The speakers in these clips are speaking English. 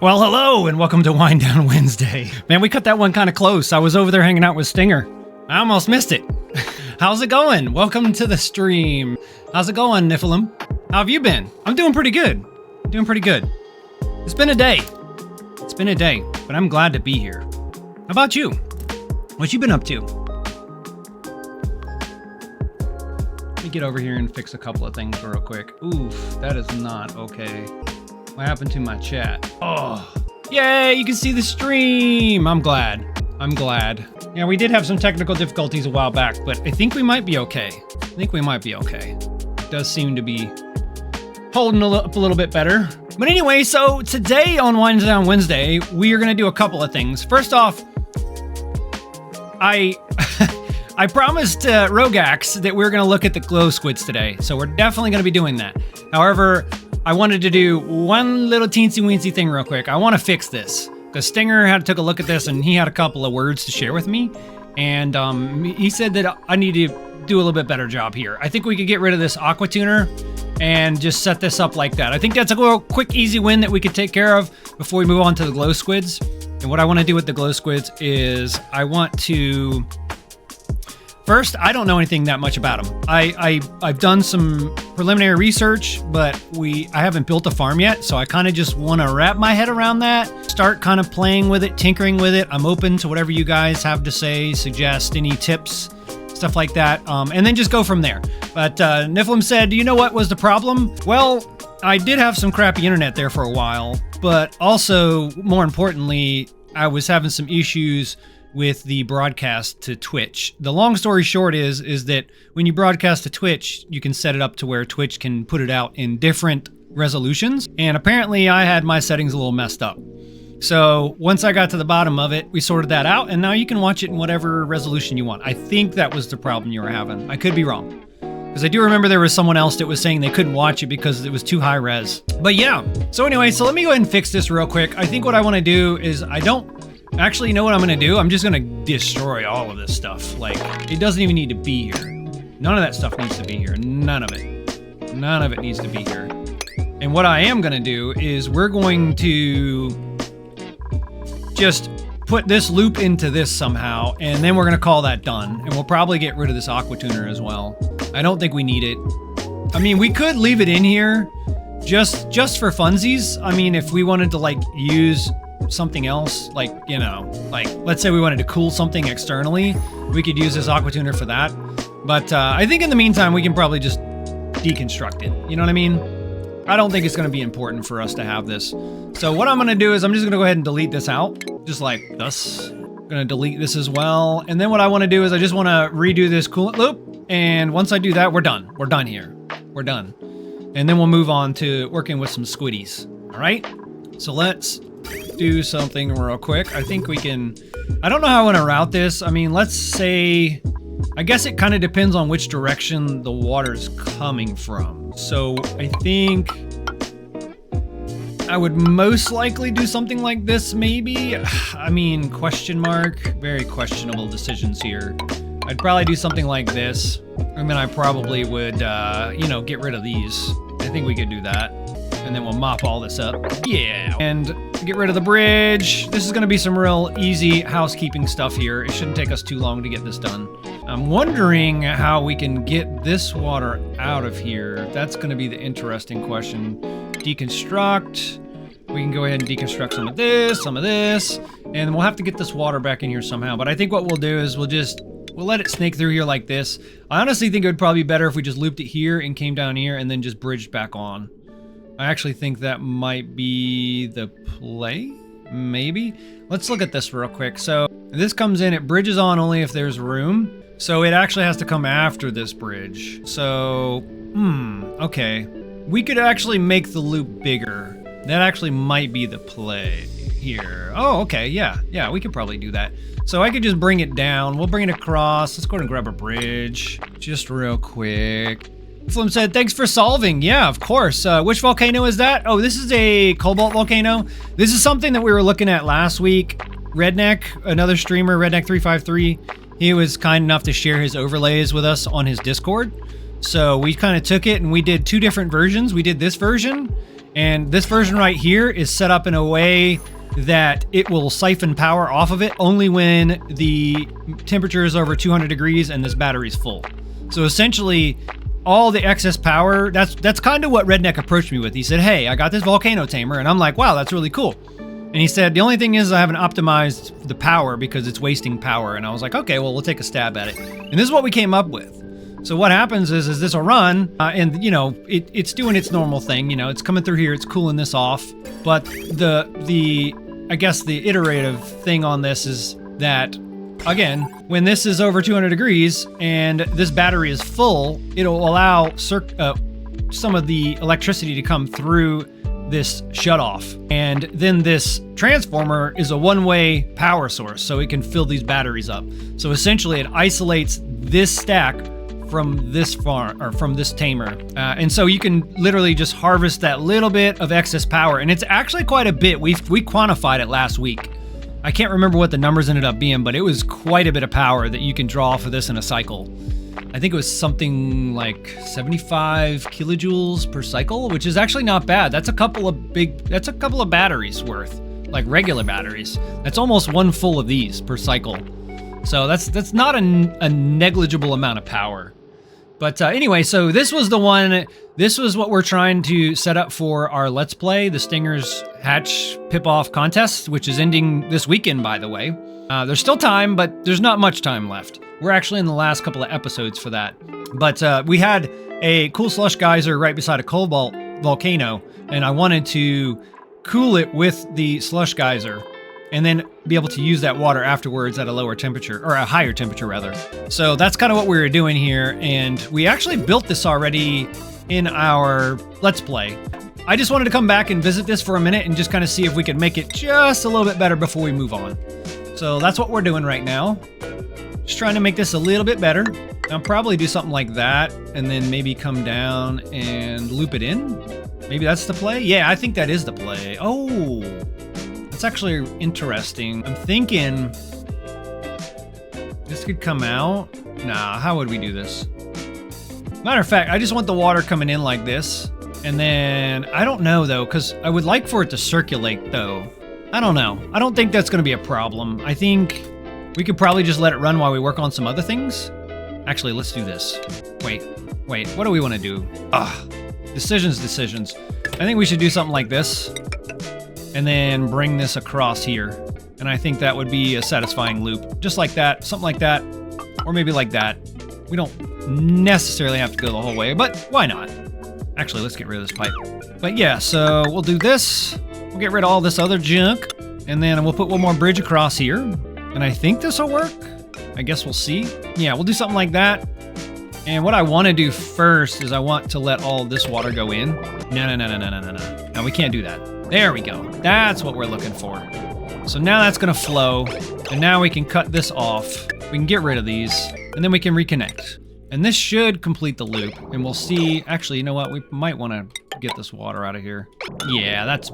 Well, hello, and welcome to Wind Down Wednesday. Man, we cut that one kind of close. I was over there hanging out with Stinger. I almost missed it. How's it going? Welcome to the stream. How's it going, Niflheim? How have you been? I'm doing pretty good. Doing pretty good. It's been a day. It's been a day, but I'm glad to be here. How about you? What you been up to? Let me get over here and fix a couple of things real quick. Oof, that is not okay. What happened to my chat? Oh, yay, you can see the stream. I'm glad. I'm glad. Yeah, we did have some technical difficulties a while back, but I think we might be okay. I think we might be okay. It does seem to be holding up a little bit better. But anyway, so today on Wind Down Wednesday, we are going to do a couple of things. First off, I promised Rogax that we were going to look at the Glo Squids today, so we're definitely going to be doing that. However, I wanted to do one little teensy-weensy thing real quick. I want to fix this, because Stinger took a look at this, and he had a couple of words to share with me, and he said that I need to do a little bit better job here. I think we could get rid of this Aqua Tuner and just set this up like that. I think that's a little quick, easy win that we could take care of before we move on to the Glo Squids. And what I want to do with the Glo Squids is I want to... First, I don't know anything that much about them. I've done some preliminary research, but I haven't built a farm yet, so I kind of just want to wrap my head around that, start kind of playing with it, tinkering with it. I'm open to whatever you guys have to say, suggest any tips, stuff like that, and then just go from there. But Niflheim said, do you know what was the problem? Well, I did have some crappy internet there for a while, but also, more importantly, I was having some issues with the broadcast to Twitch. The long story short is that when you broadcast to Twitch, you can set it up to where Twitch can put it out in different resolutions. And apparently I had my settings a little messed up. So once I got to the bottom of it, we sorted that out, and now you can watch it in whatever resolution you want. I think that was the problem you were having. I could be wrong, because I do remember there was someone else that was saying they couldn't watch it because it was too high res. But yeah, so anyway, so let me go ahead and fix this real quick. I think what I want to do is actually, you know what I'm going to do? I'm just going to destroy all of this stuff. Like, it doesn't even need to be here. None of that stuff needs to be here. None of it. None of it needs to be here. And what I am going to do is we're going to just put this loop into this somehow, and then we're going to call that done. And we'll probably get rid of this Aqua Tuner as well. I don't think we need it. I mean, we could leave it in here just for funsies. I mean, if we wanted to, like, use something else, like, you know, like, let's say we wanted to cool something externally, we could use this Aqua Tuner for that. But I think in the meantime, we can probably just deconstruct it. You know what I mean? I don't think it's going to be important for us to have this. So what I'm going to do is I'm just going to go ahead and delete this out, just like this. I'm going to delete this as well. And then what I want to do is I just want to redo this coolant loop. And once I do that, we're done. We're done here. We're done. And then we'll move on to working with some squiddies. All right? So let's do something real quick. I think we can... I don't know how I want to route this. I mean, let's say... I guess it kind of depends on which direction the water's coming from. So I think I would most likely do something like this, maybe. I mean, question mark. Very questionable decisions here. I'd probably do something like this. And then I probably would, you know, get rid of these. I think we could do that. And then we'll mop all this up. Yeah. And get rid of the bridge. This is going to be some real easy housekeeping stuff here. It shouldn't take us too long to get this done. I'm wondering how we can get this water out of here. That's going to be the interesting question. Deconstruct. We can go ahead and deconstruct some of this, and we'll have to get this water back in here somehow. But I think what we'll do is we'll let it snake through here like this. I honestly think it would probably be better if we just looped it here and came down here and then just bridged back on. I actually think that might be the play, maybe. Let's look at this real quick. So this comes in, it bridges on only if there's room. So it actually has to come after this bridge. So, okay. We could actually make the loop bigger. That actually might be the play here. Oh, okay, yeah, we could probably do that. So I could just bring it down. We'll bring it across. Let's go ahead and grab a bridge just real quick. Flim said, thanks for solving. Yeah, of course. Which volcano is that? Oh, this is a cobalt volcano. This is something that we were looking at last week. Redneck, another streamer, Redneck353, he was kind enough to share his overlays with us on his Discord. So we kind of took it and we did two different versions. We did this version, And this version right here is set up in a way that it will siphon power off of it only when the temperature is over 200 degrees and this battery's full. So essentially, all the excess power, that's kind of what Redneck approached me with. He said, hey, I got this volcano tamer, and I'm like, wow, that's really cool. And he said, the only thing is I haven't optimized the power because it's wasting power. And I was like, okay, well, we'll take a stab at it. And this is what we came up with. So what happens is this will run, and you know, it's doing its normal thing. You know, it's coming through here, it's cooling this off. But I guess the iterative thing on this is that, again, when this is over 200 degrees and this battery is full, it'll allow some of the electricity to come through this shutoff. And then this transformer is a one-way power source, so it can fill these batteries up. So essentially, it isolates this stack from this farm, or from this tamer. And so you can literally just harvest that little bit of excess power. And it's actually quite a bit. We quantified it last week. I can't remember what the numbers ended up being, but it was quite a bit of power that you can draw off of this in a cycle. I think it was something like 75 kilojoules per cycle, which is actually not bad. That's a couple of batteries worth, like regular batteries. That's almost one full of these per cycle. So that's not a negligible amount of power. But anyway, so this was the one, this was what we're trying to set up for our Let's Play, the Stingers Hatch Pip-Off Contest, which is ending this weekend, by the way. There's still time, but there's not much time left. We're actually in the last couple of episodes for that. But we had a cool slush geyser right beside a cobalt volcano, and I wanted to cool it with the slush geyser and then be able to use that water afterwards at a lower temperature, or a higher temperature rather. So that's kind of what we were doing here, and we actually built this already in our Let's Play. I just wanted to come back and visit this for a minute and just kind of see if we could make it just a little bit better before we move on. So that's what we're doing right now. Just trying to make this a little bit better. I'll probably do something like that, and then maybe come down and loop it in. Maybe that's the play? Yeah, I think that is the play. Oh, that's actually interesting. I'm thinking this could come out. Nah, how would we do this? Matter of fact, I just want the water coming in like this. And then, I don't know though, because I would like for it to circulate though. I don't know. I don't think that's going to be a problem. I think we could probably just let it run while we work on some other things. Actually, let's do this. Wait, what do we want to do? Decisions. I think we should do something like this. And then bring this across here. And I think that would be a satisfying loop. Just like that, something like that. Or maybe like that. We don't necessarily have to go the whole way, but why not? Actually, let's get rid of this pipe. But yeah, so we'll do this. We'll get rid of all this other junk. And then we'll put one more bridge across here. And I think this will work. I guess we'll see. Yeah, we'll do something like that. And what I want to do first is I want to let all this water go in. No. No, we can't do that. There we go. That's what we're looking for. So now that's going to flow. And now we can cut this off. We can get rid of these. And then we can reconnect. And this should complete the loop. And we'll see. Actually, you know what? We might want to get this water out of here. Yeah, that's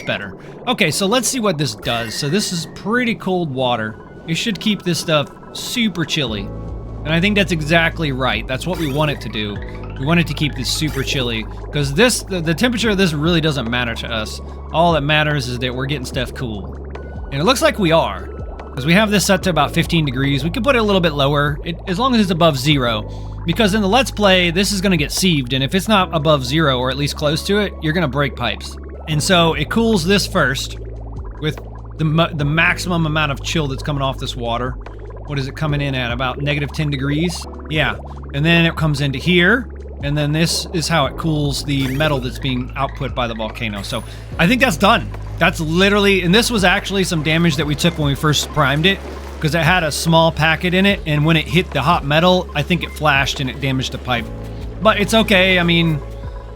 better. Okay, so let's see what this does. So this is pretty cold water. It should keep this stuff super chilly. And I think that's exactly right. That's what we want it to do. We want it to keep this super chilly. Because the temperature of this really doesn't matter to us. All that matters is that we're getting stuff cool. And it looks like we are. Because we have this set to about 15 degrees. We could put it a little bit lower, as long as it's above 0. Because in the Let's Play, this is going to get sieved. And if it's not above 0, or at least close to it, you're going to break pipes. And so it cools this first with the maximum amount of chill that's coming off this water. What is it coming in at? About -10 degrees? Yeah. And then it comes into here. And then this is how it cools the metal that's being output by the volcano. So I think that's done. That's literally, and this was actually some damage that we took when we first primed it, because it had a small packet in it, and when it hit the hot metal, I think it flashed and it damaged the pipe. But it's okay. I mean,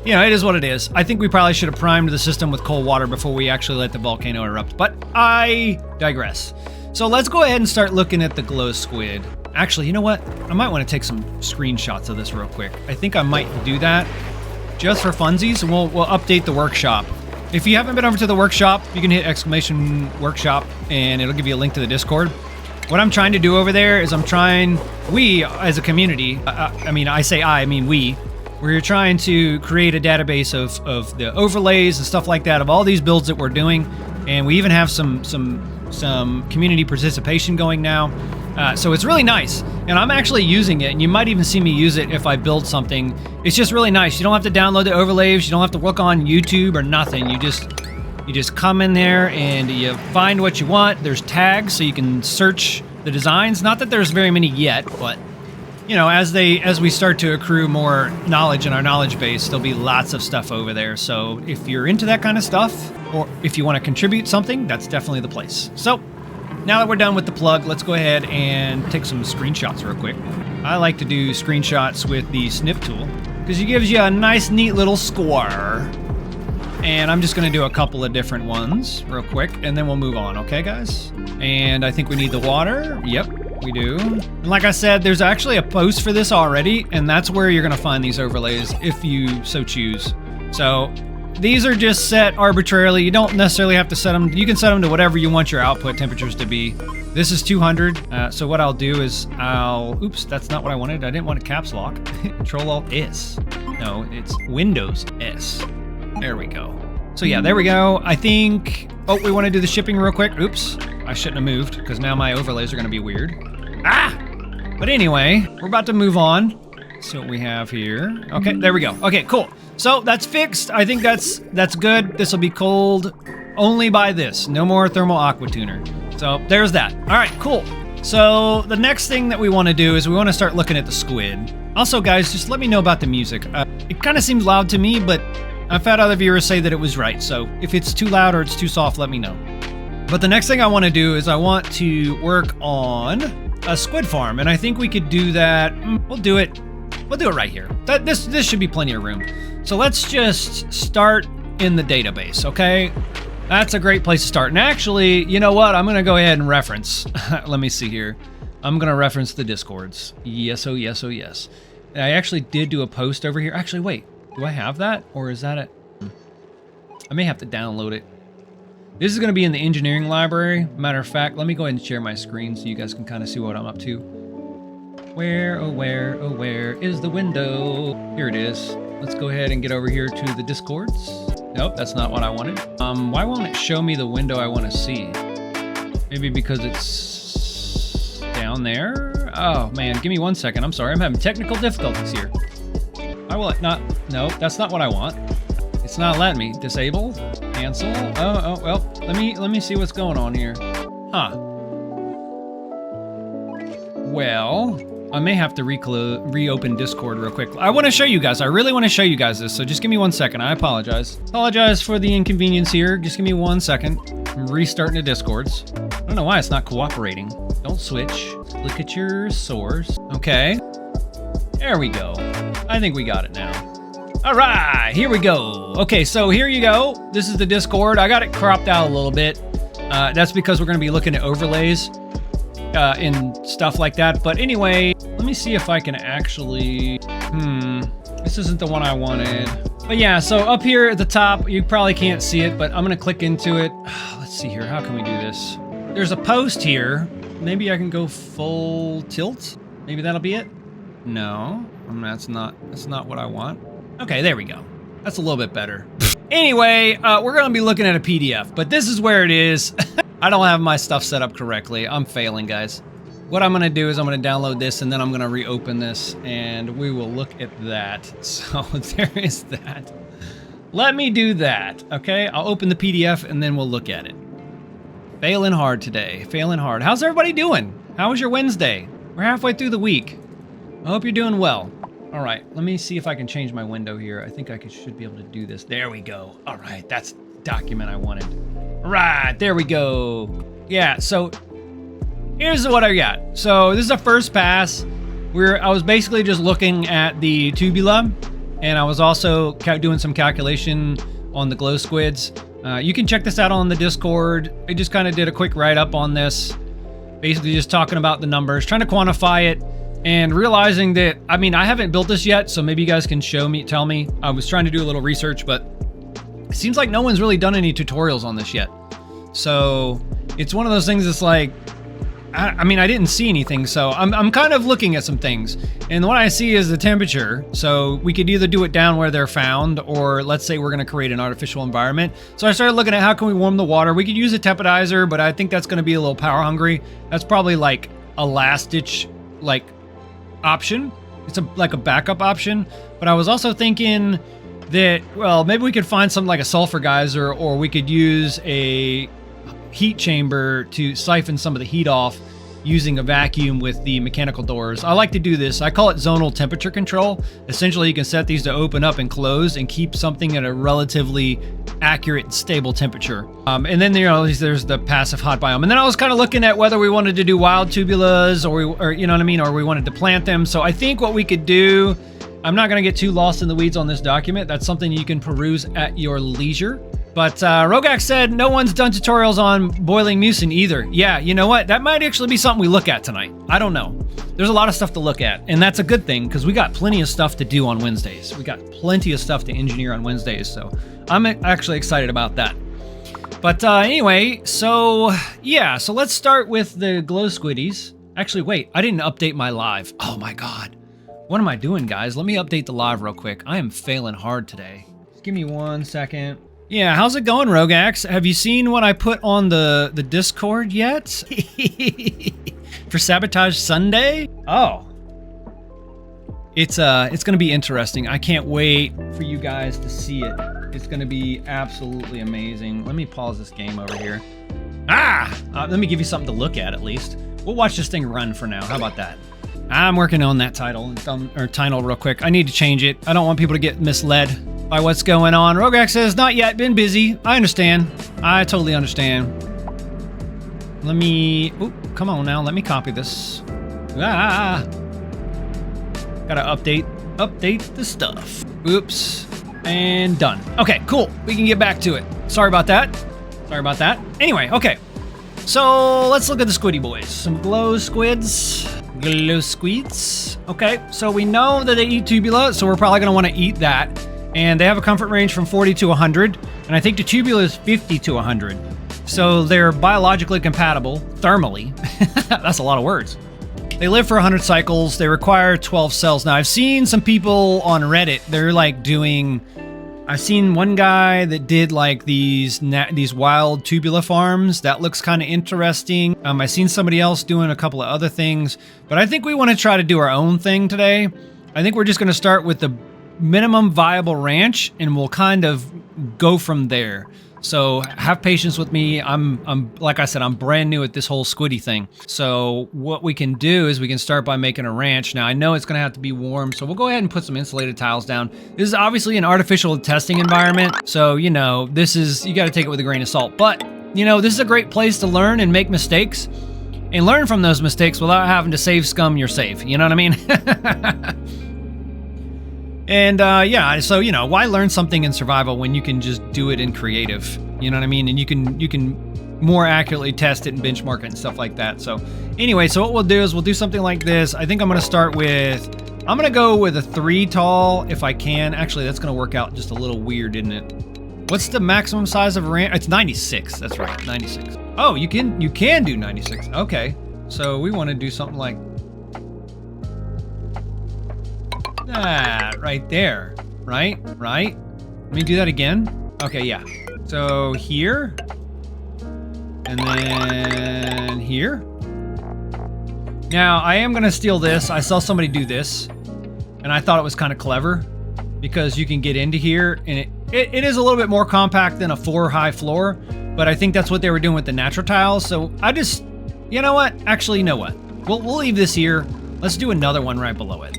you know, it is what it is. I think we probably should have primed the system with cold water before we actually let the volcano erupt, but I digress. So let's go ahead and start looking at the glow squid. Actually, you know what? I might want to take some screenshots of this real quick. I think I might do that just for funsies, and we'll update the workshop. If you haven't been over to the workshop, you can hit !workshop, and it'll give you a link to the Discord. What I'm trying to do over there is we, as a community, I mean we, where you're trying to create a database of the overlays and stuff like that of all these builds that we're doing. And we even have some community participation going now. So it's really nice, and I'm actually using it, and you might even see me use it if I build something. It's just really nice. You don't have to download the overlays. You don't have to look on YouTube or nothing. You just come in there and you find what you want. There's tags, so you can search the designs. Not that there's very many yet, but you know, as we start to accrue more knowledge in our knowledge base, there'll be lots of stuff over there. So if you're into that kind of stuff, or if you want to contribute something, that's definitely the place. So now that we're done with the plug, let's go ahead and take some screenshots real quick. I like to do screenshots with the snip tool because it gives you a nice, neat little score. And I'm just going to do a couple of different ones real quick, and then we'll move on, okay, guys? And I think we need the water. Yep, we do. And like I said, there's actually a post for this already, and that's where you're going to find these overlays if you so choose. So these are just set arbitrarily. You don't necessarily have to set them. You can set them to whatever you want your output temperatures to be. This is 200. So what I'll do is oops, that's not what I wanted. I didn't want a caps lock. Control-Alt-S. No, it's Windows-S. There we go. So yeah, there we go. I think, oh, we want to do the shipping real quick. Oops, I shouldn't have moved because now my overlays are going to be weird. But anyway, we're about to move on. See what we have here. Okay, there we go. Okay, cool. So that's fixed. I think that's good. This will be cold only by this. No more thermal Aqua Tuner. So there's that. All right, cool. So the next thing that we want to do is we want to start looking at the squid. Also, guys, just let me know about the music. It kind of seems loud to me, but I've had other viewers say that it was right. So if it's too loud or it's too soft, let me know. But the next thing I want to do is I want to work on a squid farm, and I think we could do that. We'll do it right here. This should be plenty of room. So let's just start in the database, okay? That's a great place to start. And actually, you know what? I'm going to go ahead and reference. Let me see here. I'm going to reference the Discords. Yes, oh yes, oh yes. I actually did do a post over here. Actually, wait. Do I have that? Or is that it? I may have to download it. This is going to be in the engineering library. Matter of fact, let me go ahead and share my screen so you guys can kind of see what I'm up to. Where, oh where, oh where is the window? Here it is. Let's go ahead and get over here to the Discords. Nope, that's not what I wanted. Why won't it show me the window I want to see? Maybe because it's down there? Oh man, give me 1 second. I'm sorry, I'm having technical difficulties here. Why will it not? No, that's not what I want. It's not letting me. Disable? Cancel? Oh, well, let me see what's going on here. Huh. Well, I may have to reopen Discord real quick. I want to show you guys. I really want to show you guys this, so just give me 1 second. I apologize. Apologize for the inconvenience here. Just give me 1 second. I'm restarting the Discords. I don't know why it's not cooperating. Don't switch. Look at your source. Okay. There we go. I think we got it now. All right, here we go. Okay, so here you go. This is the Discord. I got it cropped out a little bit. That's because we're going to be looking at overlays and stuff like that. But anyway, let me see if I can actually... This isn't the one I wanted. But yeah, so up here at the top, you probably can't see it, but I'm going to click into it. Let's see here. How can we do this? There's a post here. Maybe I can go full tilt. Maybe that'll be it. No, that's not what I want. Okay, there we go. That's a little bit better. Anyway, we're going to be looking at a PDF, but this is where it is. I don't have my stuff set up correctly. I'm failing, guys. What I'm going to do is I'm going to download this, and then I'm going to reopen this, and we will look at that. So there is that. Let me do that, okay? I'll open the PDF, and then we'll look at it. Failing hard today. Failing hard. How's everybody doing? How was your Wednesday? We're halfway through the week. I hope you're doing well. All right, let me see if I can change my window here. I think I should be able to do this. There we go. All right, that's the document I wanted. All right, there we go. Yeah, so here's what I got. So this is a first pass. I was basically just looking at the Tublia, and I was also doing some calculation on the Glo Squids. You can check this out on the Discord. I just kind of did a quick write-up on this. Basically just talking about the numbers, trying to quantify it. And realizing that, I mean, I haven't built this yet, so maybe you guys can tell me. I was trying to do a little research, but it seems like no one's really done any tutorials on this yet. So it's one of those things that's like, I mean, I didn't see anything, so I'm kind of looking at some things. And what I see is the temperature. So we could either do it down where they're found, or let's say we're going to create an artificial environment. So I started looking at how can we warm the water. We could use a Tepidizer, but I think that's going to be a little power hungry. That's probably like a last ditch like option. It's like a backup option. But I was also thinking that, well, maybe we could find something like a sulfur geyser, or we could use a heat chamber to siphon some of the heat off using a vacuum with the mechanical doors. I like to do this. I call it zonal temperature control. Essentially, you can set these to open up and close and keep something at a relatively accurate and stable temperature. And then there's the passive hot biome. And then I was kind of looking at whether we wanted to do wild tubulas or you know what I mean, or we wanted to plant them. So I think what we could do, I'm not going to get too lost in the weeds on this document. That's something you can peruse at your leisure. But Rogax said no one's done tutorials on boiling mucin either. Yeah, you know what? That might actually be something we look at tonight. I don't know. There's a lot of stuff to look at, and that's a good thing because we got plenty of stuff to do on Wednesdays. We got plenty of stuff to engineer on Wednesdays, so I'm actually excited about that. But anyway, so yeah, so let's start with the Glo Squiddies. Actually, wait, I didn't update my live. Oh my God. What am I doing, guys? Let me update the live real quick. I am failing hard today. Just give me 1 second. Yeah, how's it going, Rogax? Have you seen what I put on the Discord yet? For Sabotage Sunday? Oh. It's gonna be interesting. I can't wait for you guys to see it. It's gonna be absolutely amazing. Let me pause this game over here. Let me give you something to look at least. We'll watch this thing run for now. How about that? I'm working on that title real quick. I need to change it. I don't want people to get misled by what's going on. Rogax says, not yet, been busy. I understand. I totally understand. Let me, come on now, let me copy this. Gotta update the stuff. Oops, and done. Okay, cool, we can get back to it. Sorry about that. Anyway, okay. So let's look at the Squiddy boys. Some Glo Squids. Glo Squids. Okay, so we know that they eat tubula, so we're probably gonna wanna eat that. And they have a comfort range from 40 to 100. And I think the tubula is 50 to 100. So they're biologically compatible, thermally. That's a lot of words. They live for 100 cycles. They require 12 cells. Now, I've seen some people on Reddit, they're like doing... I've seen one guy that did like these wild tubula farms. That looks kind of interesting. I've seen somebody else doing a couple of other things. But I think we want to try to do our own thing today. I think we're just going to start with the minimum viable ranch, and we'll kind of go from there. So have patience with me. I'm like I said, I'm brand new at this whole squiddy thing. So what we can do is we can start by making a ranch. Now I know it's gonna have to be warm, so we'll go ahead and put some insulated tiles down. This is obviously an artificial testing environment, so you know, you gotta take it with a grain of salt. But you know, this is a great place to learn and make mistakes and learn from those mistakes without having to save scum your save. You know what I mean? And yeah, so you know, why learn something in survival when you can just do it in creative? You know what I mean? And you can more accurately test it and benchmark it and stuff like that. So anyway, so what we'll do is we'll do something like this. I think I'm gonna go with a 3 tall if I can. Actually, that's gonna work out just a little weird, isn't it? What's the maximum size of a ranch? It's 96. That's right, 96. Oh, you can do 96. Okay, so we want to do something like that right there. Right. Let me do that again. Okay, yeah. So here, and then here. Now I am gonna steal this. I saw somebody do this, and I thought it was kind of clever because you can get into here, and it is a little bit more compact than a 4-high floor, but I think that's what they were doing with the natural tiles. So I just, you know what? Actually, you know what? We'll leave this here. Let's do another one right below it.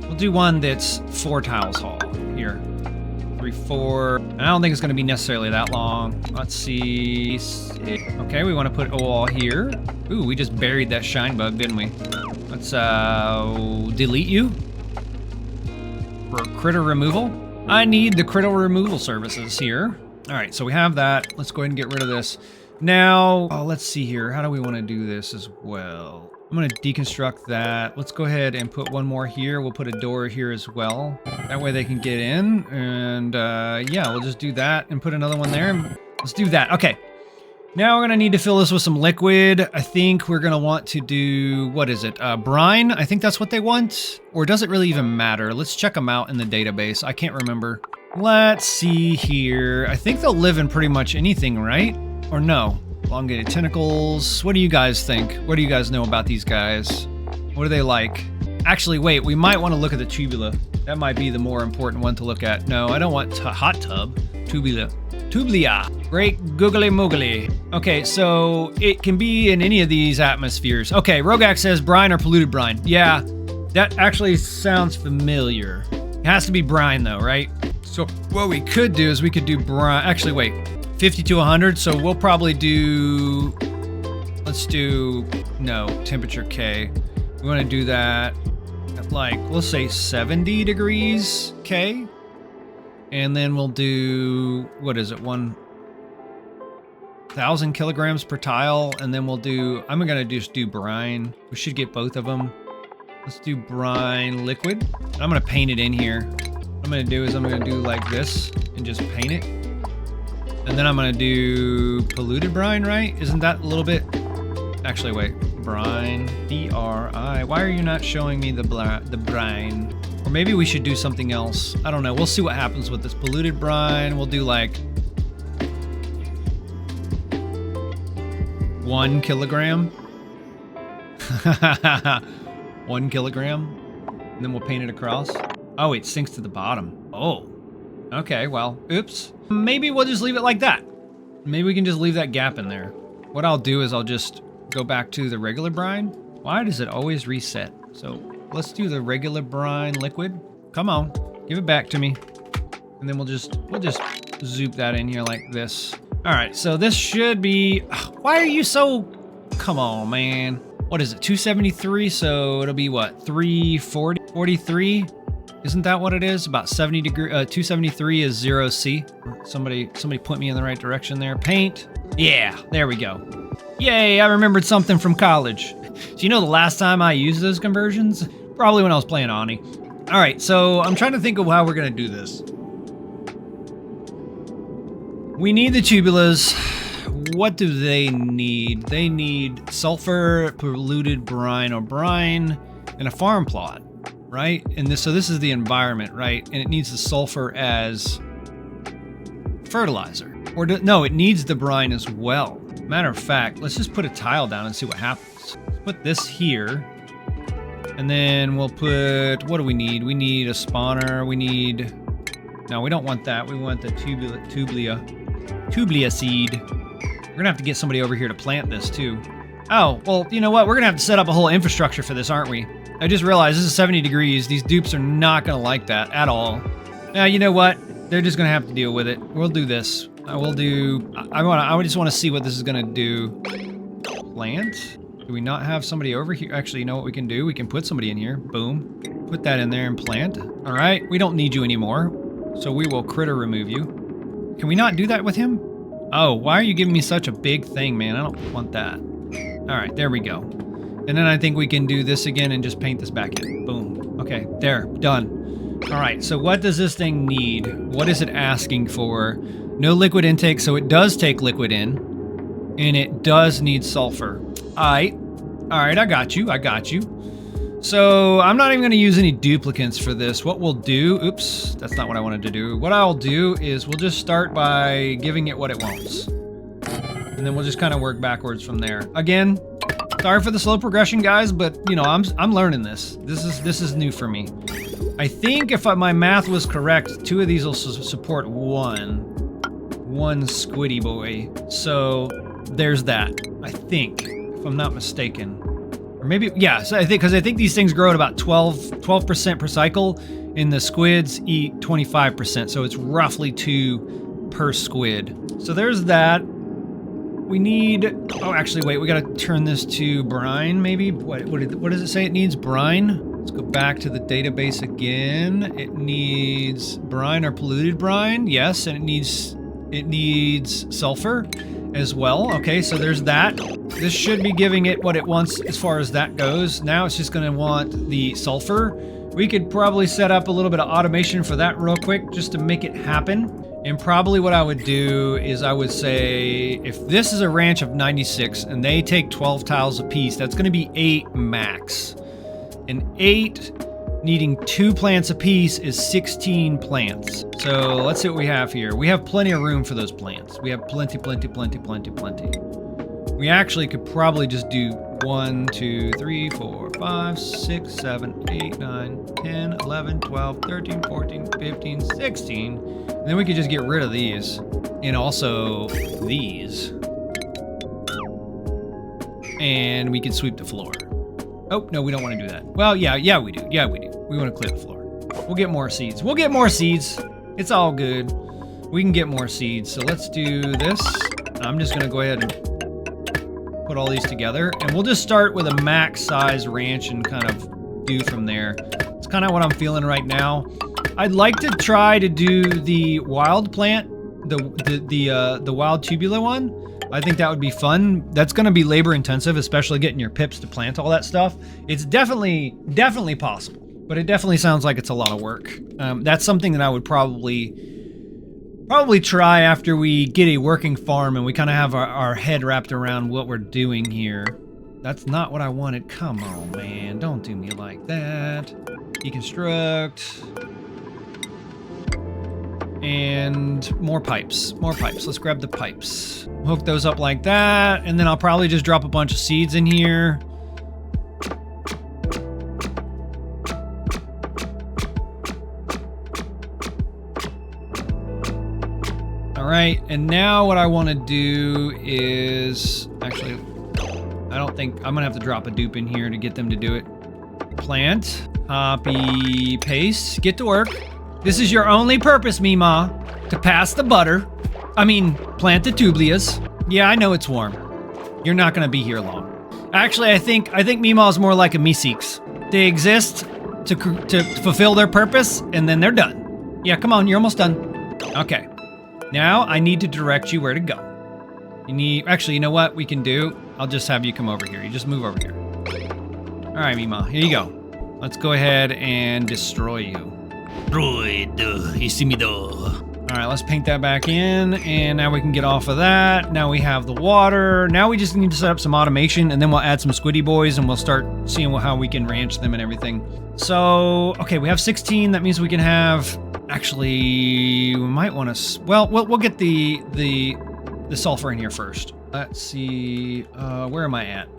We'll do one that's 4 tiles tall. Here, 3, 4. I don't think it's going to be necessarily that long. Let's see. Okay, we want to put a wall here. Ooh, we just buried that shine bug, didn't we? Let's delete you for critter removal. I need the critter removal services here. All right, so we have that. Let's go ahead and get rid of this. Now, let's see here. How do we want to do this as well? I'm going to deconstruct that. Let's go ahead and put one more here. We'll put a door here as well. That way they can get in. And yeah, we'll just do that and put another one there. Let's do that. Okay. Now we're gonna need to fill this with some liquid. I think we're gonna want to do, what is it? Brine? I think that's what they want. Or does it really even matter? Let's check them out in the database. I can't remember. Let's see here. I think they'll live in pretty much anything, right? Or no? Elongated tentacles. What do you guys think? What do you guys know about these guys? What are they like? Actually, wait, we might want to look at the tubula. That might be the more important one to look at. No, I don't want hot tub. Tubula. Tublia. Great googly moogly. Okay, so it can be in any of these atmospheres. Okay, Rogax says brine or polluted brine. Yeah, that actually sounds familiar. It has to be brine though, right? So what we could do is we could do brine. Actually, wait, 50 to 100. So we'll probably do, let's do, no, temperature K. We want to do that at like, we'll say 70 degrees K. And then we'll do, what is it, 1,000 kilograms per tile. And then we'll do, I'm gonna just do brine. We should get both of them. Let's do brine liquid. I'm gonna paint it in here. What I'm gonna do is I'm gonna do like this and just paint it. And then I'm gonna do polluted brine, right? Isn't that a little bit, actually wait, brine, B-R-I. Why are you not showing me the brine? Or maybe we should do something else. I don't know. We'll see what happens with this polluted brine. We'll do like 1 kilogram. 1 kilogram. And then we'll paint it across. Oh, it sinks to the bottom. Oh. Okay, well, oops. Maybe we'll just leave it like that. Maybe we can just leave that gap in there. What I'll do is I'll just go back to the regular brine. Why does it always reset? So let's do the regular brine liquid. Come on, give it back to me. And then we'll just zoop that in here like this. All right, so this should be, why are you so, come on, man. What is it, 273? So it'll be what, 340, 43? Isn't that what it is? About 70 degree, 273 is 0C. Somebody point me in the right direction there. Paint. Yeah, there we go. Yay, I remembered something from college. So you know the last time I used those conversions? Probably when I was playing Ani. All right, so I'm trying to think of how we're gonna do this. We need the tubulas. What do they need? They need sulfur, polluted brine or brine, and a farm plot, right? And this, so this is the environment, right? And it needs the sulfur as fertilizer. Or no, it needs the brine as well. Matter of fact, let's just put a tile down and see what happens. Let's put this here. And then we'll put, what do we need? We need a spawner. We need, no, we don't want that. We want the Tublia seed. We're gonna have to get somebody over here to plant this too. Oh, well, you know what? We're gonna have to set up a whole infrastructure for this, aren't we? I just realized this is 70 degrees. These dupes are not gonna like that at all. Now, you know what? They're just gonna have to deal with it. We'll do this. I just want to see what this is gonna do. Plant? Do we not have somebody over here? Actually, you know what we can do? We can put somebody in here. Boom. Put that in there and plant. All right, we don't need you anymore. So we will critter remove you. Can we not do that with him? Oh, why are you giving me such a big thing, man? I don't want that. All right, there we go. And then I think we can do this again and just paint this back in. Boom. Okay, there, done. All right, so what does this thing need? What is it asking for? No liquid intake, so it does take liquid in. And it does need sulfur. All right, I got you, So I'm not even gonna use any duplicates for this. What we'll do, oops, that's not what I wanted to do. What I'll do is we'll just start by giving it what it wants. And then we'll just kind of work backwards from there. Again, sorry for the slow progression, guys, but you know, I'm learning this. This is new for me. I think if my math was correct, 2 of these will support one squiddy boy. So there's that, I think, if I'm not mistaken. Or maybe, yeah, so I think, because I think these things grow at about 12% per cycle, and the squids eat 25%, so it's roughly 2 per squid. So there's that. We need, oh, actually, wait, we gotta turn this to brine, maybe? What does it say it needs? Brine? Let's go back to the database again. It needs brine or polluted brine, yes, and it needs sulfur as well. Okay, so there's that. This should be giving it what it wants as far as that goes. Now it's just gonna want the sulfur. We could probably set up a little bit of automation for that real quick just to make it happen. And probably what I would do is I would say, if this is a ranch of 96 and they take 12 tiles apiece, that's going to be 8 max. And 8 needing 2 plants apiece is 16 plants. So let's see what we have here. We have plenty of room for those plants. We have plenty. We actually could probably just do 1, 2, 3, 4, 5, 6, 7, 8, 9, 10, 11, 12, 13, 14, 15, 16. And then we could just get rid of these. And also these. And we could sweep the floor. Oh, no, we don't want to do that. Well, yeah, we do. We want to clear the floor. We'll get more seeds. It's all good. We can get more seeds. So let's do this. I'm just going to go ahead and put all these together. And we'll just start with a max size ranch and kind of do from there. It's kind of what I'm feeling right now. I'd like to try to do the wild plant, the wild tubula one. I think that would be fun. That's going to be labor intensive, especially getting your pips to plant all that stuff. It's definitely possible, but it definitely sounds like it's a lot of work. That's something that I would probably try after we get a working farm and we kind of have our head wrapped around what we're doing here. That's not what I wanted. Come on, man. Don't do me like that. Deconstruct. And more pipes. Let's grab the pipes. Hook those up like that, and then I'll probably just drop a bunch of seeds in here. All right, and now what I want to do is actually, I don't think I'm gonna have to drop a dupe in here to get them to do it. Plant, copy, paste, get to work. This is your only purpose, Mima, to pass the butter. I mean, plant the tublias. Yeah, I know it's warm. You're not gonna be here long. Actually, I think Mima is more like a Meeseeks. They exist to fulfill their purpose, and then they're done. Yeah, come on, you're almost done. Okay. Now I need to direct you where to go. Actually, you know what we can do? I'll just have you come over here. You just move over here. All right, Mima, here you go. Let's go ahead and destroy you. All right, let's paint that back in, and now we can get off of that. Now we have the water. Now we just need to set up some automation, and then we'll add some squiddy boys, and we'll start seeing how we can ranch them and everything. So, okay, we have 16. That means we can have. Actually, we might want to. Well, we'll get the sulfur in here first. Let's see. Where am I at?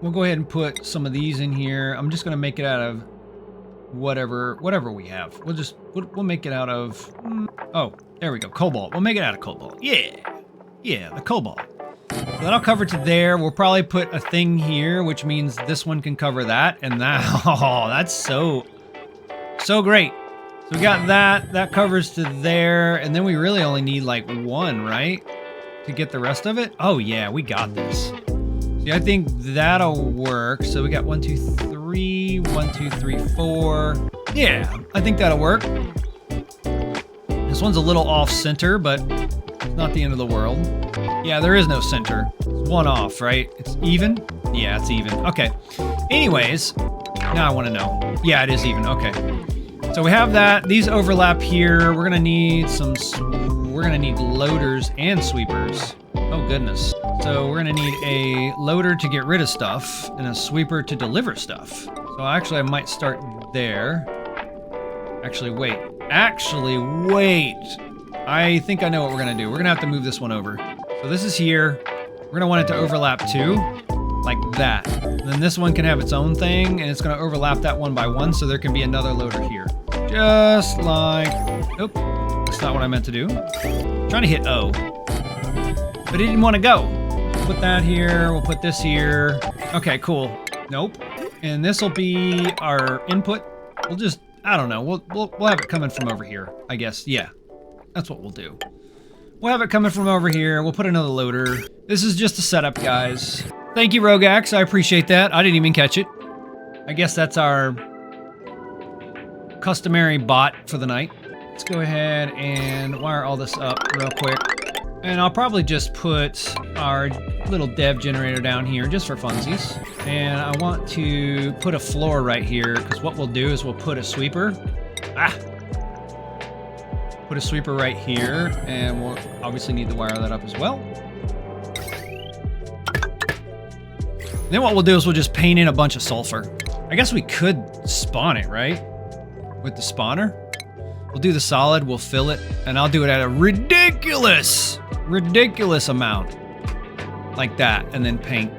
We'll go ahead and put some of these in here. I'm just gonna make it out of whatever we have. We'll make it out of, oh, there we go, cobalt. We'll make it out of cobalt. Yeah, the cobalt. So that'll cover to there. We'll probably put a thing here, which means this one can cover that, and that, oh, that's so great. So we got that covers to there, and then we really only need like 1, right? To get the rest of it? Oh yeah, we got this. See, I think that'll work. So we got 1, 2, 3. 1, 2, 3, 4. Yeah, I think that'll work. This one's a little off center, but it's not the end of the world. Yeah, there is no center. It's 1 off, right? It's even? Yeah, it's even. Okay. Anyways, now I want to know. Yeah, it is even. Okay. So we have that. These overlap here. We're gonna need loaders and sweepers. Oh goodness. So we're gonna need a loader to get rid of stuff and a sweeper to deliver stuff. So actually I might start there. Actually wait. I think I know what we're gonna do. We're gonna have to move this one over. So this is here. We're gonna want it to overlap too, like that. And then this one can have its own thing, and it's gonna overlap that one by 1, so there can be another loader here. Just like, oop, that's not what I meant to do. I'm trying to hit O, but it didn't want to go. Put that here, we'll put this here. Okay, cool. Nope. And this will be our input. We'll just, I don't know, we'll have it coming from over here, I guess. Yeah, that's what we'll do. We'll have it coming from over here. We'll put another loader. This is just a setup, guys. Thank you, Rogax. I appreciate that. I didn't even catch it. I guess that's our customary bot for the night. Let's go ahead and wire all this up real quick. And I'll probably just put our little dev generator down here just for funsies. And I want to put a floor right here, because what we'll do is we'll put a sweeper. Put a sweeper right here, and we'll obviously need to wire that up as well. Then what we'll do is we'll just paint in a bunch of sulfur. I guess we could spawn it, right? With the spawner. We'll do the solid, we'll fill it, and I'll do it at a ridiculous amount. Like that, and then paint.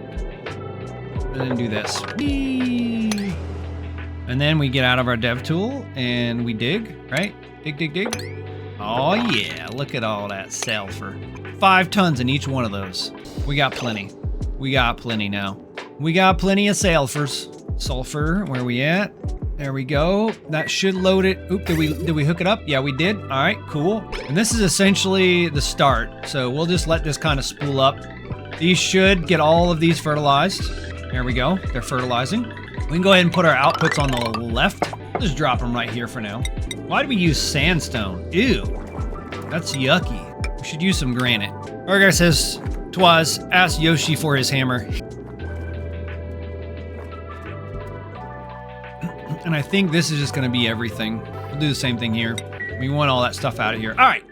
And then do this. Whee! And then we get out of our dev tool, and we dig, right? Dig, dig, dig. Oh yeah, look at all that sulfur. 5 tons in each one of those. We got plenty. We got plenty now. We got plenty of sulfurs. Sulfur, where we at? There we go. That should load it. Oop, did we hook it up? Yeah, we did. All right, cool. And this is essentially the start. So we'll just let this kind of spool up. These should get all of these fertilized. There we go. They're fertilizing. We can go ahead and put our outputs on the left. Just drop them right here for now. Why do we use sandstone? Ew. That's yucky. We should use some granite. Our guy says, Twaz, ask Yoshi for his hammer. And I think this is just going to be everything. We'll do the same thing here. We want all that stuff out of here. All right.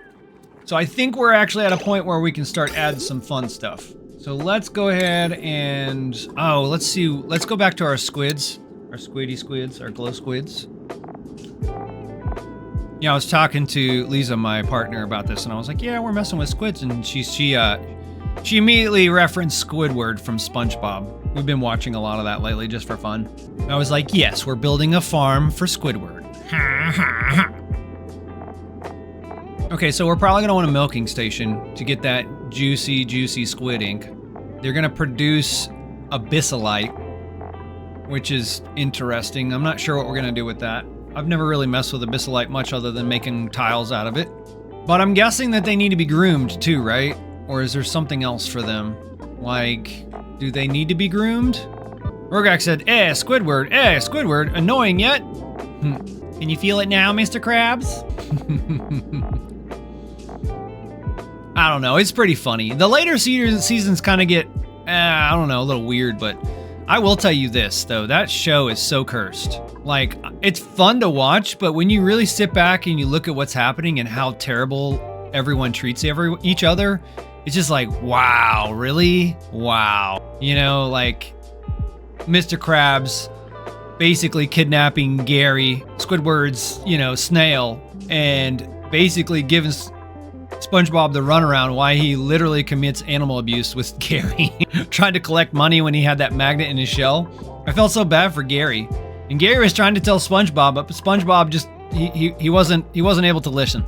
So I think we're actually at a point where we can start adding some fun stuff. So let's go ahead and... Oh, let's see. Let's go back to our squids. Our squids, our glow squids. Yeah, I was talking to Lisa, my partner, about this, and I was like, yeah, we're messing with squids. And she immediately referenced Squidward from SpongeBob. We've been watching a lot of that lately just for fun. I was like, yes, we're building a farm for Squidward. Okay, so we're probably going to want a milking station to get that juicy squid ink. They're going to produce abyssalite, which is interesting. I'm not sure what we're going to do with that. I've never really messed with abyssalite much other than making tiles out of it. But I'm guessing that they need to be groomed too, right? Or is there something else for them? Like, do they need to be groomed? Rogak said, Squidward, annoying yet? Can you feel it now, Mr. Krabs? I don't know, it's pretty funny. The later seasons kind of get, I don't know, a little weird, but I will tell you this, though. That show is so cursed. Like, it's fun to watch, but when you really sit back and you look at what's happening and how terrible everyone treats each other, it's just like, wow, really? Wow. You know, like, Mr. Krabs basically kidnapping Gary, Squidward's, snail, and basically giving SpongeBob the runaround why he literally commits animal abuse with Gary. Trying to collect money when he had that magnet in his shell. I felt so bad for Gary. And Gary was trying to tell SpongeBob, but SpongeBob just, he wasn't able to listen.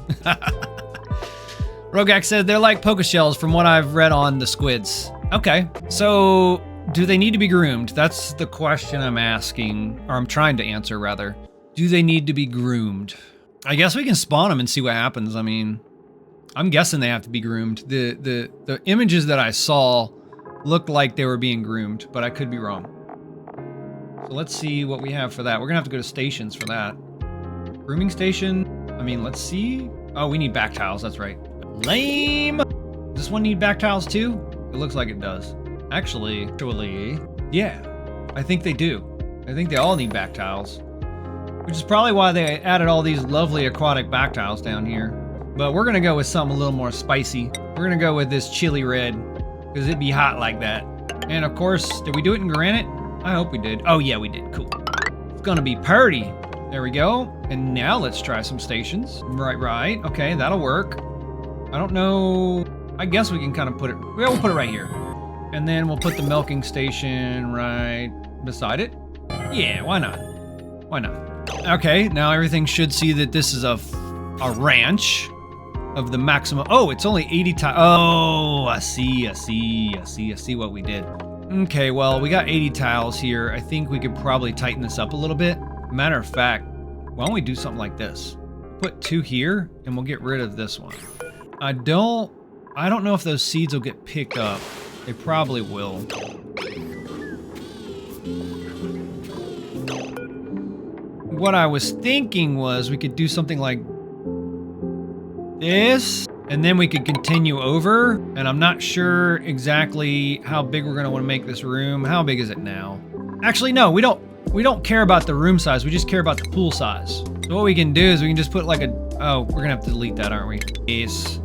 Rogak said they're like poker shells from what I've read on the squids. Okay, so do they need to be groomed? That's the question I'm asking, or I'm trying to answer rather. Do they need to be groomed? I guess we can spawn them and see what happens. I mean, I'm guessing they have to be groomed. The images that I saw looked like they were being groomed, but I could be wrong. So let's see what we have for that. We're gonna have to go to stations for that. Grooming station. I mean, let's see. Oh, we need back tiles, that's right. Lame! Does this one need back tiles too? It looks like it does. Actually, yeah, I think they do. I think they all need back tiles. Which is probably why they added all these lovely aquatic back tiles down here. But we're gonna go with something a little more spicy. We're gonna go with this chili red, because it'd be hot like that. And of course, did we do it in granite? I hope we did. Oh yeah, we did, cool. It's gonna be purty. There we go. And now let's try some stations. Right, okay, that'll work. I don't know, I guess we can kind of put it, we'll put it right here. And then we'll put the milking station right beside it. Yeah, why not? Why not? Okay, now everything should see that this is a ranch of the maximum. Oh, it's only 80 tiles. Oh, I see what we did. Okay, well, we got 80 tiles here. I think we could probably tighten this up a little bit. Matter of fact, why don't we do something like this? Put 2 here, and we'll get rid of this one. I don't know if those seeds will get picked up. They probably will. What I was thinking was we could do something like this, and then we could continue over, and I'm not sure exactly how big we're gonna want to make this room. How big is it now? Actually, no, we don't care about the room size, we just care about the pool size. So what we can do is we can just put like a... Oh, we're gonna have to delete that, aren't we? Yes.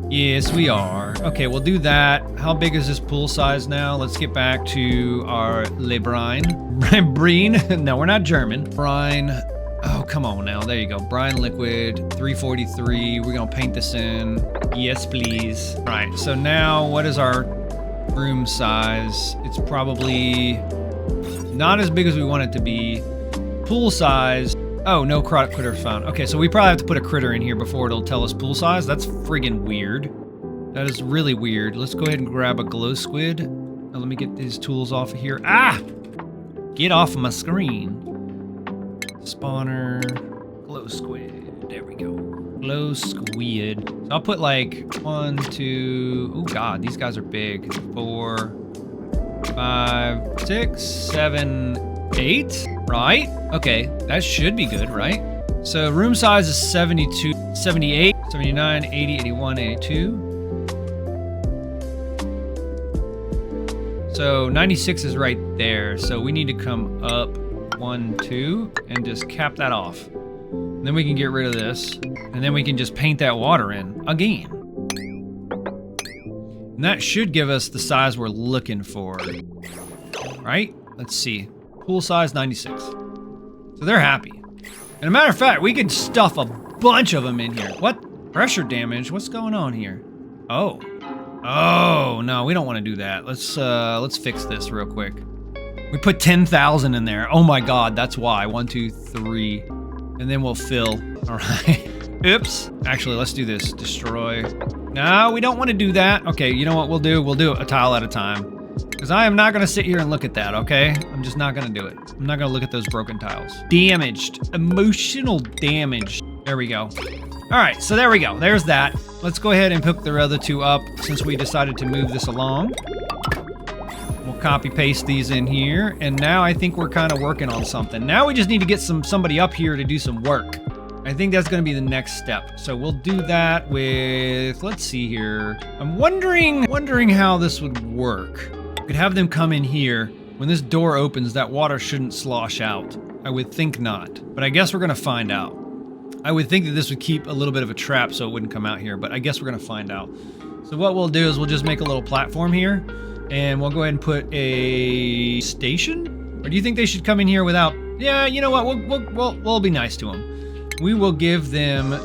Yes, we are. Okay, we'll do that. How big is this pool size now? Let's get back to our Le Brine. Brine? No, we're not German. Brine. Oh, come on now. There you go. Brine liquid, 343. We're gonna paint this in. Yes, please. All right, so now what is our room size? It's probably not as big as we want it to be. Pool size. Oh, no critter found. Okay, so we probably have to put a critter in here before it'll tell us pool size. That's friggin' weird. That is really weird. Let's go ahead and grab a glow squid. Now, let me get these tools off of here. Ah! Get off of my screen. Spawner. Glow squid. There we go. Glow squid. So I'll put like 1, 2... Oh, God. These guys are big. 4, 5, 6, 7, 8. Right? Okay, that should be good, right? So room size is 72, 78, 79, 80, 81, 82. So 96 is right there. So we need to come up 1, 2, and just cap that off. And then we can get rid of this. And then we can just paint that water in again. And that should give us the size we're looking for. Right? Let's see. Pool size 96. So they're happy. And a matter of fact, we could stuff a bunch of them in here. What? Pressure damage? What's going on here? Oh. Oh, no, we don't want to do that. Let's fix this real quick. We put 10,000 in there. Oh my God, that's why. 1, 2, 3. And then we'll fill. All right. Oops. Actually, let's do this. Destroy. No, we don't want to do that. Okay, you know what we'll do? We'll do a tile at a time. Because I am not going to sit here and look at that, okay? I'm just not going to do it. I'm not going to look at those broken tiles. Damaged. Emotional damage. There we go. All right, so there we go. There's that. Let's go ahead and pick the other two up since we decided to move this along. We'll copy paste these in here. And now I think we're kind of working on something. Now we just need to get somebody up here to do some work. I think that's going to be the next step. So we'll do that with, let's see here. I'm wondering how this would work. We could have them come in here. When this door opens, that water shouldn't slosh out. I would think not, but I guess we're gonna find out. I would think that this would keep a little bit of a trap so it wouldn't come out here, but I guess we're gonna find out. So what we'll do is we'll just make a little platform here, and we'll go ahead and put a station? Or do you think they should come in here without? Yeah, you know what? We'll be nice to them. We will give them an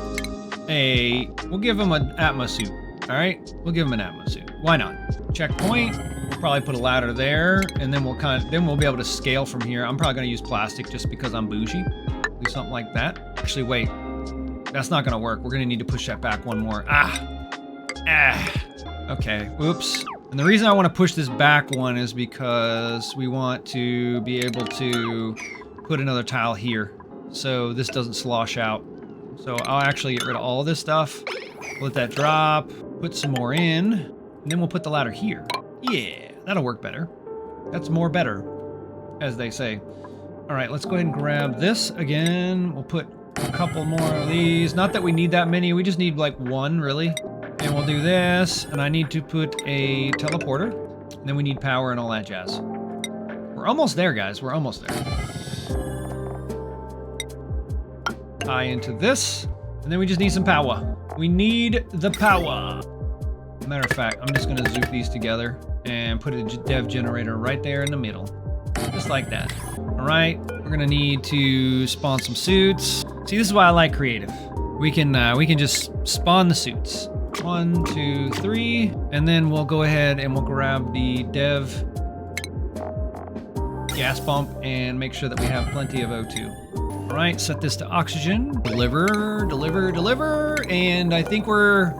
Atmo suit. All right, we'll give them an Atmo suit. Why not? Checkpoint. We'll probably put a ladder there, and then we'll be able to scale from here. I'm probably gonna use plastic just because I'm bougie. Do something like that. Actually, wait. That's not gonna work. We're gonna need to push that back one more. Okay, oops. And the reason I want to push this back one is because we want to be able to put another tile here, so this doesn't slosh out. So I'll actually get rid of all of this stuff. Let that drop. Put some more in, and then we'll put the ladder here. Yeah, that'll work better. That's more better, as they say. All right, let's go ahead and grab this again. We'll put a couple more of these. Not that we need that many. We just need like one, really. And we'll do this. And I need to put a teleporter. And then we need power and all that jazz. We're almost there, guys. We're almost there. Tie into this. And then we just need some power. We need the power. Matter of fact, I'm just going to zoop these together and put a dev generator right there in the middle. Just like that. All right, we're going to need to spawn some suits. See, this is why I like creative. We can just spawn the suits. 1, 2, 3, and then we'll go ahead and we'll grab the dev gas pump and make sure that we have plenty of O2. All right, set this to oxygen. Deliver, deliver, deliver, and I think we're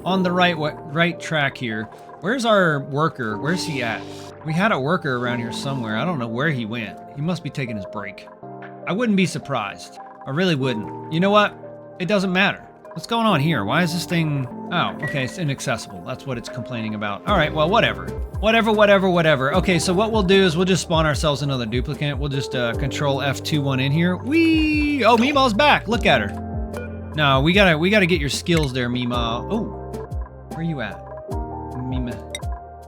on the right track here. Where's our worker? Where's he at? We had a worker around here somewhere. I don't know where he went. He must be taking his break. I wouldn't be surprised. I really wouldn't. You know what? It doesn't matter. What's going on here? Why is this thing... Oh, okay, it's inaccessible. That's what it's complaining about. All right, well, whatever. Whatever. Okay, so what we'll do is we'll just spawn ourselves another duplicate. We'll just control F21 in here. Whee! Oh, Meemaw's back. Look at her. No, we gotta get your skills there, Meemaw. Oh, where you at? Meemaw.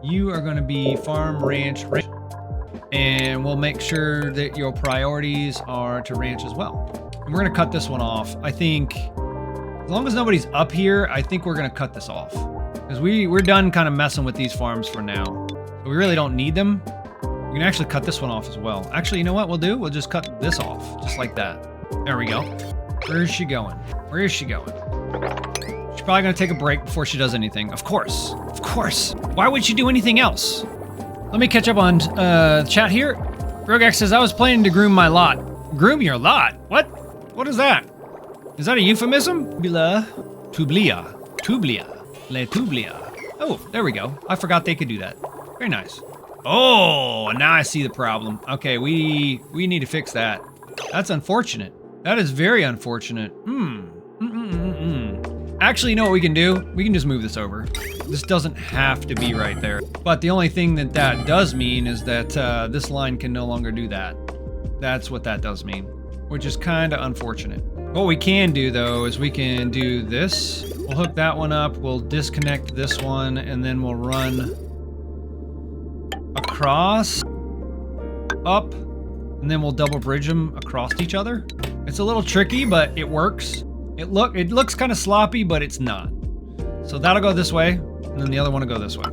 You are gonna be farm ranch. And we'll make sure that your priorities are to ranch as well. And we're gonna cut this one off. I think, as long as nobody's up here, I think we're gonna cut this off. Because we're done kind of messing with these farms for now. We really don't need them. We can actually cut this one off as well. Actually, you know what we'll do? We'll just cut this off, just like that. There we go. Where is she going? Where is she going? She's probably gonna take a break before she does anything. Of course, of course. Why would she do anything else? Let me catch up on chat here. Rogax says, I was planning to groom my lot. Groom your lot? What? What is that? Is that a euphemism? Tublia. Le Tublia. Oh, there we go. I forgot they could do that. Very nice. Oh, now I see the problem. Okay, we need to fix that. That's unfortunate. That is very unfortunate. Actually, you know what we can do? We can just move this over. This doesn't have to be right there. But the only thing that that does mean is that this line can no longer do that. That's what that does mean, which is kind of unfortunate. What we can do, though, is we can do this. We'll hook that one up. We'll disconnect this one, and then we'll run across, up, and then we'll double bridge them across each other. It's a little tricky, but it works. It looks kind of sloppy, but it's not. So that'll go this way, and then the other one will go this way.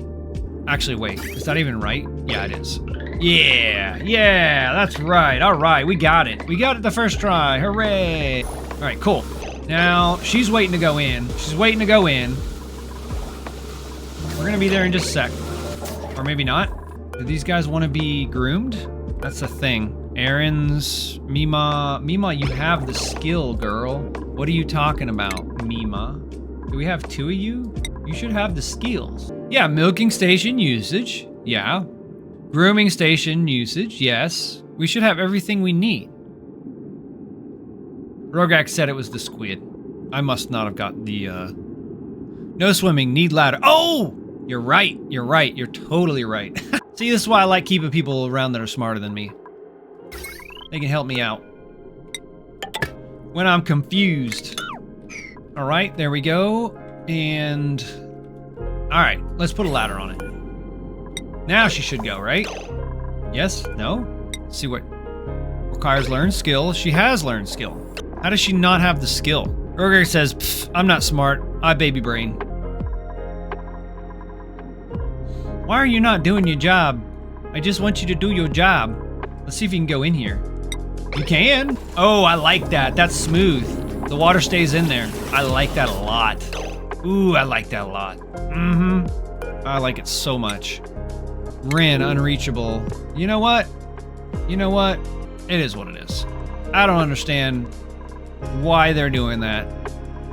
Actually, wait, is that even right? Yeah, it is. Yeah, that's right. All right, we got it. We got it the first try. Hooray! All right, cool. Now, she's waiting to go in. She's waiting to go in. We're gonna be there in just a sec. Or maybe not. Do these guys want to be groomed? That's the thing. Aaron's, Mima, you have the skill, girl. What are you talking about, Mima? Do we have two of you? You should have the skills. Yeah, milking station usage. Yeah. Grooming station usage. Yes. We should have everything we need. Rogax said it was the squid. I must not have got the, no swimming, need ladder. Oh! You're right. You're right. You're totally right. See, this is why I like keeping people around that are smarter than me. They can help me out when I'm confused. All right, there we go. And all right, let's put a ladder on it. Now she should go, right? Yes? No? Let's see what requires learned skill. She has learned skill. How does she not have the skill? Roger says, pfft, I'm not smart. I baby brain. Why are you not doing your job? I just want you to do your job. Let's see if you can go in here. You can. Oh, I like that. That's smooth. The water stays in there. I like that a lot. Ooh, I like that a lot. I like it so much. Rin, unreachable. You know what? You know what? It is what it is. I don't understand why they're doing that.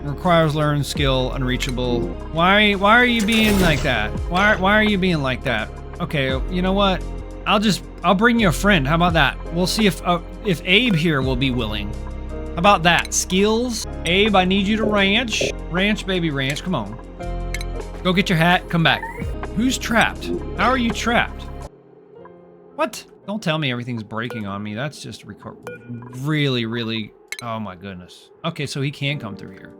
Requires learned skill, unreachable. Why are you being like that? Why are you being like that? Okay, you know what? I'll bring you a friend. How about that? We'll see if Abe here will be willing. How about that? Skills? Abe, I need you to ranch. Ranch, baby, ranch. Come on. Go get your hat. Come back. Who's trapped? How are you trapped? What? Don't tell me everything's breaking on me. That's just really, really... Oh my goodness. Okay, so he can come through here.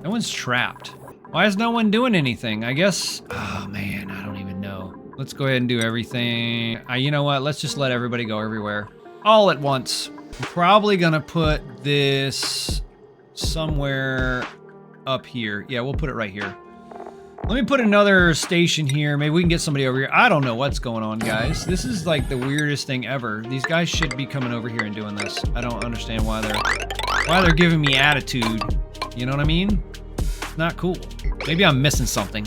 No one's trapped. Why is no one doing anything? I guess... Oh man, I don't even know. Let's go ahead and do everything. You know what? Let's just let everybody go everywhere. All at once. I'm probably gonna put this somewhere up here. Yeah, we'll put it right here. Let me put another station here. Maybe we can get somebody over here. I don't know what's going on, guys. This is like the weirdest thing ever. These guys should be coming over here and doing this. I don't understand why they're giving me attitude. You know what I mean? It's not cool. Maybe I'm missing something.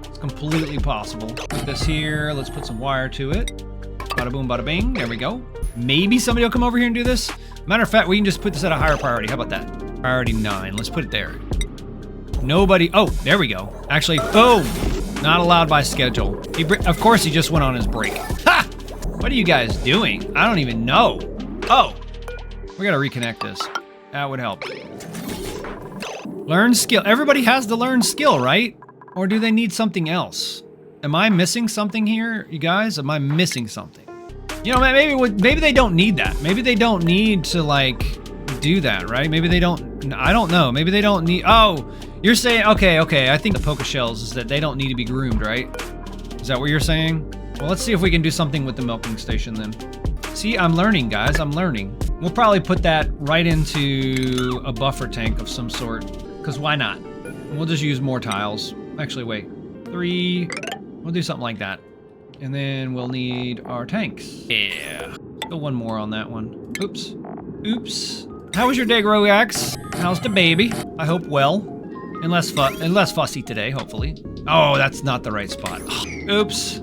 It's completely possible. Put this here. Let's put some wire to it. Bada boom, bada bing. There we go. Maybe somebody will come over here and do this. Matter of fact, we can just put this at a higher priority. How about that? Priority 9. Let's put it there. Nobody. Oh, there we go. Actually, boom. Not allowed by schedule. Of course, he just went on his break. Ha! What are you guys doing? I don't even know. Oh, we gotta reconnect this. That would help. Learn skill. Everybody has the learn skill, right? Or do they need something else? Am I missing something here, you guys? Am I missing something? You know, maybe they don't need that. Maybe they don't need to like do that, right? Maybe they don't. I don't know. Maybe they don't need. Oh. You're saying, okay, I think the poker shells is that they don't need to be groomed, right? Is that what you're saying? Well, let's see if we can do something with the milking station then. See, I'm learning, guys. I'm learning. We'll probably put that right into a buffer tank of some sort, because why not? We'll just use more tiles. Actually, wait. 3. We'll do something like that. And then we'll need our tanks. Yeah. Go one more on that one. Oops. Oops. How was your day, Rogax? How's the baby? I hope well. And less fussy today, hopefully. Oh, that's not the right spot. Oops.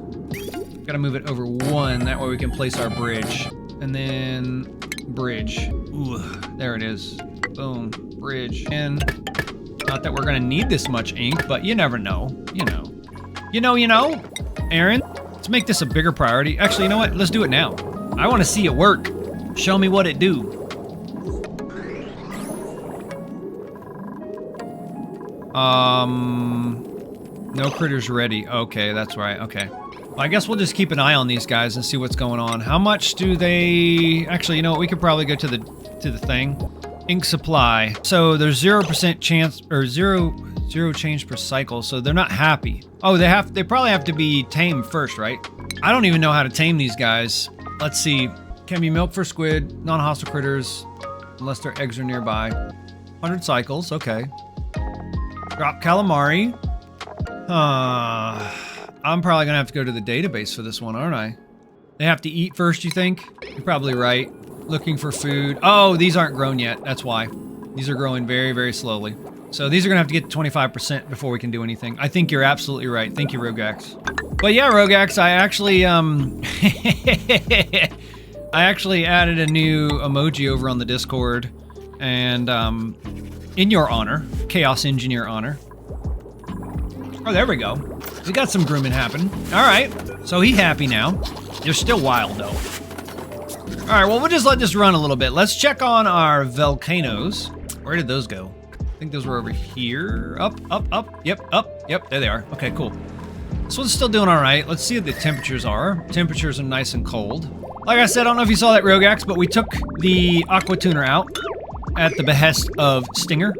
Gotta move it over 1. That way we can place our bridge. And then bridge. Ooh, there it is. Boom. Bridge. And not that we're gonna need this much ink, but you never know. You know. Aaron, let's make this a bigger priority. Actually, you know what? Let's do it now. I want to see it work. Show me what it do. No critters ready. Okay, that's right. Okay. Well, I guess we'll just keep an eye on these guys and see what's going on. How much do they... Actually, you know what? We could probably go to the thing. Ink supply. So there's 0% chance, or zero change per cycle, so they're not happy. Oh, they probably have to be tamed first, right? I don't even know how to tame these guys. Let's see. Can be milk for squid, non-hostile critters, unless their eggs are nearby. 100 cycles, okay. Drop calamari. I'm probably gonna have to go to the database for this one, aren't I? They have to eat first, you think? You're probably right. Looking for food. Oh, these aren't grown yet. That's why. These are growing very, very slowly. So these are gonna have to get to 25% before we can do anything. I think you're absolutely right. Thank you, Rogax. But yeah, Rogax, I actually, I actually added a new emoji over on the Discord, and in your honor, Chaos Engineer honor. Oh, there we go. We got some grooming happening. All right, so he happy now. You're still wild though. All right, well, we'll just let this run a little bit. Let's check on our volcanoes. Where did those go? I think those were over here. Up. Yep, there they are. Okay, cool. This one's still doing all right. Let's see what the temperatures are. Temperatures are nice and cold. Like I said, I don't know if you saw that, Rogax, but we took the Aqua Tuner out at the behest of Stinger,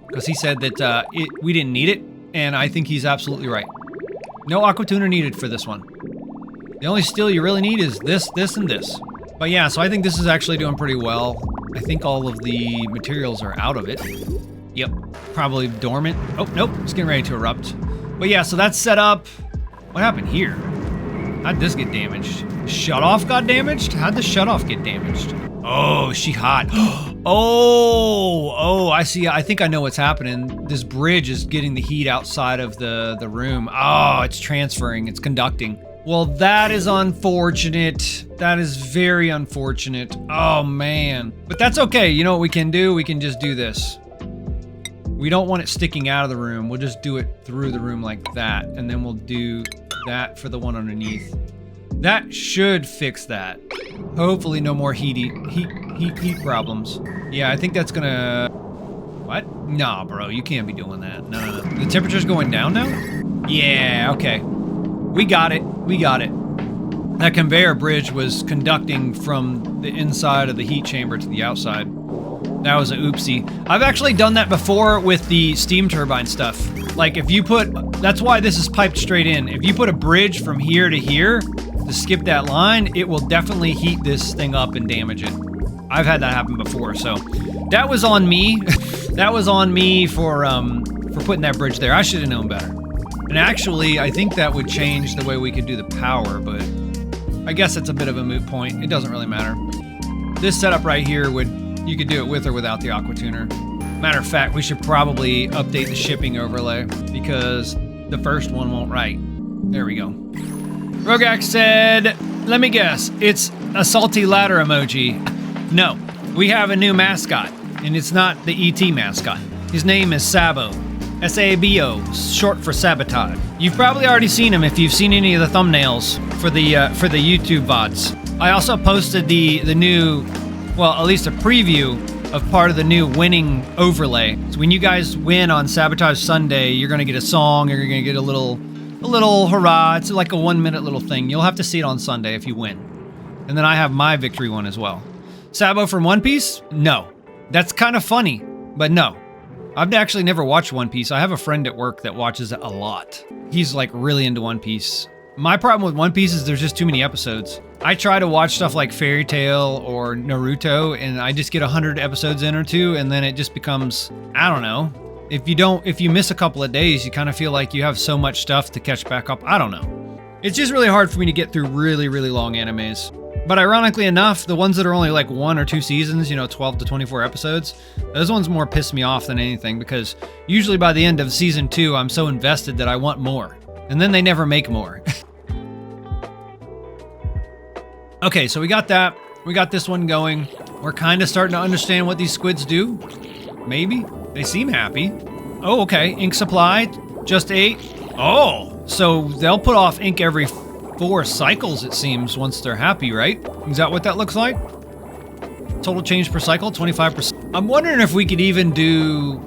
because he said that we didn't need it, and I think he's absolutely right. No Aqua Tuner needed for this one. The only steel you really need is this, and this. But yeah, so I think this is actually doing pretty well. I think all of the materials are out of it. Yep, probably dormant. Oh, nope, it's getting ready to erupt. But yeah, so that's set up. What happened here? How'd this get damaged? Shutoff got damaged? How'd the shutoff get damaged? Oh, she hot. Oh, I see. I think I know what's happening. This bridge is getting the heat outside of the room. Oh, it's transferring. It's conducting. Well, that is unfortunate. That is very unfortunate. Oh, man. But that's okay. You know what we can do? We can just do this. We don't want it sticking out of the room. We'll just do it through the room like that. And then we'll do that for the one underneath. That should fix that. Hopefully no more heat problems. Yeah, I think that's gonna... What? Nah, bro, you can't be doing that. No. The temperature's going down now? Yeah, okay. We got it. That conveyor bridge was conducting from the inside of the heat chamber to the outside. That was a oopsie. I've actually done that before with the steam turbine stuff. Like if you put, that's why this is piped straight in. If you put a bridge from here to here to skip that line, it will definitely heat this thing up and damage it. I've had that happen before, so that was on me. That was on me for putting that bridge there. I should have known better. And actually, I think that would change the way we could do the power, but I guess it's a bit of a moot point. It doesn't really matter. This setup right here you could do it with or without the Aqua Tuner. Matter of fact, we should probably update the shipping overlay because the first one won't write. There we go. Rogax said, let me guess, it's a salty ladder emoji. No, we have a new mascot, and it's not the ET mascot. His name is Sabo. S-A-B-O, short for sabotage. You've probably already seen him if you've seen any of the thumbnails for the YouTube VODs. I also posted the new, well, at least a preview of part of the new winning overlay. So when you guys win on Sabotage Sunday, you're gonna get a song, you're gonna get a little hurrah. It's like a 1 minute little thing. You'll have to see it on Sunday if you win. And then I have my victory one as well. Sabo from One Piece? No. That's kind of funny, but no. I've actually never watched One Piece. I have a friend at work that watches it a lot. He's like really into One Piece. My problem with One Piece is there's just too many episodes. I try to watch stuff like Fairy Tail or Naruto, and I just get 100 episodes in or two, and then it just becomes, I don't know. If you miss a couple of days, you kind of feel like you have so much stuff to catch back up. I don't know. It's just really hard for me to get through really, really long animes. But ironically enough, the ones that are only like 1 or 2 seasons, 12 to 24 episodes, those ones more piss me off than anything, because usually by the end of season 2, I'm so invested that I want more. And then they never make more. Okay, so we got that. We got this one going. We're kind of starting to understand what these squids do. Maybe. They seem happy. Oh, okay. Ink supply, just 8. Oh, so they'll put off ink every 4 cycles, it seems, once they're happy, right? Is that what that looks like? Total change per cycle, 25%. I'm wondering if we could even do,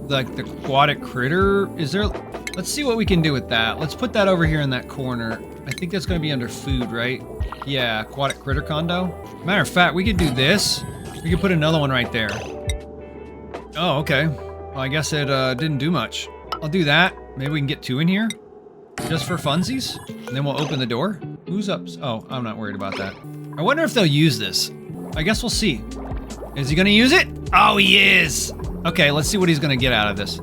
like, the aquatic critter. Let's see what we can do with that. Let's put that over here in that corner. I think that's going to be under food, right? Yeah, aquatic critter condo. Matter of fact, we could do this. We could put another one right there. Oh, okay. Well, I guess it didn't do much. I'll do that. Maybe we can get 2 in here. Just for funsies. And then we'll open the door. Who's up? Oh, I'm not worried about that. I wonder if they'll use this. I guess we'll see. Is he going to use it? Oh, he is. Okay, let's see what he's going to get out of this.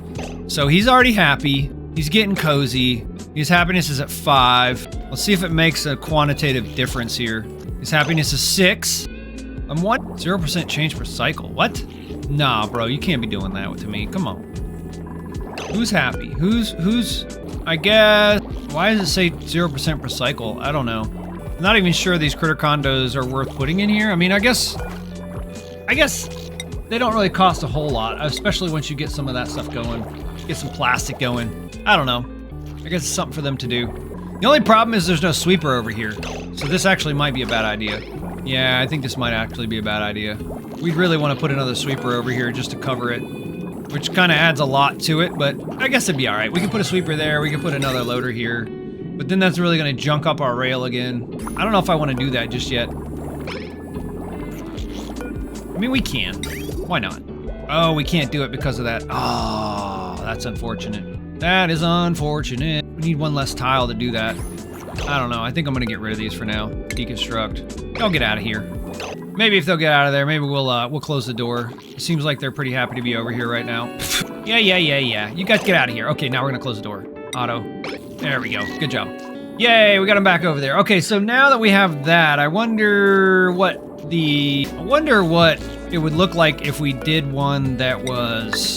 So he's already happy. He's getting cozy. His happiness is at 5. Let's see if it makes a quantitative difference here. His happiness is 6. I'm what? 0% change per cycle. What? Nah, bro, you can't be doing that to me. Come on. Who's happy? Who's, I guess, why does it say 0% per cycle? I don't know. I'm not even sure these critter condos are worth putting in here. I mean, I guess they don't really cost a whole lot, especially once you get some of that stuff going. Get some plastic going. I don't know. I guess it's something for them to do. The only problem is there's no sweeper over here. So this actually might be a bad idea. Yeah, I think this might actually be a bad idea. We'd really want to put another sweeper over here just to cover it, which kind of adds a lot to it, but I guess it'd be all right. We could put a sweeper there. We could put another loader here, but then that's really going to junk up our rail again. I don't know if I want to do that just yet. I mean, we can. Why not? Oh, we can't do it because of that. Oh, that's unfortunate. That is unfortunate. We need one less tile to do that. I don't know. I think I'm going to get rid of these for now. Deconstruct. They'll get out of here. Maybe if they'll get out of there, maybe we'll close the door. It seems like they're pretty happy to be over here right now. Yeah. You guys get out of here. Okay, now we're going to close the door. Auto. There we go. Good job. Yay, we got them back over there. Okay, so now that we have that, I wonder what it would look like if we did one that was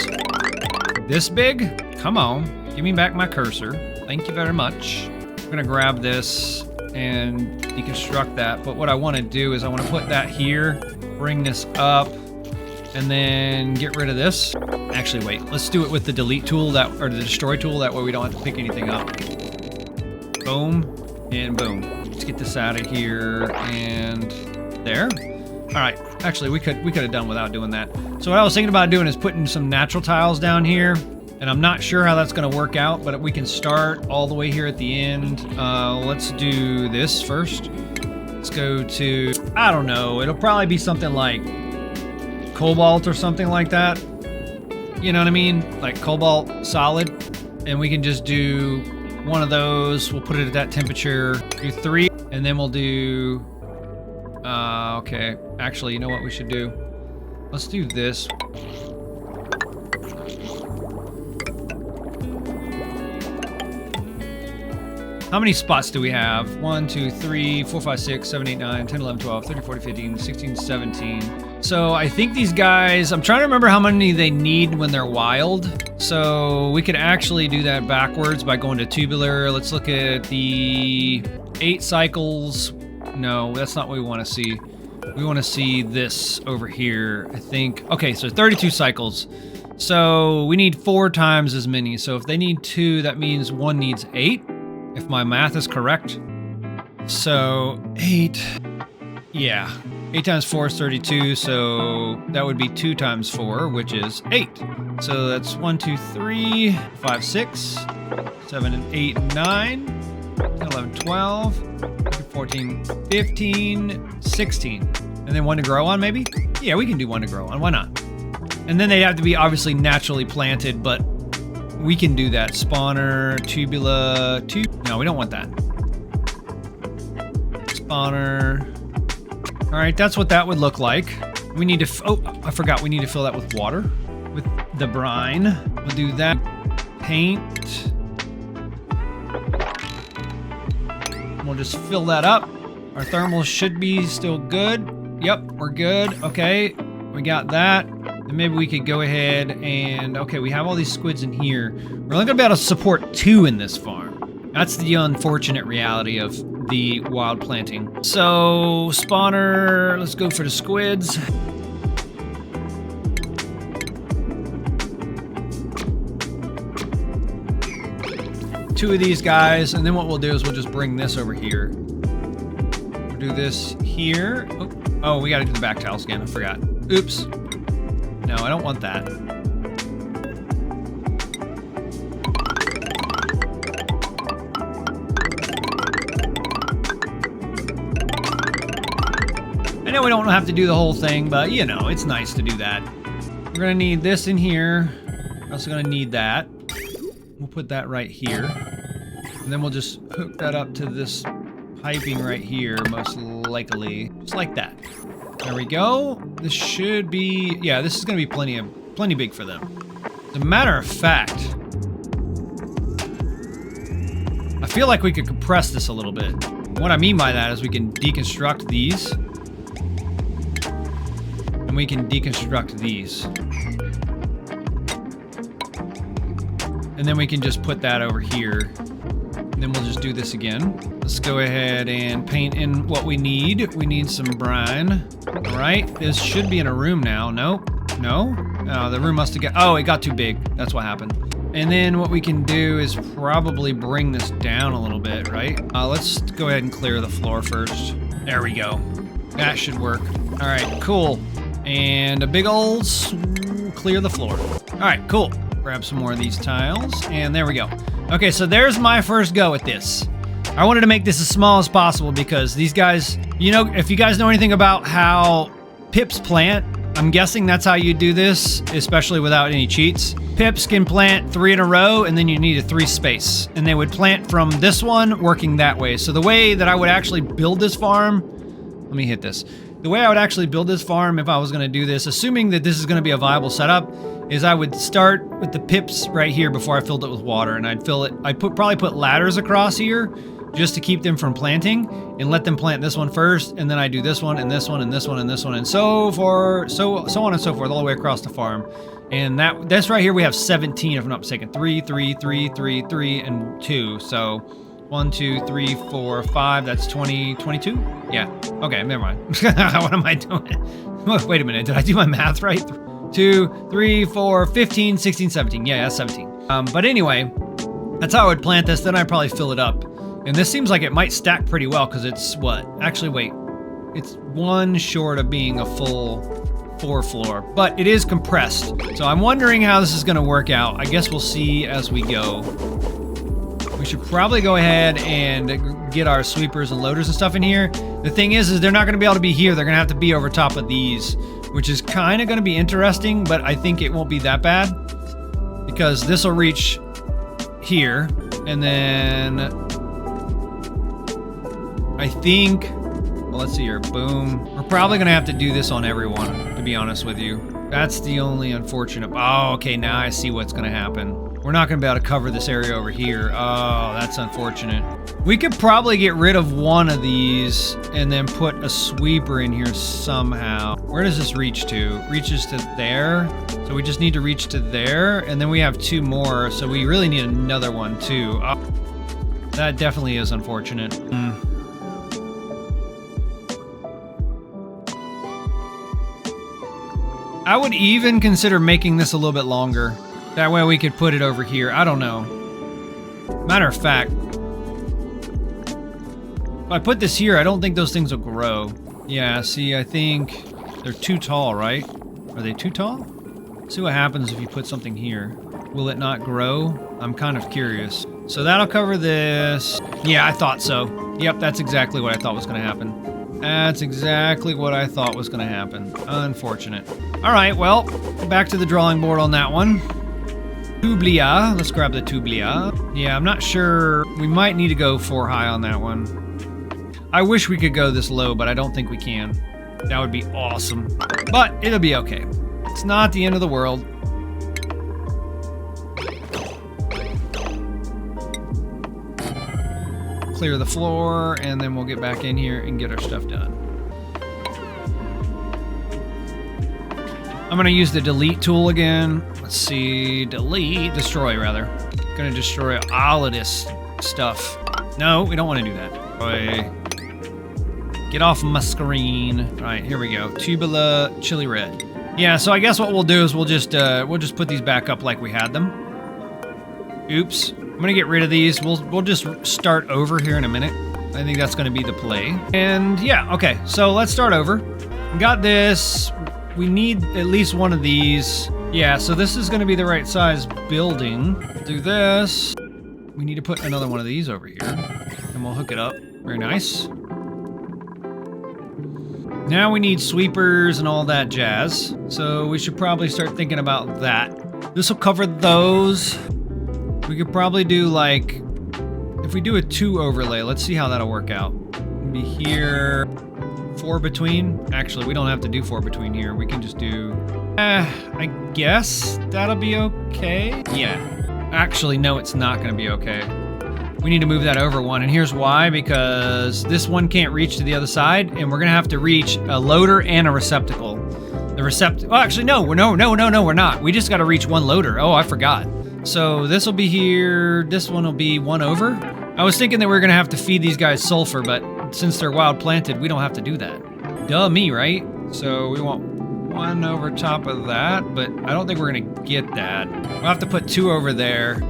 this big. Come on, give me back my cursor. Thank you very much. I'm gonna grab this and deconstruct that, but what I want to do is I want to put that here, bring this up, and then get rid of this. Actually, wait, let's do it with the delete tool, or the destroy tool, that way we don't have to pick anything up. Boom, and boom. Let's get this out of here, and there. All right, actually, we could have done without doing that. So what I was thinking about doing is putting some natural tiles down here, and I'm not sure how that's going to work out, but we can start all the way here at the end. Let's do this first. Let's go to, I don't know, it'll probably be something like cobalt or something like that. You know what I mean? Like cobalt solid. And we can just do one of those. We'll put it at that temperature. Do 3, and then we'll do, okay. Actually, you know what we should do? Let's do this. How many spots do we have? 1, 2, 3, 4, 5, 6, 7, 8, 9, 10, 11, 12, 13, 14, 15, 16, 17. So I think these guys, I'm trying to remember how many they need when they're wild. So we could actually do that backwards by going to tubular. Let's look at the 8 cycles. No, that's not what we want to see. We want to see this over here, I think. Okay, so 32 cycles. So we need 4 times as many. So if they need 2, that means one needs 8. If my math is correct. So 8, yeah. 8 times 4 is 32, so that would be 2 times 4, which is 8. So that's 1, 2, 3, 5, 6, 7, and 8, 9, 10, 11, 12, 14, 15, 16. And then one to grow on, maybe? Yeah, we can do one to grow on, why not? And then they have to be obviously naturally planted, but we can do that. Spawner, tubula, no, we don't want that. spawner. All right, that's what that would look like. We need to, oh, I forgot, we need to fill that with water, with the brine. We'll do that. Paint. We'll just fill that up. Our thermals should be still good. Yep, we're good. Okay, we got that. And maybe we could go ahead and, okay, we have all these squids in here. We're only gonna be able to support 2 in this farm. That's the unfortunate reality of the wild planting. So, spawner, let's go for the squids. Two of these guys, and then what we'll do is we'll just bring this over here. We'll do this here. Oh, we gotta do the back tiles again, I forgot. Oops. No, I don't want that. I know we don't have to do the whole thing, but you know, it's nice to do that. We're gonna need this in here. We're also gonna need that. We'll put that right here. And then we'll just hook that up to this piping right here, most likely. Just like that. There we go. This should be, yeah, this is gonna be plenty big for them. As a matter of fact, I feel like we could compress this a little bit. What I mean by that is we can deconstruct these. And we can deconstruct these. And then we can just put that over here. And then we'll just do this again. Let's go ahead and paint in what we need. We need some brine. All right, this should be in a room now. Nope, no. Oh, the room must have got, oh, it got too big. That's what happened. And then what we can do is probably bring this down a little bit, right? Let's go ahead and clear the floor first. There we go. That should work. All right, cool. And a big old clear the floor. All right, cool. Grab some more of these tiles, and there we go. Okay, so there's my first go at this. I wanted to make this as small as possible because these guys, you know, if you guys know anything about how pips plant, I'm guessing that's how you do this, especially without any cheats. Pips can plant 3 in a row, and then you need a 3 space. And they would plant from this one, working that way. So the way that I would actually build this farm, let me hit this. The way I would actually build this farm if I was gonna do this, assuming that this is gonna be a viable setup, is I would start with the pips right here before I filled it with water, and I'd fill it, I'd probably put ladders across here just to keep them from planting, and let them plant this one first, and then I do this one, and this one, and this one, and this one, and so on and so forth, all the way across the farm. And that's right here we have 17, if I'm not mistaken. 3, 3, 3, 3, 3, and 2. So 1, 2, 3, 4, 5, that's 20, 22? Yeah, okay, never mind. What am I doing? Wait a minute, did I do my math right? 2, 3, 4, 15, 16, 17. Yeah, that's 17. But anyway, that's how I would plant this. Then I'd probably fill it up. And this seems like it might stack pretty well because it's what? Actually, wait. It's 1 short of being a full 4 floor, but it is compressed. So I'm wondering how this is going to work out. I guess we'll see as we go. We should probably go ahead and get our sweepers and loaders and stuff in here. The thing is they're not going to be able to be here. They're going to have to be over top of these, which is kind of going to be interesting, but I think it won't be that bad because this will reach here. And then I think, well, let's see here, boom. We're probably going to have to do this on everyone, to be honest with you. That's the only unfortunate, oh, okay, now I see what's going to happen. We're not going to be able to cover this area over here. Oh, that's unfortunate. We could probably get rid of one of these and then put a sweeper in here somehow. Where does this reach to? It reaches to there. So we just need to reach to there. And then we have 2 more. So we really need another one too. Oh, that definitely is unfortunate. I would even consider making this a little bit longer. That way we could put it over here. I don't know. Matter of fact, if I put this here, I don't think those things will grow. Yeah, see, I think they're too tall, right? Are they too tall? See what happens if you put something here. Will it not grow? I'm kind of curious. So that'll cover this. Yeah, I thought so. Yep, that's exactly what I thought was going to happen. That's exactly what I thought was going to happen. Unfortunate. All right, well, back to the drawing board on that one. Tublia. Let's grab the Tublia. Yeah, I'm not sure. We might need to go 4 high on that one. I wish we could go this low, but I don't think we can. That would be awesome. But it'll be okay. It's not the end of the world. Clear the floor, and then we'll get back in here and get our stuff done. I'm gonna use the delete tool again. Let's see, destroy rather. Gonna destroy all of this stuff. No, we don't want to do that. Boy. Get off my screen. All right, here we go. Tublia, chili red. Yeah, so I guess what we'll do is we'll just put these back up like we had them. Oops. I'm gonna get rid of these. We'll just start over here in a minute. I think that's gonna be the play. And yeah, okay. So let's start over. We got this. We need at least one of these. Yeah, so this is gonna be the right size building. Do this. We need to put another one of these over here, and we'll hook it up. Very nice. Now we need sweepers and all that jazz. So we should probably start thinking about that. This will cover those. We could probably do like, if we do a 2 overlay, let's see how that'll work out. Be here, 4 between. Actually, we don't have to do 4 between here. We can just do, I guess that'll be okay. Yeah. Actually, no, it's not gonna be okay. We need to move that over 1, and here's why, because this one can't reach to the other side, and we're gonna have to reach a loader and a receptacle. The receptacle, oh, actually, no, we're not. We just gotta reach 1 loader. Oh, I forgot. So this will be here, this one will be 1 over. I was thinking that we were gonna have to feed these guys sulfur, but since they're wild planted, we don't have to do that. Duh me, right? So we want 1 over top of that, but I don't think we're gonna get that. We'll have to put 2 over there.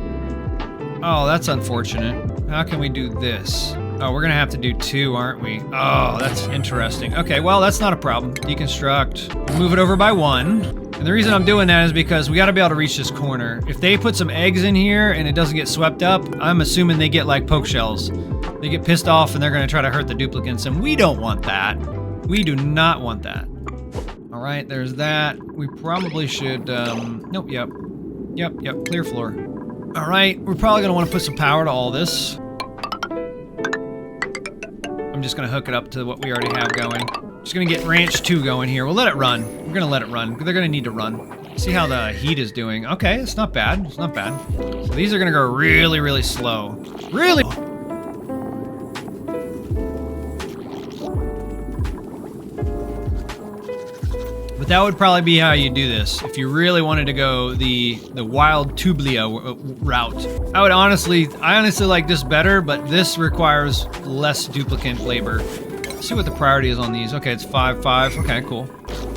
Oh, that's unfortunate. How can we do this? Oh, we're gonna have to do 2, aren't we? Oh, that's interesting. Okay, well, that's not a problem. Deconstruct. We'll move it over by 1. And the reason I'm doing that is because we gotta be able to reach this corner. If they put some eggs in here and it doesn't get swept up, I'm assuming they get like poke shells. They get pissed off and they're gonna try to hurt the duplicates, and we don't want that. We do not want that. All right, there's that. We probably should, nope, yep, clear floor. All right, we're probably gonna wanna put some power to all this. I'm just gonna hook it up to what we already have going. Just gonna get ranch 2 going here. We'll let it run. We're gonna let it run. They're gonna need to run. See how the heat is doing. Okay, it's not bad. It's not bad. So these are gonna go really, really slow. Really. But that would probably be how you do this. If you really wanted to go the wild Tublia route. I honestly like this better, but this requires less duplicate labor. Let's see what the priority is on these. Okay, it's 5, 5. Okay, cool.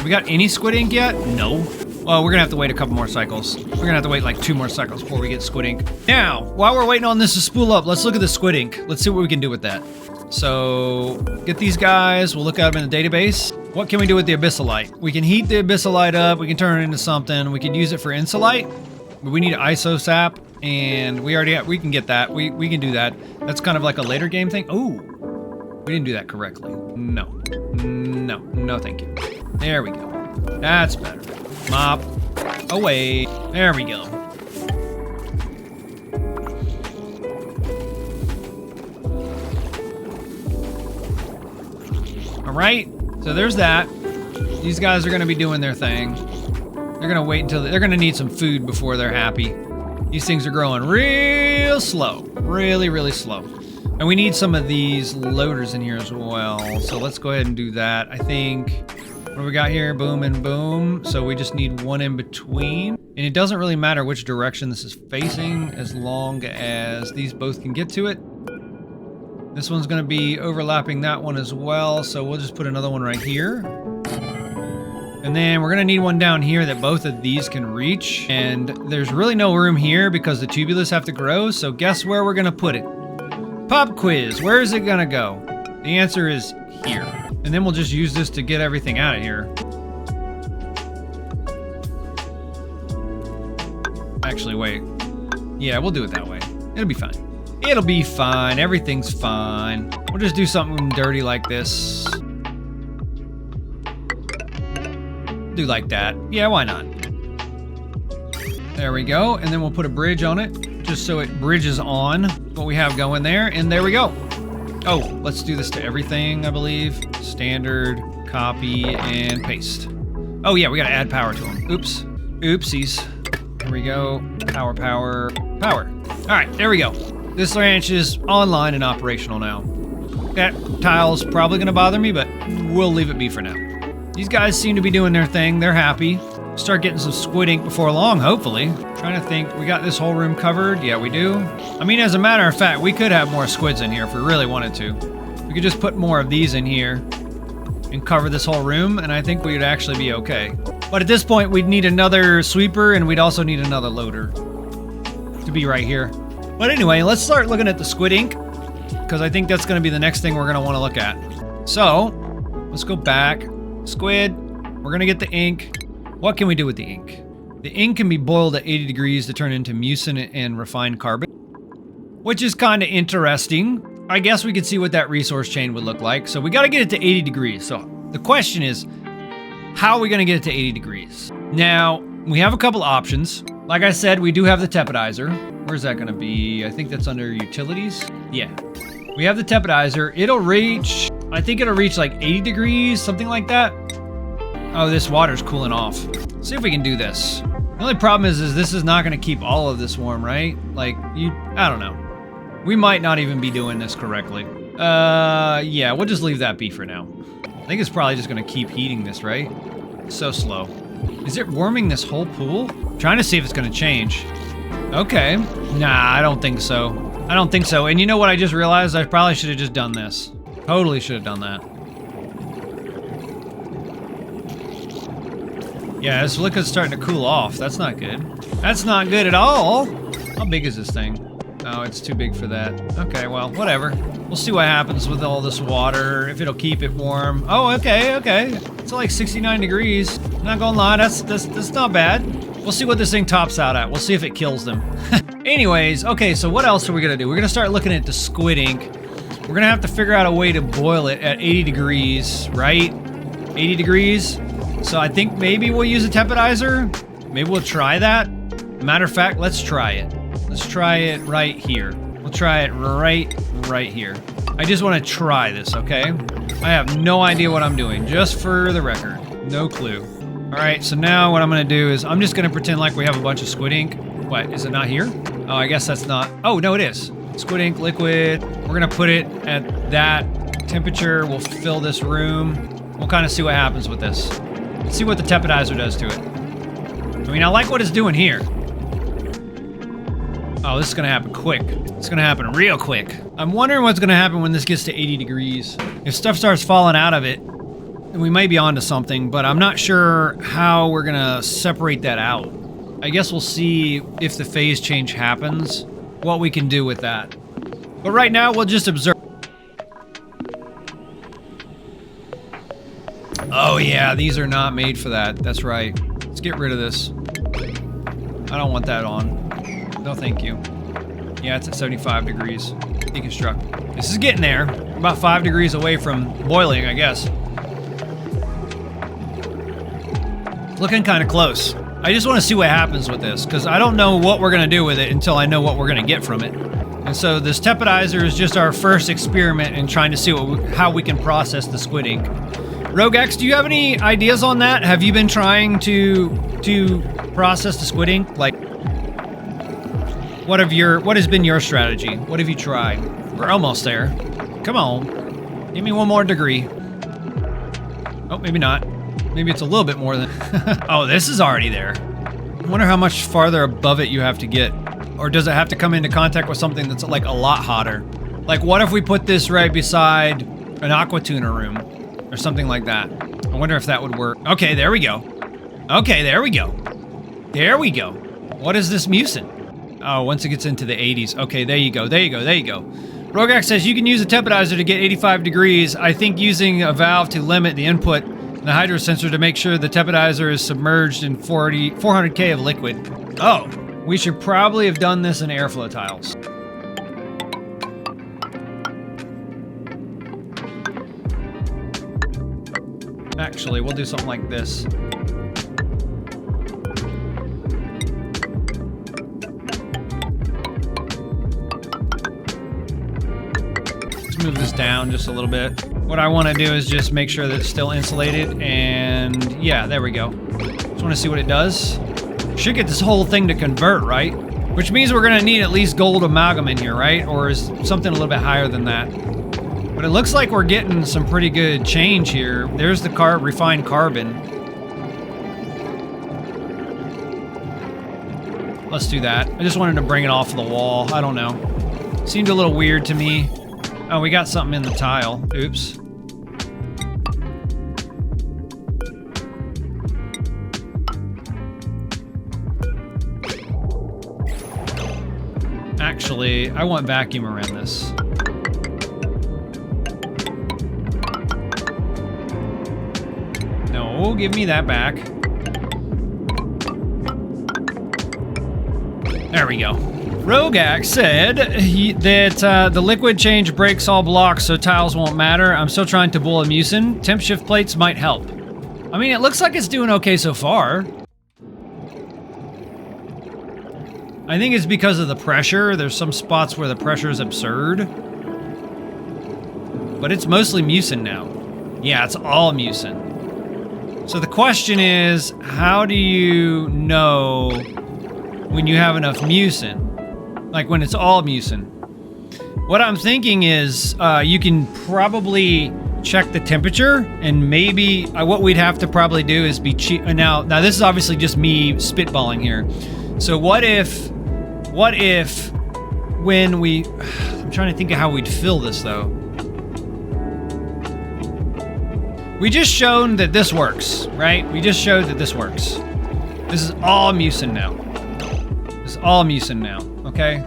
We got any squid ink yet? No. Well, we're gonna have to wait a couple more cycles. We're gonna have to wait like 2 more cycles before we get squid ink. Now, while we're waiting on this to spool up, let's look at the squid ink. Let's see what we can do with that. So, get these guys. We'll look at them in the database. What can we do with the abyssalite? We can heat the abyssalite up. We can turn it into something. We can use it for insulite. But we need iso sap, and we can get that. We can do that. That's kind of like a later game thing. Ooh. We didn't do that correctly. No, thank you. There we go. That's better. Mop away. There we go. All right, so there's that. These guys are gonna be doing their thing. They're gonna wait until they're gonna need some food before they're happy. These things are growing real slow, really, really slow. And we need some of these loaders in here as well. So let's go ahead and do that. I think, what do we got here? Boom and boom. So we just need 1 in between. And it doesn't really matter which direction this is facing as long as these both can get to it. This one's gonna be overlapping that one as well. So we'll just put another one right here. And then we're gonna need one down here that both of these can reach. And there's really no room here because the tubulas have to grow. So guess where we're gonna put it? Pop quiz, where is it gonna go? The answer is here. And then we'll just use this to get everything out of here. Actually, wait. Yeah, we'll do it that way. It'll be fine. It'll be fine. Everything's fine. We'll just do something dirty like this. Do like that. Yeah, why not? There we go. And then we'll put a bridge on it, just so it bridges on what we have going there. And there we go. Oh, let's do this to everything, I believe. Standard, copy, and paste. Oh yeah, we gotta add power to them. Oops. Oopsies. Here we go. Power, power, power. All right, there we go. This ranch is online and operational now. That tile's probably gonna bother me, but we'll leave it be for now. These guys seem to be doing their thing. They're happy. Start getting some squid ink before long, hopefully. Trying to think, we got this whole room covered? Yeah, we do. I mean, as a matter of fact, we could have more squids in here if we really wanted to. We could just put more of these in here and cover this whole room, and I think we'd actually be okay. But at this point, we'd need another sweeper, and we'd also need another loader to be right here. But anyway, let's start looking at the squid ink, because I think that's going to be the next thing we're going to want to look at. So, let's go back. Squid, we're going to get the ink. What can we do with the ink? The ink can be boiled at 80 degrees to turn into mucin and refined carbon, which is kind of interesting. I guess we could see what that resource chain would look like. So we got to get it to 80 degrees. So the question is, how are we going to get it to 80 degrees? Now, we have a couple options. Like I said, we do have the Tepidizer. Where's that going to be? I think that's under utilities. Yeah. We have the Tepidizer. It'll reach, I think it'll reach like 80 degrees, something like that. Oh, this water's cooling off. Let's see if we can do this. The only problem is this is not going to keep all of this warm, right? Like, I don't know. We might not even be doing this correctly. Yeah, we'll just leave that be for now. I think it's probably just going to keep heating this, right? So slow. Is it warming this whole pool? I'm trying to see if it's going to change. Okay. Nah, I don't think so. I don't think so. And you know what I just realized? I probably should have just done this. Totally should have done that. Yeah, this liquid's starting to cool off. That's not good. That's not good at all. How big is this thing? Oh, it's too big for that. Okay, well, whatever. We'll see what happens with all this water, if it'll keep it warm. Oh, okay, okay. It's like 69 degrees. Not gonna lie, that's not bad. We'll see what this thing tops out at. We'll see if it kills them. Anyways, okay, so what else are we gonna do? We're gonna start looking at the squid ink. We're gonna have to figure out a way to boil it at 80 degrees, right? 80 degrees. So I think maybe we'll use a Tepidizer. Maybe we'll try that. Matter of fact, let's try it. Let's try it right here. We'll try it right here. I just want to try this, okay? I have no idea what I'm doing, just for the record. No clue. All right, so now what I'm going to do is I'm just going to pretend like we have a bunch of squid ink. What, is it not here? Oh, I guess that's not. Oh, no, it is. Squid ink liquid. We're going to put it at that temperature. We'll fill this room. We'll kind of see what happens with this. Let's see what the Tepidizer does to it. I mean, I like what it's doing here. Oh, this is gonna happen quick. It's gonna happen real quick. I'm wondering what's gonna happen when this gets to 80 degrees. If stuff starts falling out of it, then we may be onto something, but I'm not sure how we're gonna separate that out. I guess we'll see if the phase change happens, what we can do with that. But right now, we'll just observe. Oh yeah, these are not made for that. That's right. Let's get rid of this. I don't want that on. No, thank you. Yeah, it's at 75 degrees. Deconstruct. This is getting there. About 5 degrees away from boiling, I guess. Looking kind of close. I just want to see what happens with this, because I don't know what we're going to do with it until I know what we're going to get from it. And so this Tepidizer is just our first experiment in trying to see how we can process the squid ink. Rogax, do you have any ideas on that? Have you been trying to process the squid ink? Like, what has been your strategy? What have you tried? We're almost there. Come on. Give me one more degree. Oh, maybe not. Maybe it's a little bit more than... Oh, this is already there. I wonder how much farther above it you have to get. Or does it have to come into contact with something that's like a lot hotter? Like, what if we put this right beside an Aqua Tuner room? Or something like that. I wonder if that would work. Okay, there we go. Okay, there we go. There we go. What is this mucin? Oh, once it gets into the 80s. Okay, there you go, there you go, there you go. Rogax says you can use a Tepidizer to get 85 degrees. I think using a valve to limit the input and the hydro sensor to make sure the Tepidizer is submerged in 400K of liquid. Oh, we should probably have done this in airflow tiles. Actually, we'll do something like this. move this down just a little bit. What I want to do is just make sure that it's still insulated, and yeah, there we go. Just want to see what it does. Should get this whole thing to convert, right? Which means we're gonna need at least gold amalgam in here, right? Or is something a little bit higher than that. But it looks like we're getting some pretty good change here. There's the refined carbon. Let's do that. I just wanted to bring it off the wall. I don't know. Seemed a little weird to me. Oh, we got something in the tile. Oops. Actually, I want vacuum around this. No, give me that back. There we go. Rogax said that the liquid change breaks all blocks, so tiles won't matter. I'm still trying to boil a mucin. Temp shift plates might help. I mean, it looks like it's doing okay so far. I think it's because of the pressure. There's some spots where the pressure is absurd. But it's mostly mucin now. Yeah, it's all mucin. So the question is, how do you know when you have enough mucin? Like when it's all mucin. What I'm thinking is you can probably check the temperature, and maybe what we'd have to probably do is be cheap. Now this is obviously just me spitballing here. So what if when we, I'm trying to think of how we'd fill this though. We just shown that this works, right? We just showed that this works. This is all mucin now. This is all mucin now, okay?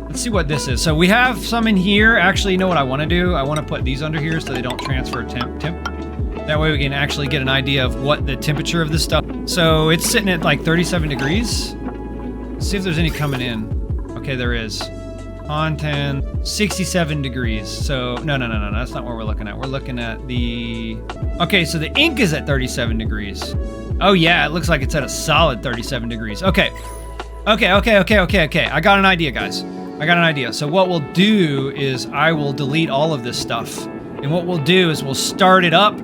Let's see what this is. So we have some in here. Actually, you know what I want to do? I want to put these under here so they don't transfer temp. That way we can actually get an idea of what the temperature of this stuff. So it's sitting at like 37 degrees. Let's see if there's any coming in. Okay, there is. Content, 67 degrees. So, no, that's not what we're looking at. We're looking at the... Okay, so the ink is at 37 degrees. Oh yeah, it looks like it's at a solid 37 degrees. Okay. I got an idea, guys. I got an idea. So what we'll do is I will delete all of this stuff. And what we'll do is we'll start it up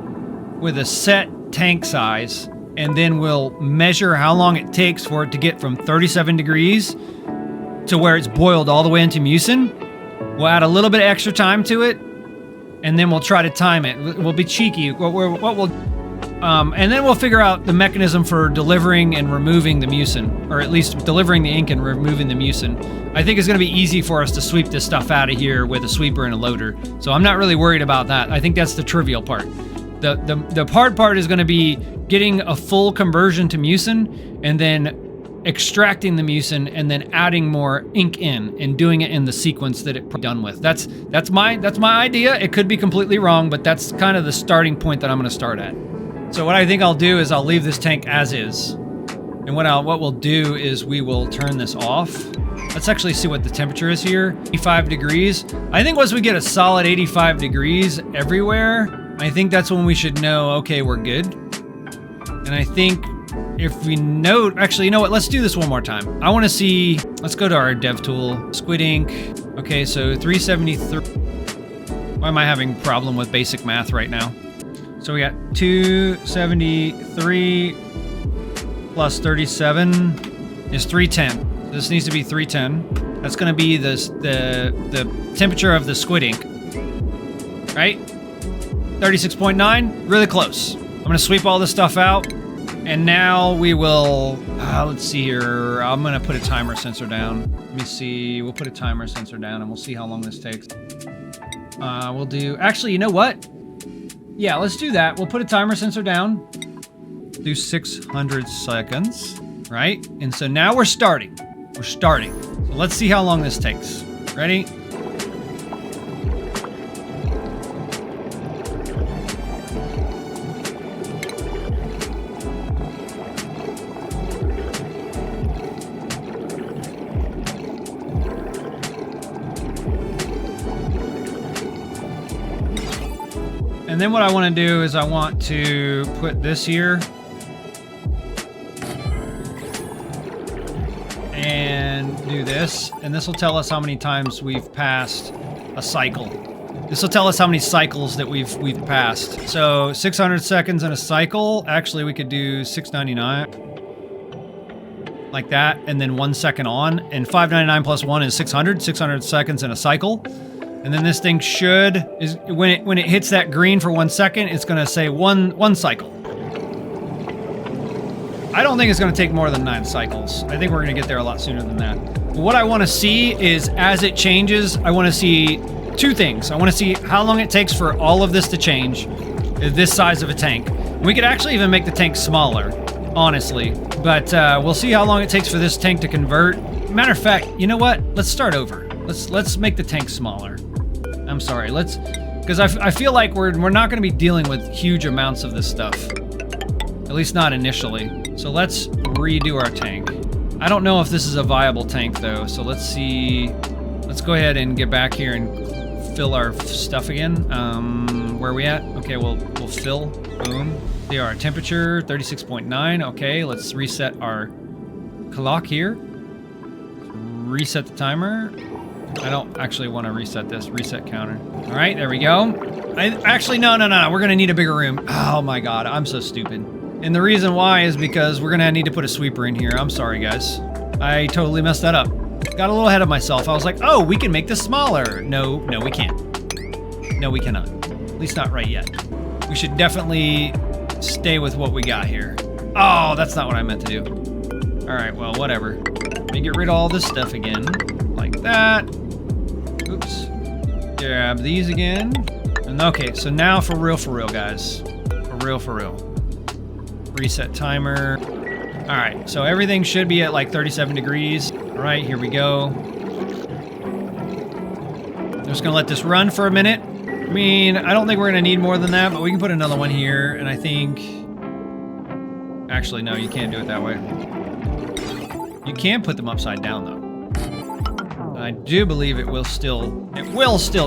with a set tank size, and then we'll measure how long it takes for it to get from 37 degrees to where it's boiled all the way into mucin. We'll add a little bit of extra time to it, and then we'll try to time it. We'll be cheeky. And then we'll figure out the mechanism for delivering and removing the mucin, or at least delivering the ink and removing the mucin. I think it's going to be easy for us to sweep this stuff out of here with a sweeper and a loader. So I'm not really worried about that. I think that's the trivial part. The hard part is going to be getting a full conversion to mucin, and then extracting the mucin, and then adding more ink in and doing it in the sequence that it's done with. That's my idea. It could be completely wrong, but that's kind of the starting point that I'm going to start at. So what I think I'll do is I'll leave this tank as is. And what we'll do is we will turn this off. Let's actually see what the temperature is here. 85 degrees. I think once we get a solid 85 degrees everywhere, I think that's when we should know, okay, we're good. And I think if we know, actually, you know what? Let's do this one more time. I want to see, let's go to our dev tool, squid-ink. Okay, so 373. Why am I having a problem with basic math right now? So we got 273 plus 37 is 310. This needs to be 310. That's going to be the temperature of the squid ink, right? 36.9, really close. I'm going to sweep all this stuff out, and now we will, let's see here. I'm going to put a timer sensor down. Let me see. We'll put a timer sensor down, and we'll see how long this takes. We'll do, actually, you know what? Yeah, let's do that. We'll put a timer sensor down. Do 600 seconds, right? And so now we're starting. We're starting. So let's see how long this takes. Ready? And then what I want to do is I want to put this here. And do this. And this will tell us how many times we've passed a cycle. This will tell us how many cycles that we've passed. So 600 seconds in a cycle. Actually, we could do 699. Like that, and then 1 second on. And 599 plus 1 is 600. 600 seconds in a cycle. And then this thing when it hits that green for 1 second, it's gonna say one cycle. I don't think it's gonna take more than 9 cycles. I think we're gonna get there a lot sooner than that. But what I wanna see is, as it changes, I wanna see 2 things. I wanna see how long it takes for all of this to change, this size of a tank. We could actually even make the tank smaller, honestly. But we'll see how long it takes for this tank to convert. Matter of fact, you know what? Let's start over. Let's make the tank smaller. I'm sorry, because I feel like we're not gonna be dealing with huge amounts of this stuff. At least not initially. So let's redo our tank. I don't know if this is a viable tank though, so let's see. Let's go ahead and get back here and fill our stuff again. Where are we at? Okay, we'll fill, boom. There, our temperature, 36.9. Okay, let's reset our clock here. Reset the timer. I don't actually want to reset this. Reset counter. All right, there we go. Actually, no. We're going to need a bigger room. Oh my God, I'm so stupid. And the reason why is because we're going to need to put a sweeper in here. I'm sorry, guys. I totally messed that up. Got a little ahead of myself. I was like, oh, we can make this smaller. No, we can't. No, we cannot. At least not right yet. We should definitely stay with what we got here. Oh, that's not what I meant to do. All right, well, whatever. Let me get rid of all this stuff again. Like that. Oops. Grab these again. And okay, so now for real, guys. For real. Reset timer. All right, so everything should be at like 37 degrees. All right, here we go. I'm just gonna let this run for a minute. I mean, I don't think we're gonna need more than that, but we can put another one here, and I think... Actually, no, you can't do it that way. You can put them upside down, though. I do believe it will still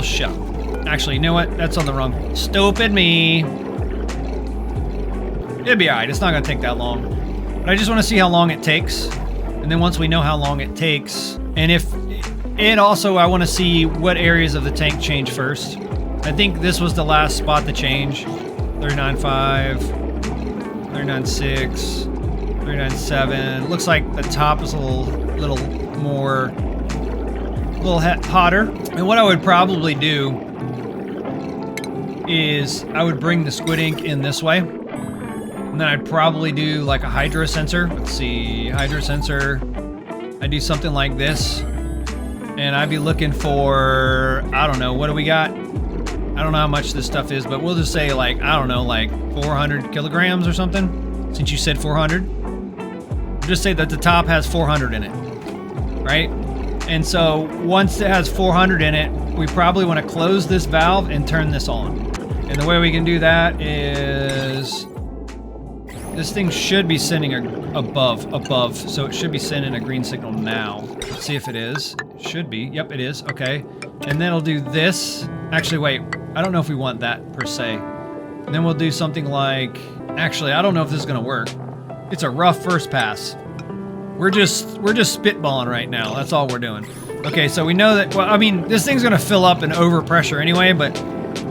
show. Actually, you know what? That's on the wrong... Stupid me! It'll be alright, it's not gonna take that long. But I just want to see how long it takes, and then once we know how long it takes, and if... And also, I want to see what areas of the tank change first. I think this was the last spot to change. 39.5, 39.6, 39.7. Looks like the top is a little hotter. And what I would probably do is I would bring the squid-ink in this way. And then I'd probably do like a hydro sensor. Let's see, hydro sensor. I'd do something like this. And I'd be looking for, I don't know, what do we got? I don't know how much this stuff is, but we'll just say like, I don't know, like 400 kilograms or something, since you said 400. Just say that the top has 400 in it, right? And so once it has 400 in it, we probably want to close this valve and turn this on. And the way we can do that is, this thing should be sending above, so it should be sending a green signal now. Let's see if it is. It should be. Yep, it is. Okay. And then it'll do this. Actually, wait. I don't know if we want that per se. And then we'll do something like... Actually, I don't know if this is going to work. It's a rough first pass. We're just spitballing right now. That's all we're doing. Okay, so we know that... Well, I mean, this thing's going to fill up and overpressure anyway, but...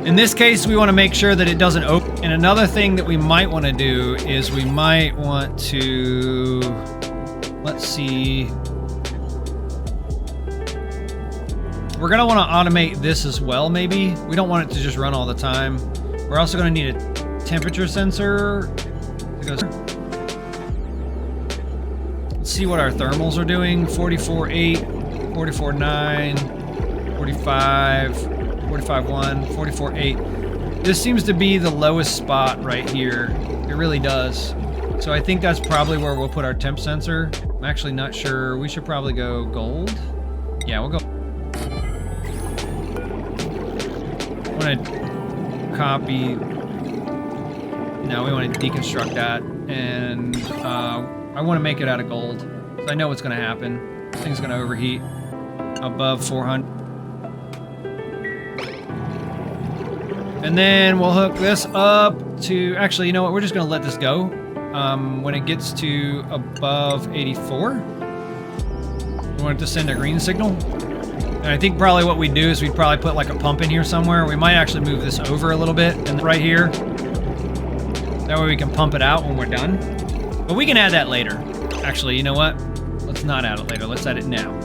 In this case, we want to make sure that it doesn't open. And another thing that we might want to do is we might want to... Let's see... We're going to want to automate this as well, maybe. We don't want it to just run all the time. We're also going to need a temperature sensor. Let's see what our thermals are doing. 44.8, 44.9, 45, 45.1, 44.8. This seems to be the lowest spot right here. It really does. So I think that's probably where we'll put our temp sensor. I'm actually not sure. We should probably go gold. Yeah, we'll go. I want to copy. No, we want to deconstruct that, and I want to make it out of gold. So I know what's going to happen. This thing's going to overheat above 400. And then we'll hook this up to. Actually, you know what? We're just going to let this go. When it gets to above 84, we want it to send a green signal. And I think probably what we'd do is we'd probably put like a pump in here somewhere. We might actually move this over a little bit and right here. That way we can pump it out when we're done. But we can add that later. Actually, you know what? Let's not add it later. Let's add it now.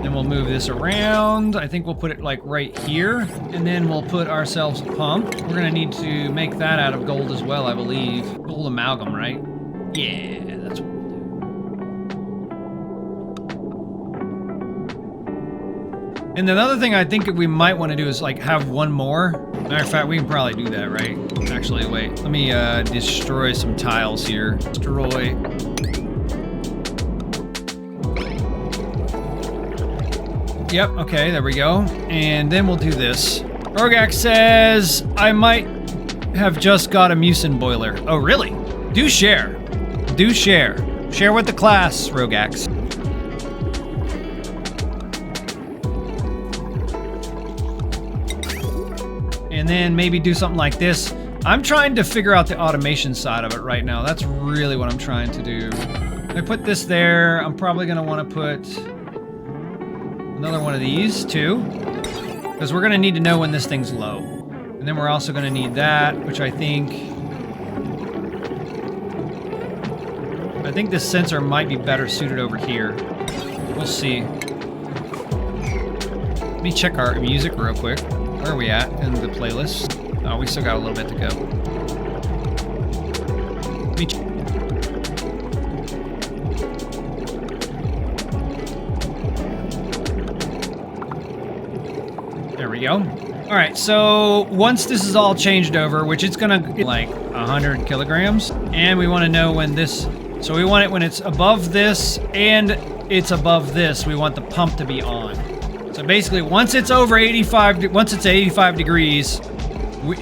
Then we'll move this around. I think we'll put it like right here. And then we'll put ourselves a pump. We're gonna need to make that out of gold as well, I believe. Gold amalgam, right? Yeah, that's what we'll do. And another thing I think we might want to do is like have one more. Matter of fact, we can probably do that, right? Actually, wait. Let me destroy some tiles here. Destroy. Yep, okay, there we go. And then we'll do this. Rogax says, I might have just got a mucin boiler. Oh, really? Do share. Do share. Share with the class, Rogax. And then maybe do something like this. I'm trying to figure out the automation side of it right now. That's really what I'm trying to do. I put this there. I'm probably gonna want to put another one of these too, because we're gonna need to know when this thing's low. And then we're also gonna need that, which I think this sensor might be better suited over here. We'll see. Let me check our music real quick. Where are we at in the playlist? Oh, we still got a little bit to go. Let me check. There we go. All right, so once this is all changed over, which it's gonna be like 100 kilograms, and we wanna know when this, so we want it when it's above this and it's above this, we want the pump to be on. So basically, once it's over 85, once it's 85 degrees,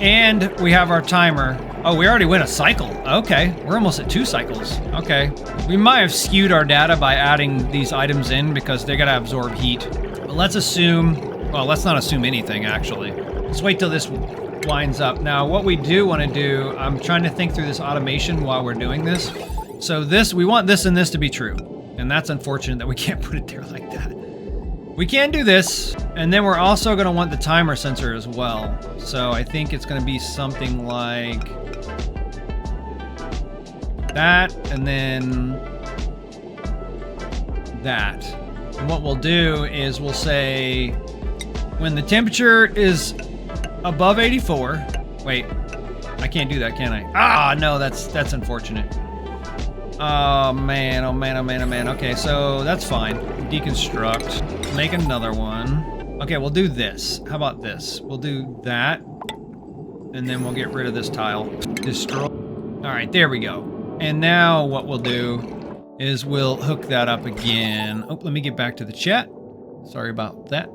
and we have our timer. Oh, we already went a cycle. Okay, we're almost at 2 cycles. Okay, we might have skewed our data by adding these items in because they're gonna absorb heat. But let's assume, well, let's not assume anything actually. Let's wait till this winds up. Now, what we do want to do, I'm trying to think through this automation while we're doing this. So this, we want this and this to be true. And that's unfortunate that we can't put it there like that. We can do this, and then we're also going to want the timer sensor as well. So I think it's going to be something like that, and then that. And what we'll do is we'll say when the temperature is above 84. Wait, I can't do that, can I? Ah, no, that's unfortunate. Oh man, oh man, oh man, oh man. Okay, so that's fine. Deconstruct. Make another one. Okay, we'll do this. How about this? We'll do that. And then we'll get rid of this tile. Destroy. Alright, there we go. And now what we'll do is we'll hook that up again. Oh, let me get back to the chat. Sorry about that.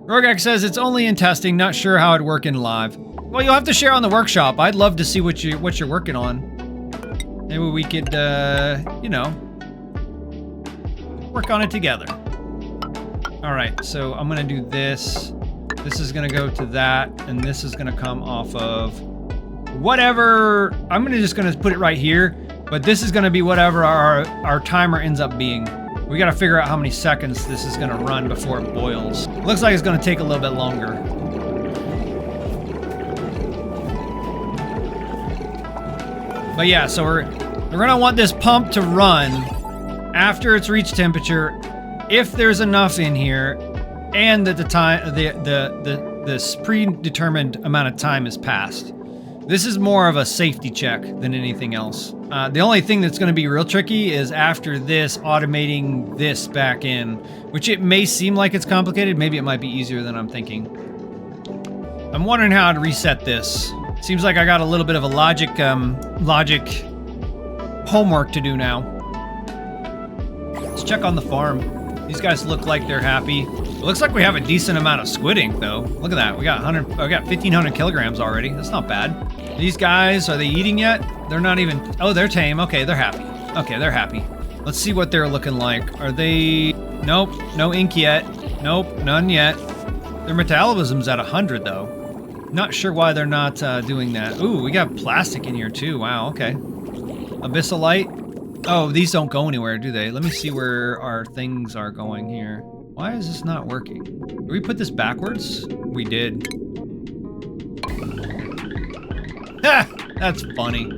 Rogak says it's only in testing, not sure how it'd work in live. Well, you'll have to share on the workshop. I'd love to see what you're working on. Maybe we could, you know, work on it together. All right, so I'm gonna do this. This is gonna go to that, and this is gonna come off of whatever. I'm just gonna put it right here, but this is gonna be whatever our timer ends up being. We gotta figure out how many seconds this is gonna run before it boils. Looks like it's gonna take a little bit longer. But yeah, so we're gonna want this pump to run after it's reached temperature, if there's enough in here, and that the time this predetermined amount of time has passed. This is more of a safety check than anything else. The only thing that's going to be real tricky is after this, automating this back in, which it may seem like it's complicated. Maybe it might be easier than I'm thinking. I'm wondering how to reset this. Seems like I got a little bit of a logic homework to do now. Let's check on the farm. These guys look like they're happy. It looks like we have a decent amount of squid ink though. Look at that. We got 1,500 kilograms already. That's not bad. These guys, are they eating yet? They're not even, oh, they're tame. Okay, they're happy. Okay, they're happy. Let's see what they're looking like. Are they, nope, no ink yet. Nope, none yet. Their metabolism's at 100 though. Not sure why they're not doing that. Ooh, we got plastic in here too. Wow, okay. Abyssalite. Oh, these don't go anywhere, do they? Let me see where our things are going here. Why is this not working? Did we put this backwards? We did. Ha! That's funny.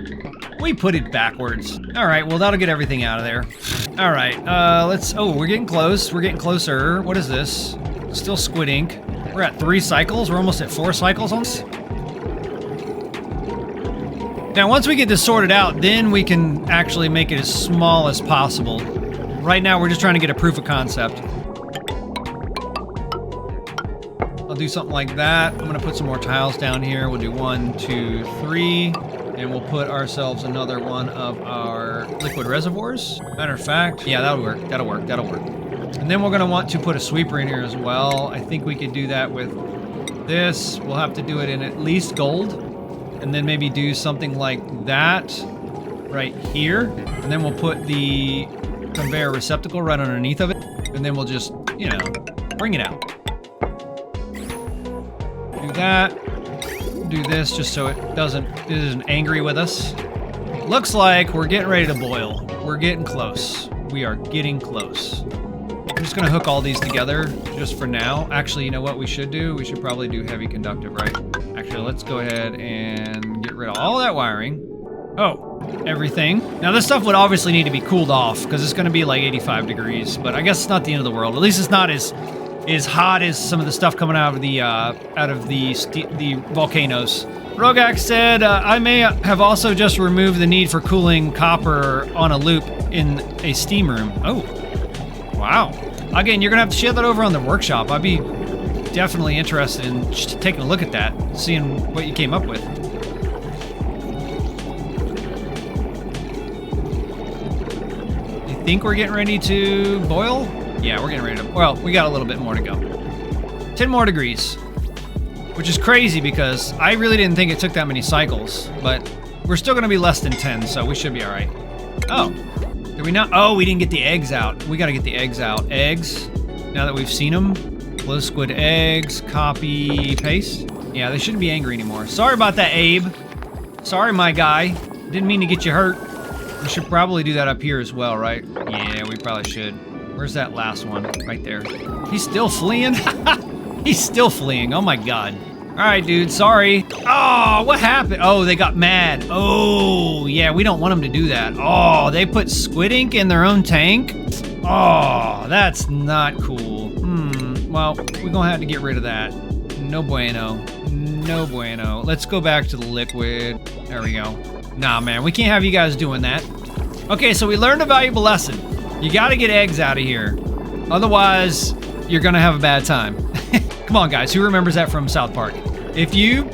We put it backwards. All right, well, that'll get everything out of there. All right, oh, we're getting close. We're getting closer. What is this? Still squid ink. We're at 3 cycles. We're almost at 4 cycles on this. Now, once we get this sorted out, then we can actually make it as small as possible. Right now, we're just trying to get a proof of concept. I'll do something like that. I'm gonna put some more tiles down here. We'll do 1, 2, 3, and we'll put ourselves another one of our liquid reservoirs. Matter of fact, yeah, that'll work. That'll work. That'll work. And then we're gonna want to put a sweeper in here as well. I think we could do that with this. We'll have to do it in at least gold. And then maybe do something like that right here. And then we'll put the conveyor receptacle right underneath of it. And then we'll just, you know, bring it out. Do that. Do this just so it isn't angry with us. Looks like we're getting ready to boil. We're getting close. We are getting close. I'm just gonna hook all these together just for now. Actually, you know what we should do? We should probably do heavy conductive, right? Actually, let's go ahead and get rid of all that wiring. Oh, everything. Now this stuff would obviously need to be cooled off because it's gonna be like 85 degrees, but I guess it's not the end of the world. At least it's not as hot as some of the stuff coming out of the volcanoes. Rogak said, I may have also just removed the need for cooling copper on a loop in a steam room. Oh, wow. Again, you're gonna have to share that over on the workshop. I'd be definitely interested in taking a look at that, seeing what you came up with. You think we're getting ready to boil? Yeah, we're getting ready to, well, we got a little bit more to go. 10 more degrees, which is crazy because I really didn't think it took that many cycles, but we're still gonna be less than 10, so we should be all right. Oh, did we not? Oh, we didn't get the eggs out. We gotta get the eggs out. Eggs, now that we've seen them. Glo squid eggs, copy, paste. Yeah, they shouldn't be angry anymore. Sorry about that, Abe. Sorry, my guy. Didn't mean to get you hurt. We should probably do that up here as well, right? Yeah, we probably should. Where's that last one? Right there. He's still fleeing? He's still fleeing. Oh my god. All right, dude. Sorry. Oh, what happened? Oh, they got mad. Oh, yeah, we don't want them to do that. Oh, they put squid ink in their own tank? Oh, that's not cool. Well, we're gonna have to get rid of that. No bueno. No bueno. Let's go back to the liquid. There we go. Nah, man, we can't have you guys doing that. Okay, so we learned a valuable lesson. You gotta get eggs out of here. Otherwise, you're gonna have a bad time. Come on, guys, who remembers that from South Park? If you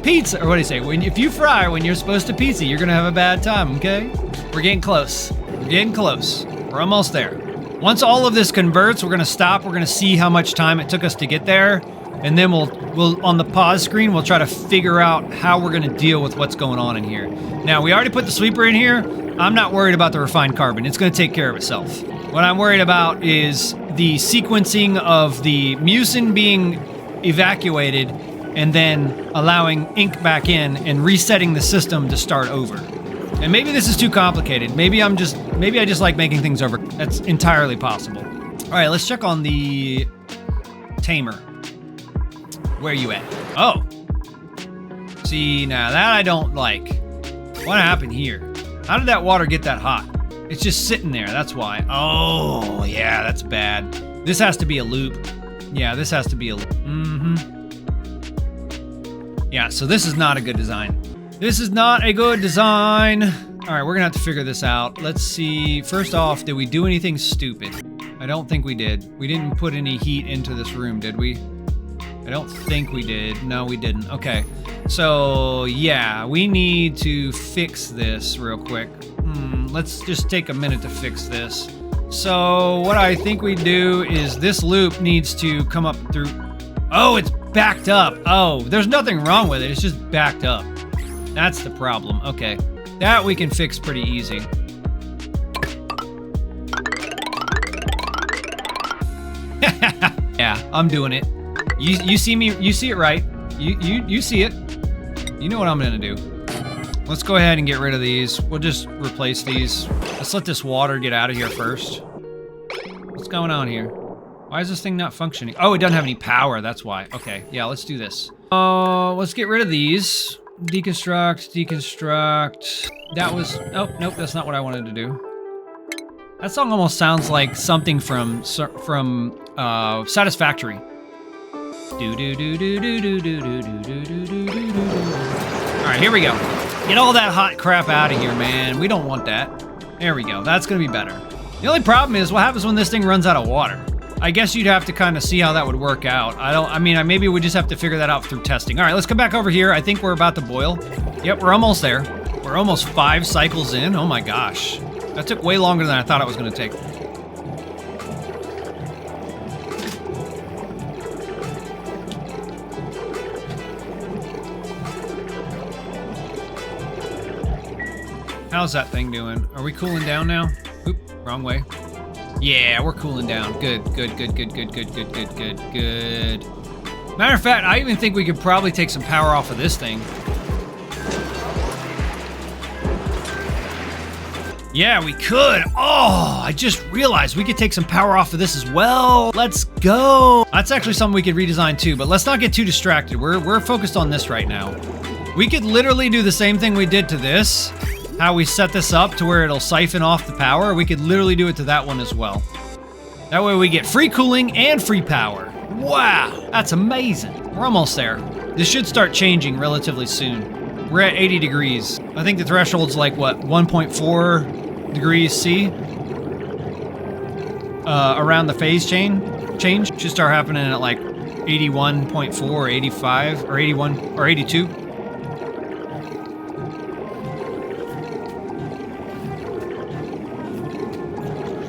pizza, or what do you say? If you fry when you're supposed to pizza, you're gonna have a bad time, okay? We're getting close. We're getting close. We're almost there. Once all of this converts, we're gonna stop. We're gonna see how much time it took us to get there. And then we'll on the pause screen, we'll try to figure out how we're gonna deal with what's going on in here. Now, we already put the sweeper in here. I'm not worried about the refined carbon. It's gonna take care of itself. What I'm worried about is the sequencing of the mucin being evacuated and then allowing ink back in and resetting the system to start over. And maybe this is too complicated. Maybe I just like making things over. That's entirely possible. All right, let's check on the tamer. Where you at? Oh. See, now that I don't like. What happened here? How did that water get that hot? It's just sitting there, that's why. Oh, yeah, that's bad. This has to be a loop. Yeah, this has to be a loop. Yeah, so this is not a good design. This is not a good design. All right, we're gonna have to figure this out. Let's see. First off, did we do anything stupid? I don't think we did. We didn't put any heat into this room, did we? I don't think we did. No, we didn't. Okay. So, yeah, we need to fix this real quick. Let's just take a minute to fix this. So, what I think we do is this loop needs to come up through... Oh, it's backed up. Oh, there's nothing wrong with it. It's just backed up. That's the problem. Okay. That we can fix pretty easy. Yeah, I'm doing it. You see me, you see it right. You see it. You know what I'm gonna do. Let's go ahead and get rid of these. We'll just replace these. Let's let this water get out of here first. What's going on here? Why is this thing not functioning? Oh, it doesn't have any power, that's why. Okay, yeah, let's do this. Let's get rid of these. Deconstruct, deconstruct. That was, nope, that's not what I wanted to do. That song almost sounds like something from Satisfactory. Do do do do do do do do do do do do do. All right, here we go. Get all that hot crap out of here, man. We don't want that. There we go. That's gonna be better. The only problem is what happens when this thing runs out of water. I guess you'd have to kind of see how that would work out. I mean, maybe we just have to figure that out through testing. All right, let's come back over here. I think we're about to boil. Yep, we're almost there. We're almost 5 cycles in. Oh my gosh. That took way longer than I thought it was gonna take. How's that thing doing? Are we cooling down now? Oop, wrong way. Yeah, we're cooling down. Good, good, good, good, good, good, good, good, good, good. Matter of fact, I even think we could probably take some power off of this thing. Yeah, we could. Oh, I just realized we could take some power off of this as well. Let's go. That's actually something we could redesign too, but let's not get too distracted. We're focused on this right now. We could literally do the same thing we did to this. How we set this up to where it'll siphon off the power, we could literally do it to that one as well. That way we get free cooling and free power. Wow, that's amazing. We're almost there. This should start changing relatively soon. We're at 80 degrees. I think the threshold's like, what, 1.4 degrees C? Around the phase change. Should start happening at like 81.4, 85, or 81, or 82.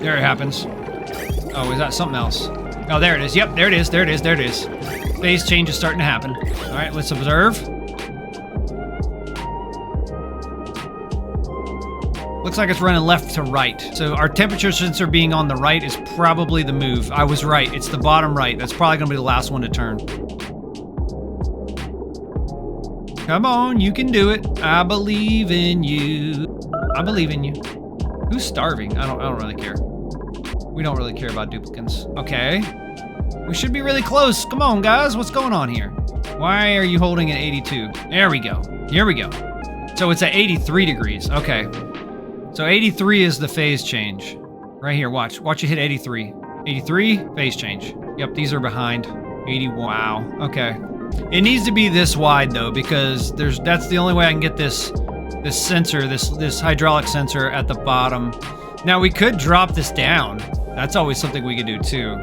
There it happens. Oh, is that something else? Oh, there it is. Yep, there it is, there it is, there it is. Phase change is starting to happen. All right, let's observe. Looks like it's running left to right. So our temperature sensor being on the right is probably the move. I was right, it's the bottom right. That's probably gonna be the last one to turn. Come on, you can do it. I believe in you. I believe in you. Who's starving? I don't really care. We don't really care about duplicants. Okay. We should be really close. Come on, guys. What's going on here? Why are you holding at 82? There we go. Here we go. So it's at 83 degrees. Okay. So 83 is the phase change. Right here, watch. Watch it hit 83. 83, phase change. Yep, these are behind. 81. Wow. Okay. It needs to be this wide, though, because that's the only way I can get this sensor, this hydraulic sensor at the bottom. Now we could drop this down. That's always something we could do too.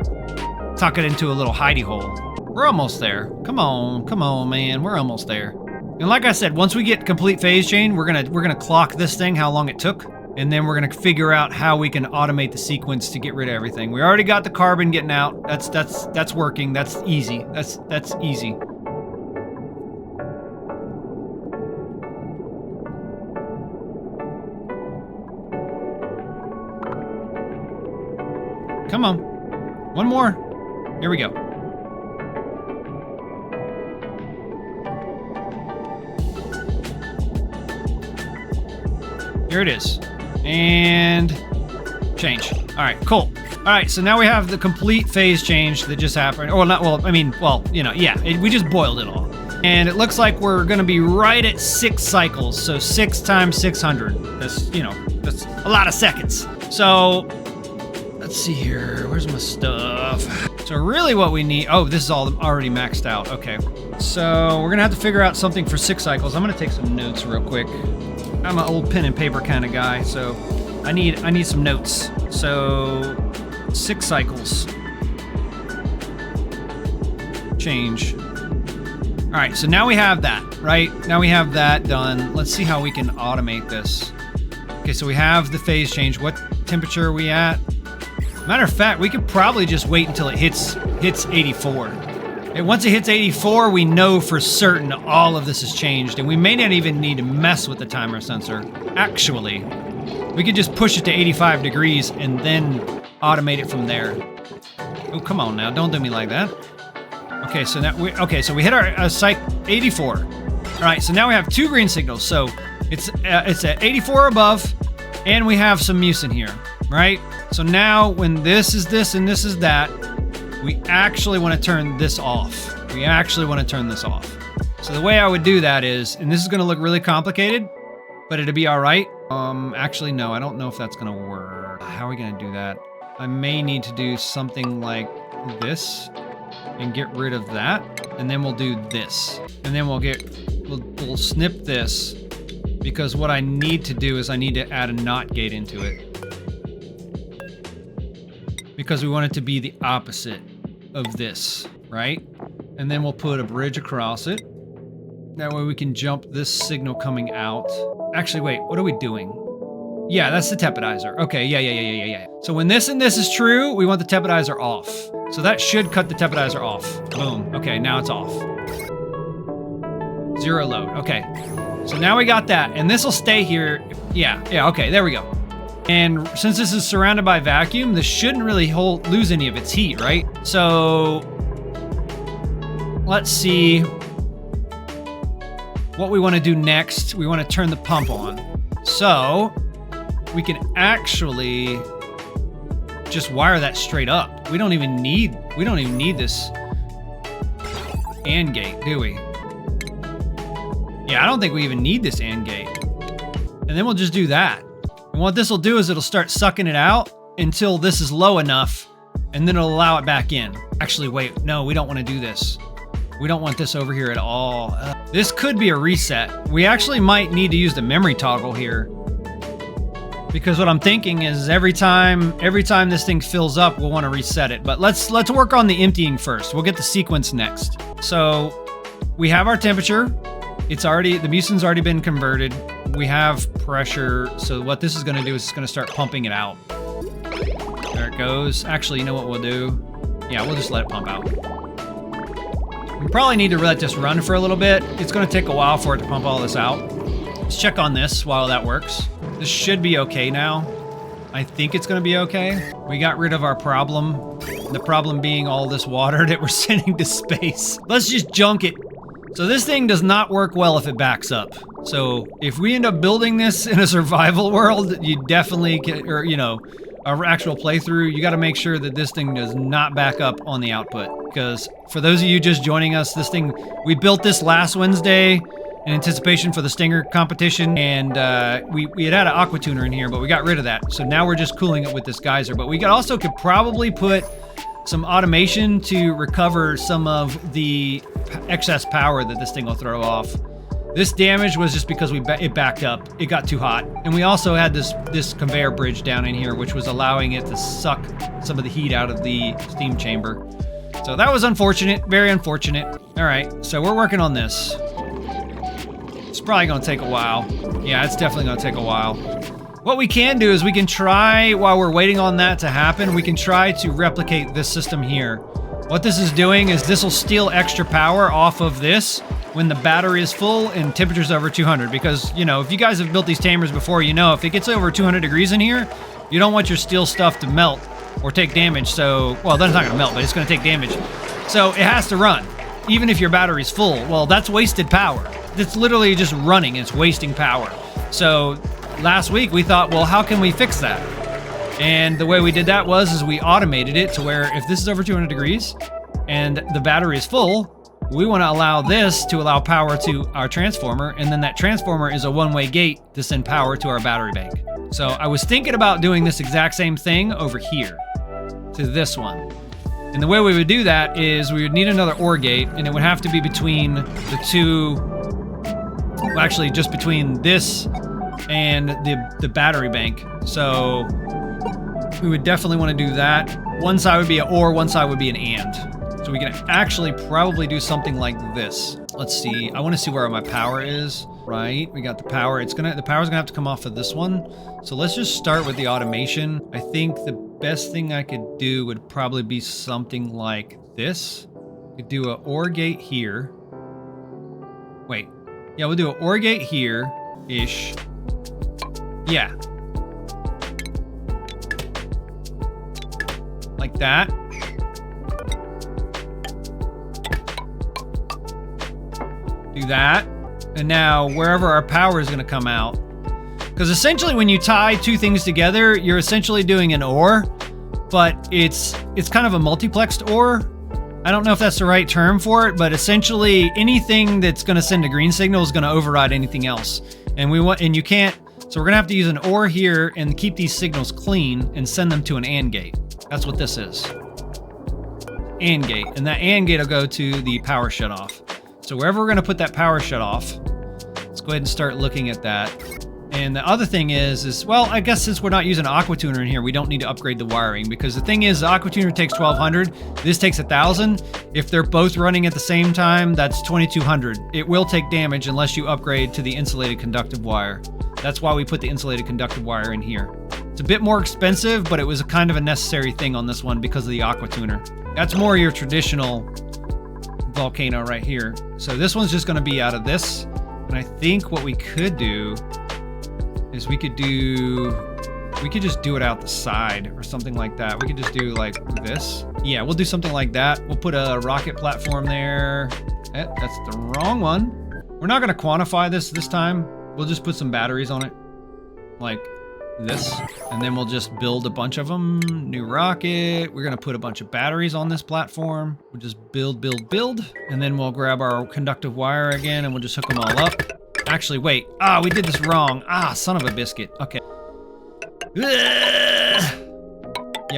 Tuck it into a little hidey hole. We're almost there. Come on, man. We're almost there. And like I said, once we get complete phase change, we're gonna clock this thing, how long it took, and then we're gonna figure out how we can automate the sequence to get rid of everything. We already got the carbon getting out. That's working. That's easy. That's easy. Come on. One more. Here we go. Here it is. And change. All right, cool. All right, so now we have the complete phase change that just happened. Or not, well, I mean, well, you know, yeah, we just boiled it all. And it looks like we're gonna be right at 6 cycles. So 6 times 600. That's, you know, that's a lot of seconds. So, let's see here, where's my stuff? So really what we need, oh, this is all already maxed out, okay. So we're gonna have to figure out something for 6 cycles. I'm gonna take some notes real quick. I'm an old pen and paper kind of guy, so I need some notes. So 6 cycles. Change. All right, so now we have that, right? Now we have that done. Let's see how we can automate this. Okay, so we have the phase change. What temperature are we at? Matter of fact, we could probably just wait until it hits 84. And once it hits 84, we know for certain all of this has changed, and we may not even need to mess with the timer sensor. Actually, we could just push it to 85 degrees and then automate it from there. Oh, come on now, don't do me like that. Okay, so now we hit our psych 84. All right, so now we have 2 green signals. So It's at 84 or above, and we have some mucin here, right? So now when this is this and this is that, we actually want to turn this off. We actually want to turn this off. So the way I would do that is, and this is going to look really complicated, but it'll be all right. Actually, no, I don't know if that's going to work. How are we going to do that? I may need to do something like this and get rid of that. And then we'll do this. And then we'll snip this, because what I need to do is I need to add a NOT gate into it. Because we want it to be the opposite of this, right? And then we'll put a bridge across it. That way we can jump this signal coming out. Actually, wait, what are we doing? Yeah, that's the Tepidizer. Okay, yeah. So when this and this is true, we want the Tepidizer off. So that should cut the Tepidizer off. Boom. Okay, now it's off. 0 load. Okay. So now we got that, and this will stay here. Yeah, okay, there we go. And since this is surrounded by vacuum, this shouldn't really lose any of its heat, right? So let's see what we want to do next. We want to turn the pump on. So we can actually just wire that straight up. We don't even need this AND gate, do we? Yeah, I don't think we even need this AND gate. And then we'll just do that. And what this will do is it'll start sucking it out until this is low enough, and then it'll allow it back in. Actually, wait, no, we don't want to do this. We don't want this over here at all. This could be a reset. We actually might need to use the memory toggle here, because what I'm thinking is every time this thing fills up, we'll want to reset it. But let's work on the emptying first. We'll get the sequence next. So we have our temperature. The mucin's already been converted. We have pressure. So what this is going to do is it's going to start pumping it out. There it goes. Actually, you know what we'll do? Yeah, we'll just let it pump out. We probably need to let this run for a little bit. It's going to take a while for it to pump all this out. Let's check on this while that works. This should be okay now. I think it's going to be okay. We got rid of our problem. The problem being all this water that we're sending to space. Let's just junk it. So this thing does not work well if it backs up. So if we end up building this in a survival world, you definitely can, or our actual playthrough, you got to make sure that this thing does not back up on the output. Because for those of you just joining us, we built this last Wednesday in anticipation for the Stinger competition, and we had an Aqua Tuner in here, but we got rid of that. So now we're just cooling it with this geyser. But we could probably put some automation to recover some of the excess power that this thing will throw off. This damage was just because it backed up. It got too hot. And we also had this conveyor bridge down in here, which was allowing it to suck some of the heat out of the steam chamber. So that was unfortunate, very unfortunate. All right, so we're working on this. It's probably gonna take a while. Yeah, it's definitely gonna take a while. What we can do is we can try, while we're waiting on that to happen, we can try to replicate this system here. What this is doing is this will steal extra power off of this when the battery is full and temperature's over 200. Because, if you guys have built these tamers before, if it gets over 200 degrees in here, you don't want your steel stuff to melt or take damage. So, well, that's not gonna melt, but it's gonna take damage. So it has to run, even if your battery's full. Well, that's wasted power. It's literally just running, it's wasting power. So last week we thought, well, how can we fix that? And the way we did that was we automated it to where if this is over 200 degrees and the battery is full, we want to allow this to allow power to our transformer, and then that transformer is a one-way gate to send power to our battery bank. So I was thinking about doing this exact same thing over here to this one. And the way we would do that is we would need another OR gate, and it would have to be between the two, well, actually just between this and the battery bank. So we would definitely want to do that. One side would be an OR, one side would be an AND. So we can actually probably do something like this. Let's see, I want to see where my power is. Right, we got the power. The power's gonna have to come off of this one. So let's just start with the automation. I think the best thing I could do would probably be something like this. We could do an OR gate here. Wait, yeah, we'll do an OR gate here-ish. Yeah. Like that. Do that. And now wherever our power is going to come out, because essentially when you tie two things together, you're essentially doing an OR, but it's kind of a multiplexed OR. I don't know if that's the right term for it, but essentially anything that's going to send a green signal is going to override anything else. And you can't, so we're going to have to use an OR here and keep these signals clean and send them to an AND gate. That's what this is. AND gate. And that AND gate will go to the power shut off. So wherever we're going to put that power shut off, let's go ahead and start looking at that. And the other thing is, well, I guess since we're not using an Aqua Tuner in here, we don't need to upgrade the wiring, because the thing is, the Aqua Tuner takes 1200, this takes 1000. If they're both running at the same time, that's 2200. It will take damage unless you upgrade to the insulated conductive wire. That's why we put the insulated conductive wire in here. It's a bit more expensive, but it was a kind of a necessary thing on this one because of the Aqua Tuner. That's more your traditional volcano right here. So this one's just going to be out of this. And I think what we could do is we could just do it out the side or something like that. We could just do like this. Yeah, we'll do something like that. We'll put a rocket platform there. That's the wrong one. We're not going to quantify this time. We'll just put some batteries on it like this, and then we'll just build a bunch of them. New rocket. We're going to put a bunch of batteries on this platform. We'll just build, and then we'll grab our conductive wire again and we'll just hook them all up. Actually, wait. We did this wrong. Son of a biscuit. Okay. Yeah,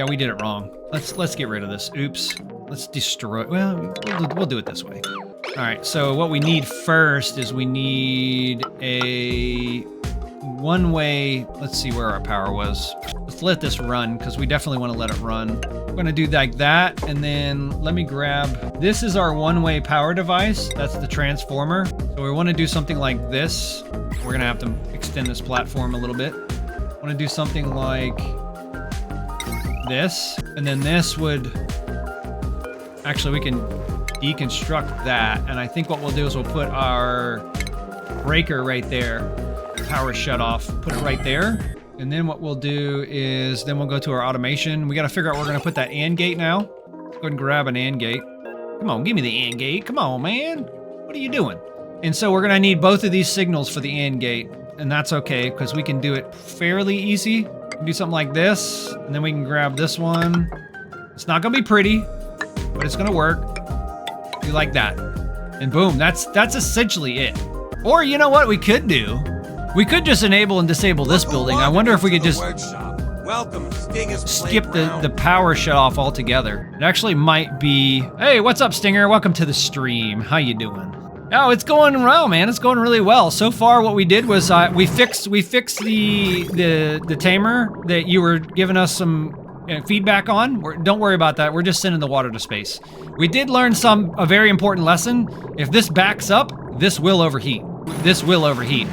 we did it wrong. Let's get rid of this. Oops. Let's destroy. Well, we'll do it this way. All right. So what we need first is we need a one-way. Let's see where our power was. Let's let this run because we definitely want to let it run. We're going to do like that, and then let me grab. This is our one-way power device. That's the transformer. So we want to do something like this. We're going to have to extend this platform a little bit. I want to do something like this, and then this would... Actually, we can deconstruct that, and I think what we'll do is we'll put our breaker right there. Power shut off. Put it right there. And then what we'll do is then we'll go to our automation. We got to figure out where we're going to put that AND gate now. Let's go ahead and grab an AND gate. Come on, give me the AND gate. Come on, man. What are you doing? And so we're going to need both of these signals for the AND gate. And that's okay because we can do it fairly easy. We can do something like this. And then we can grab this one. It's not going to be pretty, but it's going to work. Do like that. And boom, that's essentially it. Or you know what we could do? We could just enable and disable this building. I wonder if we could just skip the power shut off altogether. It actually might be... Hey, what's up, Stinger? Welcome to the stream. How you doing? Oh, it's going well, man. It's going really well. So far, what we did was we fixed the tamer that you were giving us some feedback on. Don't worry about that. We're just sending the water to space. We did learn a very important lesson. If this backs up, this will overheat. This will overheat.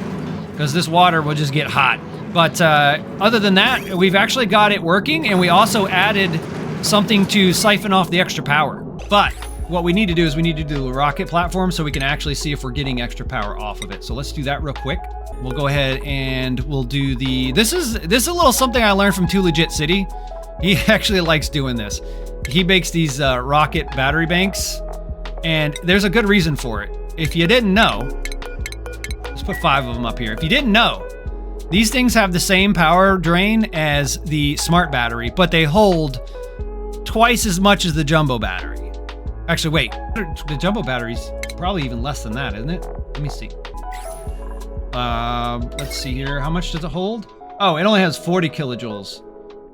Because this water will just get hot. But other than that, we've actually got it working, and we also added something to siphon off the extra power. But what we need to do is we need to do a rocket platform so we can actually see if we're getting extra power off of it. So let's do that real quick. We'll go ahead and we'll do the... This is a little something I learned from Too Legit City. He actually likes doing this. He makes these rocket battery banks, and there's a good reason for it. If you didn't know... Let's put 5 of them up here. If you didn't know, these things have the same power drain as the smart battery, but they hold twice as much as the jumbo battery. Actually, wait. The jumbo battery's probably even less than that, isn't it? Let me see. Let's see here. How much does it hold? Oh, it only has 40 kilojoules.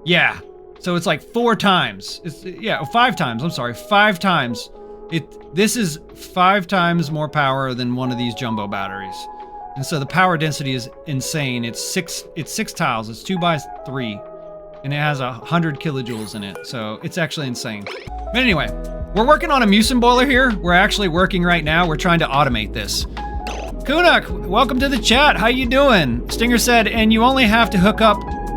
Yeah. So it's like 4 times. 5 times. I'm sorry. 5 times. This is 5 times more power than one of these jumbo batteries. And so the power density is insane. It's 6 tiles. It's 2 by 3. And it has 100 kilojoules in it. So it's actually insane. But anyway, we're working on a mucin boiler here. We're actually working right now. We're trying to automate this. Kunak, welcome to the chat. How you doing? Stinger said, and you only have to hook up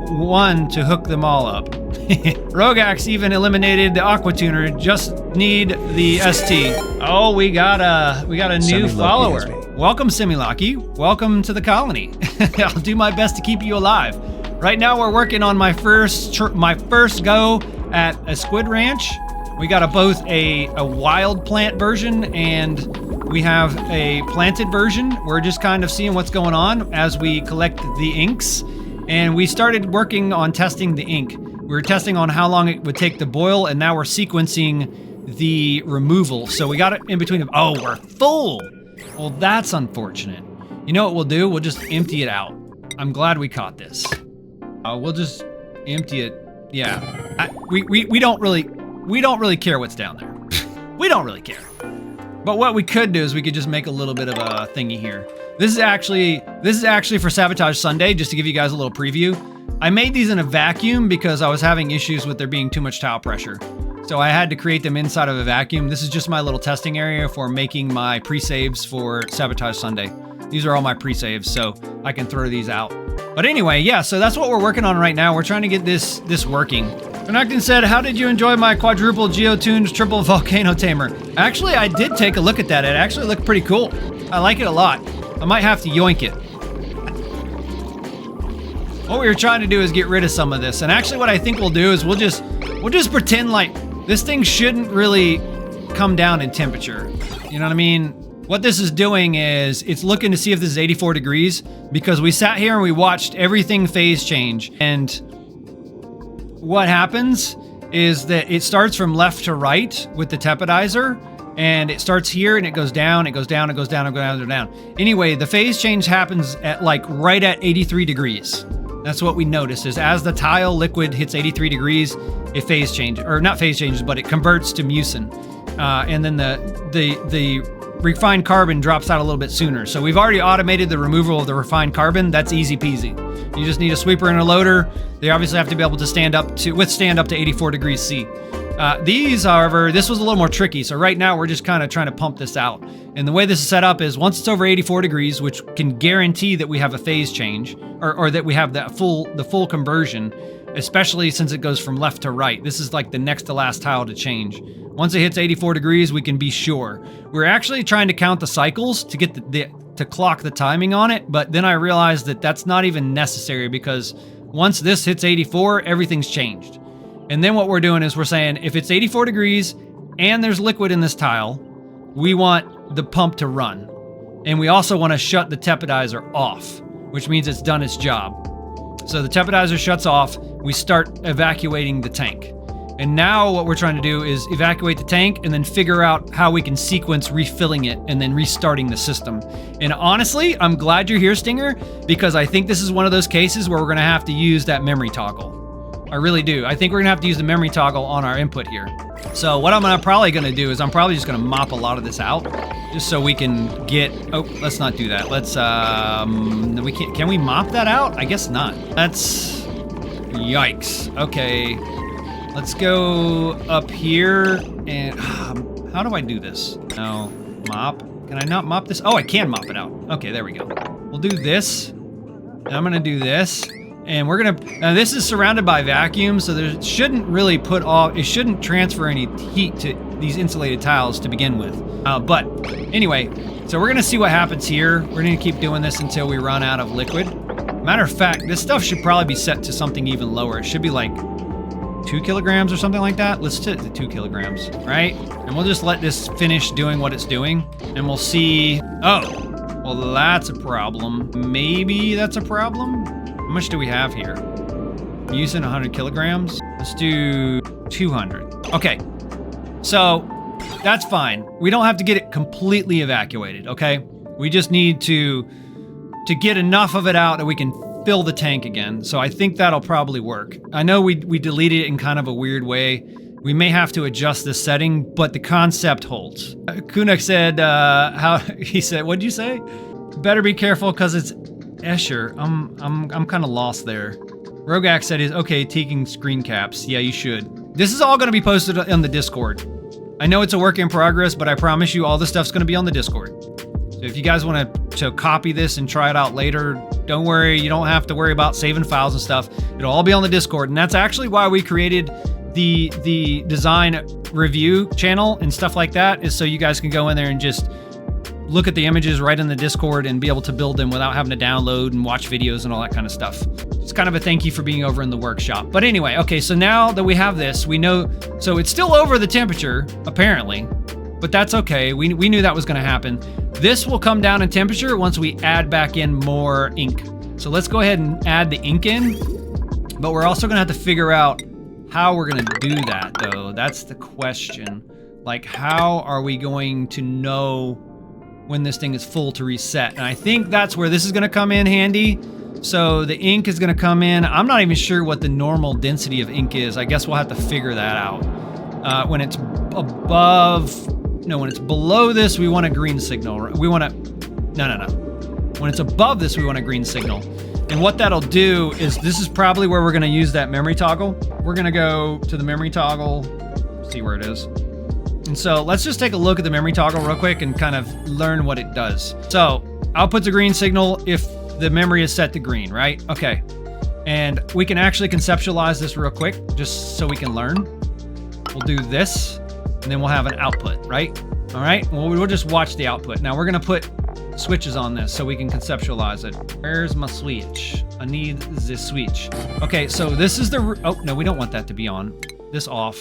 one to hook them all up. Rogax even eliminated the Aqua Tuner. Just need the ST. Oh, we got a new follower. Welcome, Similaki. Welcome to the colony. I'll do my best to keep you alive. Right now, we're working on my first go at a squid ranch. We got both a wild plant version and We have a planted version. We're just kind of seeing what's going on as we collect the inks. And we started working on testing the ink. We were testing on how long it would take to boil, and now we're sequencing the removal. So we got it in between of, oh, we're full. Well, that's unfortunate. You know what we'll do? We'll just empty it out. I'm glad we caught this. We'll just empty it. Yeah, we don't really care what's down there. We don't really care. But what we could do is we could just make a little bit of a thingy here. This is actually for Sabotage Sunday, just to give you guys a little preview. I made these in a vacuum because I was having issues with there being too much tile pressure. So I had to create them inside of a vacuum. This is just my little testing area for making my pre-saves for Sabotage Sunday. These are all my pre-saves, so I can throw these out. But anyway, yeah, so that's what we're working on right now. We're trying to get this working. Connectin said, how did you enjoy my quadruple geotuned triple volcano tamer? Actually, I did take a look at that. It actually looked pretty cool. I like it a lot. I might have to yoink it. What we were trying to do is get rid of some of this. And actually what I think we'll do is we'll just pretend like this thing shouldn't really come down in temperature. You know what I mean? What this is doing is it's looking to see if this is 84 degrees because we sat here and we watched everything phase change. And what happens is that it starts from left to right with the Tepidizer, and it starts here and it goes down, it goes down, it goes down, it goes down, it goes down. Anyway, the phase change happens at like right at 83 degrees. That's what we noticed is as the tile liquid hits 83 degrees, it phase changes, or not phase changes, but it converts to mucin. And then the refined carbon drops out a little bit sooner. So we've already automated the removal of the refined carbon. That's easy peasy. You just need a sweeper and a loader. They obviously have to be able to withstand up to 84 degrees C. These, however, this was a little more tricky. So right now we're just kind of trying to pump this out. And the way this is set up is once it's over 84 degrees, which can guarantee that we have a phase change or that we have the full conversion, especially since it goes from left to right. This is like the next to last tile to change. Once it hits 84 degrees, we can be sure. We're actually trying to count the cycles to get to clock the timing on it, but then I realized that that's not even necessary because once this hits 84, everything's changed. And then what we're doing is we're saying if it's 84 degrees and there's liquid in this tile, we want the pump to run. And we also want to shut the Tepidizer off, which means it's done its job. So the Tepidizer shuts off, we start evacuating the tank. And now what we're trying to do is evacuate the tank and then figure out how we can sequence refilling it and then restarting the system. And honestly, I'm glad you're here, Stinger, because I think this is one of those cases where we're gonna have to use that memory toggle. I really do. I think we're gonna have to use the memory toggle on our input here. So what I'm probably gonna do is I'm probably just gonna mop a lot of this out just so we can get, oh, let's not do that. Let's, can we mop that out? I guess not. That's, yikes. Okay. Let's go up here and how do I do this? No, mop. Can I not mop this? Oh, I can mop it out. Okay, there we go. We'll do this. And I'm gonna do this. And we're gonna, now this is surrounded by vacuum, so there shouldn't really it shouldn't transfer any heat to these insulated tiles to begin with. But anyway, so we're gonna see what happens here. We're gonna keep doing this until we run out of liquid. Matter of fact, this stuff should probably be set to something even lower. It should be like 2 kilograms or something like that. Let's set it to 2 kilograms, right? And we'll just let this finish doing what it's doing and we'll see. Oh, well, that's a problem. Maybe that's a problem. How much do we have here? Using 100 kilograms. Let's do 200. Okay, so that's fine. We don't have to get it completely evacuated, okay? We just need to get enough of it out that we can fill the tank again. So I think that'll probably work. I know we deleted it in kind of a weird way. We may have to adjust this setting, but the concept holds. Kunak said, he said, what'd you say? Better be careful because it's Escher. I'm kind of lost there. Rogak said he's okay taking screen caps. Yeah, you should. This is all going to be posted on the Discord. I know it's a work in progress, but I promise you all this stuff's going to be on the Discord. So if you guys want to copy this and try it out later, don't worry. You don't have to worry about saving files and stuff. It'll all be on the Discord. And that's actually why we created the design review channel and stuff like that, is so you guys can go in there and just look at the images right in the Discord and be able to build them without having to download and watch videos and all that kind of stuff. It's kind of a thank you for being over in the workshop. But anyway, okay, so now that we have this, we know, so it's still over the temperature, apparently. but that's okay. We knew that was going to happen. This will come down in temperature once we add back in more ink. So let's go ahead and add the ink in, but we're also going to have to figure out how we're going to do that, though. That's the question. Like, how are we going to know when this thing is full to reset? And I think that's where this is going to come in handy. So the ink is going to come in. I'm not even sure what the normal density of ink is. I guess we'll have to figure that out. When it's when it's below this, we want a green signal. We want to, no. When it's above this, we want a green signal. And what that'll do is, this is probably where we're going to use that memory toggle. We're going to go to the memory toggle, see where it is. And so let's just take a look at the memory toggle real quick and kind of learn what it does. So output's a green signal if the memory is set to green, right? Okay. And we can actually conceptualize this real quick just so we can learn. We'll do this and then we'll have an output, right? All right. Well, we'll just watch the output. Now we're going to put switches on this so we can conceptualize it. Where's my switch? I need this switch. Okay. So this is the, oh no, we don't want that to be on. This off,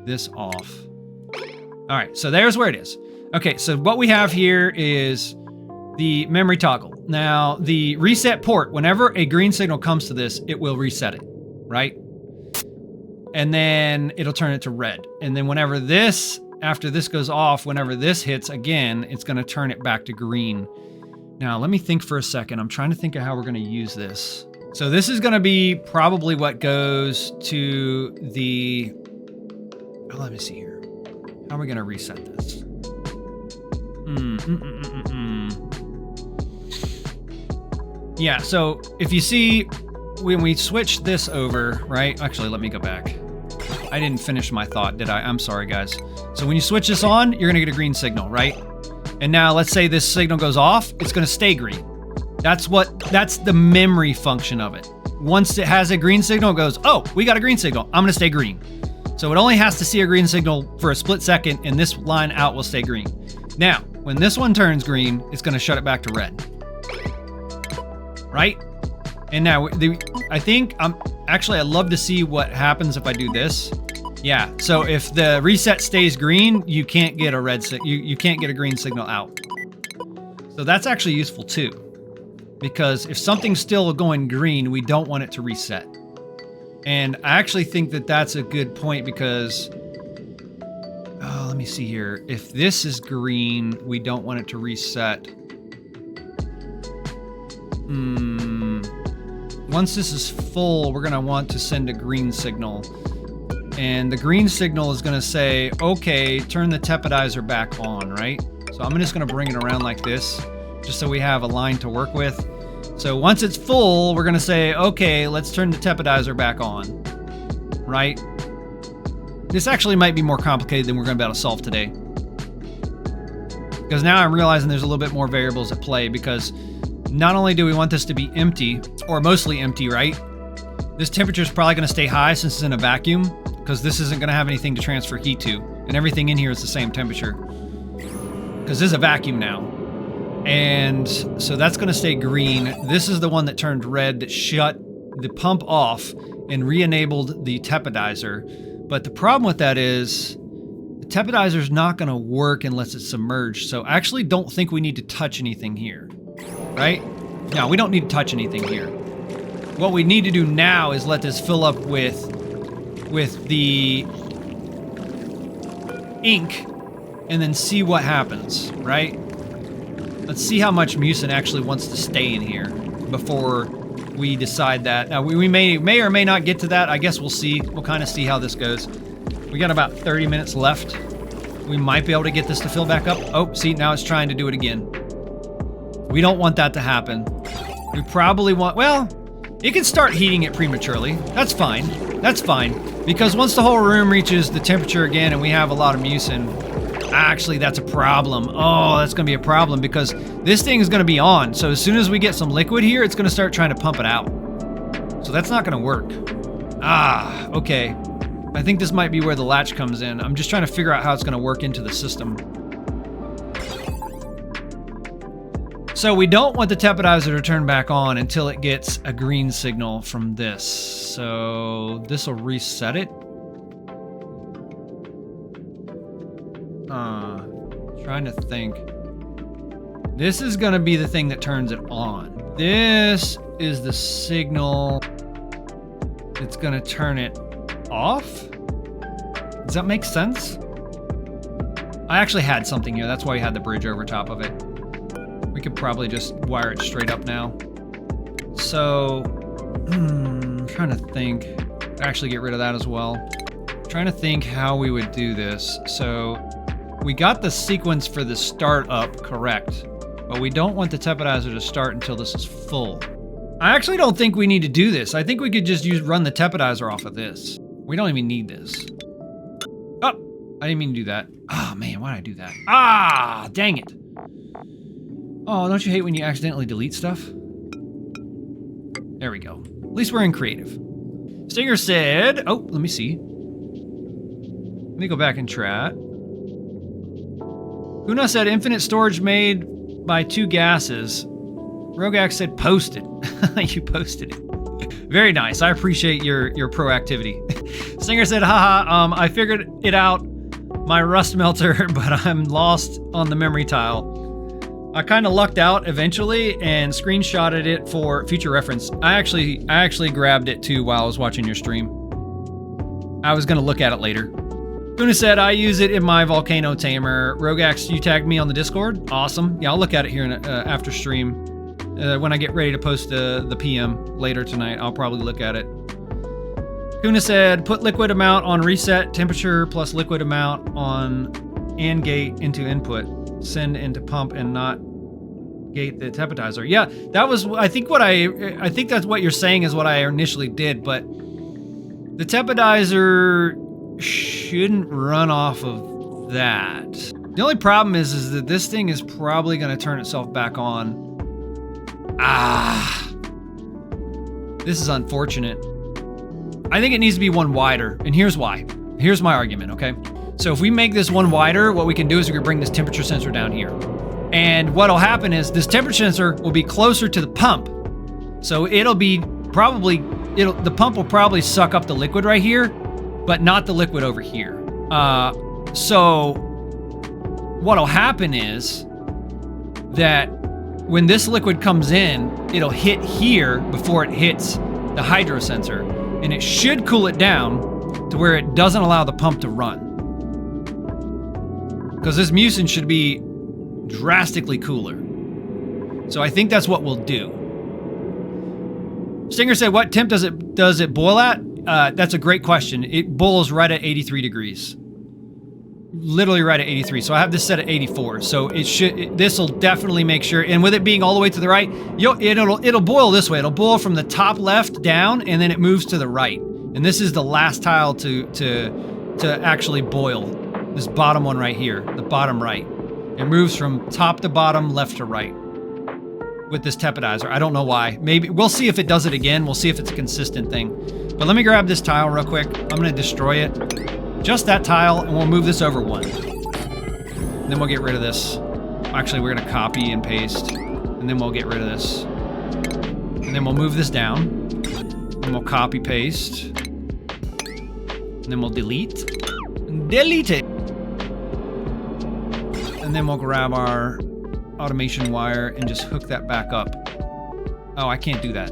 this off. All right. So there's where it is. Okay. So what we have here is the memory toggle. Now, the reset port, whenever a green signal comes to this, it will reset it, right? And then it'll turn it to red. And then whenever this, after this goes off, whenever this hits again, it's going to turn it back to green. Now, let me think for a second. I'm trying to think of how we're going to use this. So this is going to be probably what goes to the, oh, let me see here. How are we going to reset this? Yeah, so if you see, when we switch this over, right? Actually, let me go back. I didn't finish my thought, did I? I'm sorry, guys. So when you switch this on, you're gonna get a green signal, right? And now let's say this signal goes off, it's gonna stay green. That's the memory function of it. Once it has a green signal, it goes, oh, we got a green signal, I'm gonna stay green. So it only has to see a green signal for a split second, and this line out will stay green. Now, when this one turns green, it's gonna shut it back to red. Right? And now, I think, actually, I'd love to see what happens if I do this. Yeah, so if the reset stays green, you can't get a red you can't get a green signal out. So that's actually useful too. Because if something's still going green, we don't want it to reset. And I actually think that that's a good point because, oh, let me see here. If this is green, we don't want it to reset. Once this is full, we're going to want to send a green signal. And the green signal is going to say, okay, turn the Tepidizer back on, right? So I'm just going to bring it around like this, just so we have a line to work with. So once it's full, we're going to say, okay, let's turn the Tepidizer back on, right? This actually might be more complicated than we're going to be able to solve today. Because now I'm realizing there's a little bit more variables at play, because not only do we want this to be empty, or mostly empty, right? This temperature is probably going to stay high since it's in a vacuum, because this isn't going to have anything to transfer heat to. And everything in here is the same temperature. Because this is a vacuum now. And so that's going to stay green. This is the one that turned red, that shut the pump off and re-enabled the Tepidizer. But the problem with that is the Tepidizer is not going to work unless it's submerged. So I actually don't think we need to touch anything here. Right? No, we don't need to touch anything here. What we need to do now is let this fill up with the ink and then see what happens, right? Let's see how much mucin actually wants to stay in here before we decide that. Now, we may or may not get to that. I guess we'll see. We'll kind of see how this goes. We got about 30 minutes left. We might be able to get this to fill back up. Oh, see, now it's trying to do it again. We don't want that to happen. We probably want, well, it can start heating it prematurely. That's fine. That's fine. Because once the whole room reaches the temperature again and we have a lot of mucin, actually that's a problem. Oh, that's going to be a problem because this thing is going to be on. So as soon as we get some liquid here, it's going to start trying to pump it out. So that's not going to work. Ah, okay. I think this might be where the latch comes in. I'm just trying to figure out how it's going to work into the system. So we don't want the Tepidizer to turn back on until it gets a green signal from this. So this will reset it. trying to think. This is gonna be the thing that turns it on. This is the signal that's gonna turn it off? Does that make sense? I actually had something here. That's why we had the bridge over top of it. We could probably just wire it straight up now. So, I'm trying to think. Actually get rid of that as well. Trying to think how we would do this. So, we got the sequence for the startup correct, but we don't want the Tepidizer to start until this is full. I actually don't think we need to do this. I think we could just run the Tepidizer off of this. We don't even need this. Oh, I didn't mean to do that. Oh man, why did I do that? Ah, dang it. Oh, don't you hate when you accidentally delete stuff? There we go. At least we're in creative. Stinger said, oh, let me see. Let me go back and chat. Una said infinite storage made by 2 gases. Rogax said posted. You posted it. Very nice. I appreciate your proactivity. Stinger said, haha, I figured it out, my rust melter, but I'm lost on the memory tile. I kind of lucked out eventually and screenshotted it for future reference. I actually grabbed it too while I was watching your stream. I was gonna look at it later. Kuna said, I use it in my volcano tamer. Rogax, you tagged me on the Discord? Awesome. Yeah, I'll look at it here after stream. When I get ready to post the PM later tonight, I'll probably look at it. Kuna said, put liquid amount on reset, temperature plus liquid amount on and gate into input. Send into pump and not gate the Tepidizer. Yeah, that was, I think that's what you're saying is what I initially did, but the Tepidizer shouldn't run off of that. The only problem is that this thing is probably going to turn itself back on. Ah, this is unfortunate. I think it needs to be one wider, and here's why. Here's my argument, okay? So if we make this one wider, what we can do is we can bring this temperature sensor down here. And what'll happen is this temperature sensor will be closer to the pump. So it'll be probably, the pump will probably suck up the liquid right here, but not the liquid over here. So what'll happen is that when this liquid comes in, it'll hit here before it hits the hydro sensor, and it should cool it down to where it doesn't allow the pump to run. Because this mucin should be drastically cooler. So I think that's what we'll do. Stinger said, what temp does it boil at? That's a great question. It boils right at 83 degrees. Literally right at 83. So I have this set at 84. So this will definitely make sure, and with it being all the way to the right, it'll boil this way. It'll boil from the top left down, and then it moves to the right. And this is the last tile to actually boil. This bottom one right here, the bottom right. It moves from top to bottom, left to right with this Tepidizer. I don't know why. Maybe we'll see if it does it again. We'll see if it's a consistent thing. But let me grab this tile real quick. I'm gonna destroy it. Just that tile, and we'll move this over 1. And then we'll get rid of this. Actually, we're gonna copy and paste, and then we'll get rid of this. And then we'll move this down. And we'll copy paste. And then we'll delete. Delete it. And then we'll grab our automation wire and just hook that back up. Oh, I can't do that.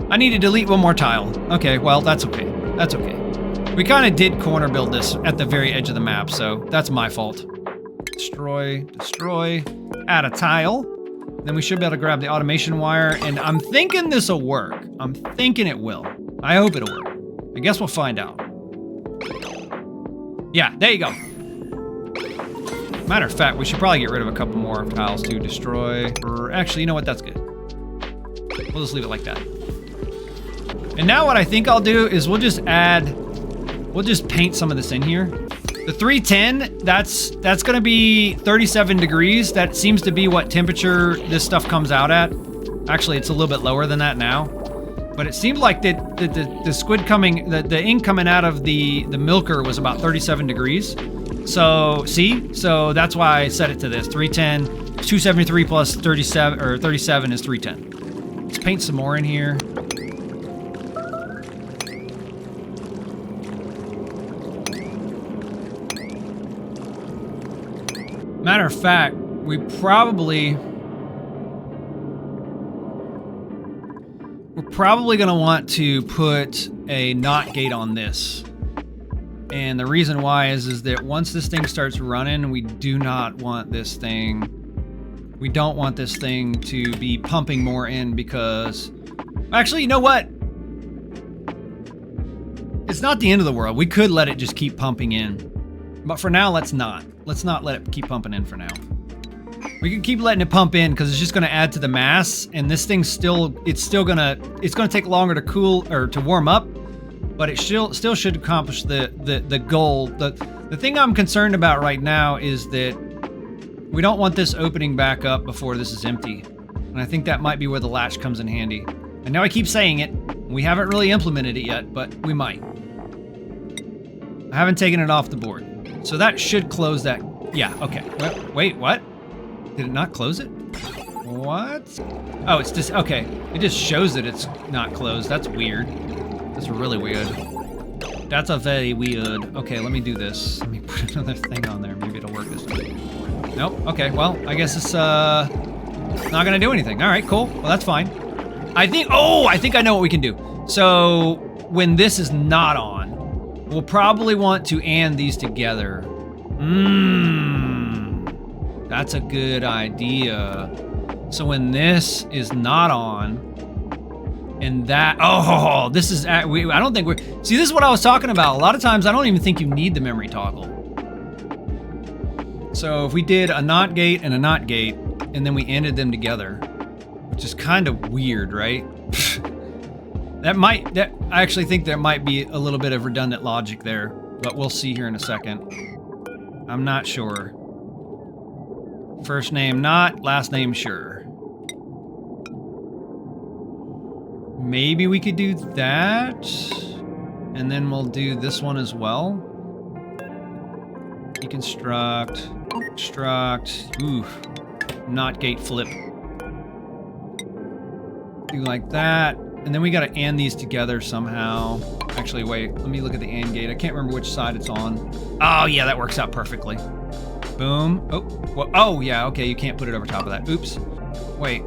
I need to delete one more tile. Okay, well, that's okay. That's okay. We kind of did corner build this at the very edge of the map, so that's my fault. Destroy, add a tile. Then we should be able to grab the automation wire, and I'm thinking this will work. I'm thinking it will. I hope it'll work. I guess we'll find out. Yeah, there you go. Matter of fact, we should probably get rid of a couple more tiles to destroy. Or actually, you know what? That's good. We'll just leave it like that. And now what I think I'll do is we'll just paint some of this in here. The 310, that's gonna be 37 degrees. That seems to be what temperature this stuff comes out at. Actually, it's a little bit lower than that now. But it seemed like the squid coming, the ink coming out of the milker was about 37 degrees. So, see? So that's why I set it to this. 310, 273 plus 37, or 37 is 310. Let's paint some more in here. Matter of fact, we're probably gonna want to put a knot gate on this. And the reason why is that once this thing starts running, we do not want this thing, we don't want this thing to be pumping more in because, actually, you know what? It's not the end of the world. We could let it just keep pumping in. But for now, let's not. Let's not let it keep pumping in for now. We can keep letting it pump in because it's just going to add to the mass, and this thing's it's gonna take longer to cool or to warm up, but it still should accomplish the goal. The thing I'm concerned about right now is that we don't want this opening back up before this is empty, and I think that might be where the latch comes in handy. And now I keep saying it. We haven't really implemented it yet, but we might. I haven't taken it off the board. So that should close that. Yeah, okay. Wait, what? Did it not close it? What? Oh, it's just, okay. It just shows that it's not closed. That's weird. That's really weird. That's a very weird. Okay, let me do this. Let me put another thing on there. Maybe it'll work this time. Nope. Okay, well, I guess it's not gonna do anything. All right, cool. Well, that's fine. I think I know what we can do. So when this is not on, we'll probably want to and these together. That's a good idea. So when this is not on, and that, this is, I don't think see, this is what I was talking about. A lot of times I don't even think you need the memory toggle. So if we did a NOT gate and a NOT gate, and then we ended them together, which is kind of weird, right? I actually think there might be a little bit of redundant logic there, but we'll see here in a second. I'm not sure. First name not, last name sure. Maybe we could do that, and then we'll do this one as well. Deconstruct, extract, NOT gate flip. Do like that. And then we gotta AND these together somehow. Actually, wait, let me look at the AND gate. I can't remember which side it's on. Oh yeah, that works out perfectly. Boom. Oh, well, oh yeah, okay, you can't put it over top of that. Oops. Wait.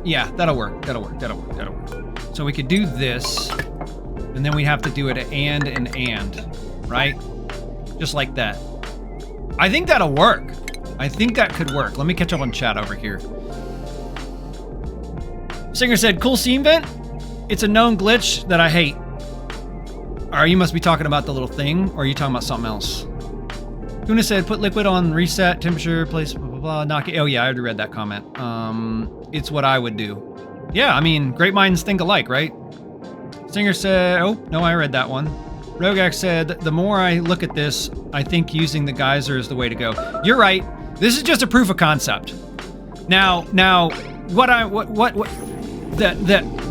Yeah, that'll work. That'll work. So we could do this, and then we'd have to do it AND and AND, right? Just like that. I think that'll work. I think that could work. Let me catch up on chat over here. Singer said, cool seam vent? It's a known glitch that I hate. Or you must be talking about the little thing, or are you talking about something else? Kuna said, put liquid on reset, temperature, place, blah, blah, blah, knock it. Oh yeah, I already read that comment. It's what I would do. Yeah, I mean, great minds think alike, right? Singer said, oh, no, I read that one. Rogak said, the more I look at this, I think using the geyser is the way to go. You're right. This is just a proof of concept. Now,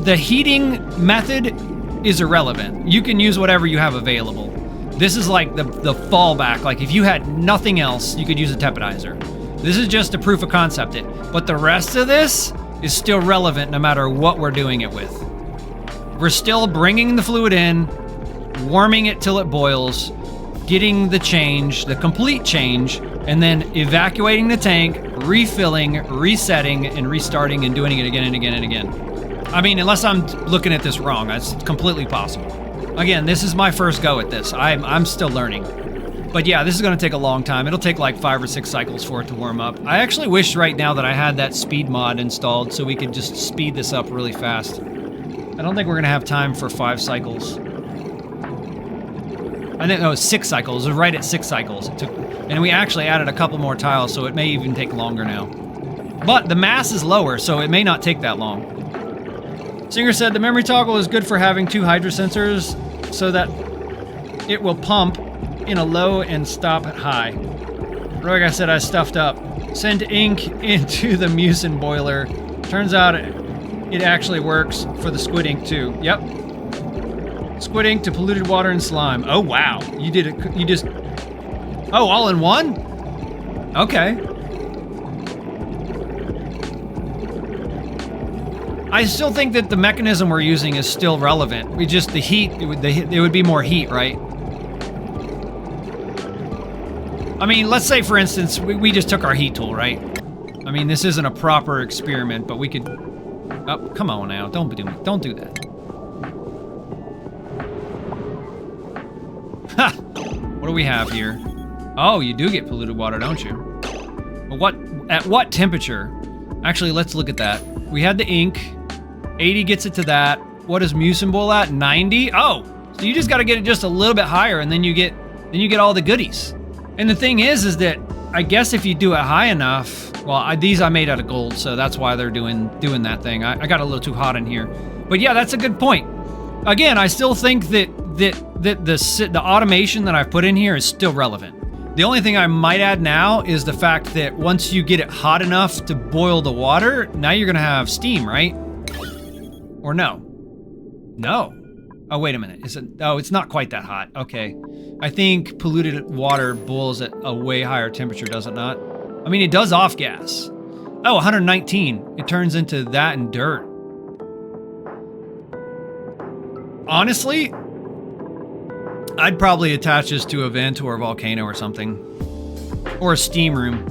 the heating method is irrelevant. You can use whatever you have available. This is like the fallback. Like if you had nothing else, you could use a Tepidizer. This is just a proof of concept. But the rest of this is still relevant no matter what we're doing it with. We're still bringing the fluid in, warming it till it boils, getting the change, the complete change, and then evacuating the tank, refilling, resetting, and restarting and doing it again and again and again. I mean, unless I'm looking at this wrong, that's completely possible. Again, this is my first go at this. I'm still learning. But yeah, this is gonna take a long time. It'll take like 5 or 6 cycles for it to warm up. I actually wish right now that I had that speed mod installed so we could just speed this up really fast. I don't think we're gonna have time for 5 cycles. I think, no, 6 cycles. It was right at 6 cycles. It took, and we actually added a couple more tiles, so it may even take longer now. But the mass is lower, so it may not take that long. Singer said the memory toggle is good for having 2 hydro sensors so that it will pump in a low and stop at high. Roga said I stuffed up. Send ink into the mucin boiler. Turns out it actually works for the squid ink too. Yep. Squid ink to polluted water and slime. Oh wow, you did it. You just. Oh, all in one? Okay. I still think that the mechanism we're using is still relevant. We just, the heat, it would be more heat, right? I mean, let's say, for instance, we just took our heat tool, right? I mean, this isn't a proper experiment, but we could... Oh, come on now. Don't do that. Ha! What do we have here? Oh, you do get polluted water, don't you? But at what temperature? Actually, let's look at that. We had the ink. 80 gets it to that. What is mucin boil at? 90? Oh, so you just got to get it just a little bit higher, and then you get all the goodies. And the thing is that I guess if you do it high enough, well, these I made out of gold, so that's why they're doing that thing. I got a little too hot in here, but yeah, that's a good point. Again, I still think that the automation that I've put in here is still relevant. The only thing I might add now is the fact that once you get it hot enough to boil the water, now you're gonna have steam, right? Or no? No. Oh, wait a minute. Oh, it's not quite that hot. Okay. I think polluted water boils at a way higher temperature, does it not? I mean, it does off gas. Oh, 119. It turns into that and dirt. Honestly, I'd probably attach this to a vent or a volcano or something. Or a steam room,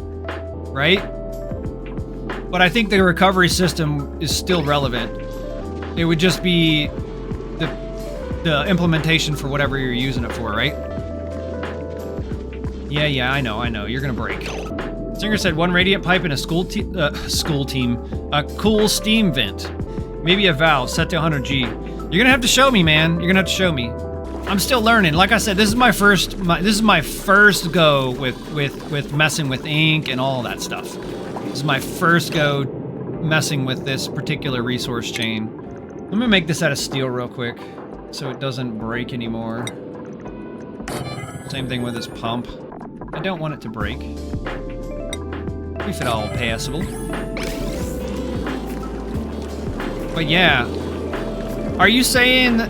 right? But I think the recovery system is still relevant. It would just be the implementation for whatever you're using it for, right? Yeah, I know. You're gonna break. Singer said 1 radiant pipe and a cool steam vent. Maybe a valve set to 100G. You're gonna have to show me, man. You're gonna have to show me. I'm still learning. Like I said, this is my first go with messing with ink and all that stuff. This is my first go messing with this particular resource chain. I'm gonna make this out of steel real quick so it doesn't break anymore. Same thing with this pump. I don't want it to break. Keep it all passable. But yeah, are you saying,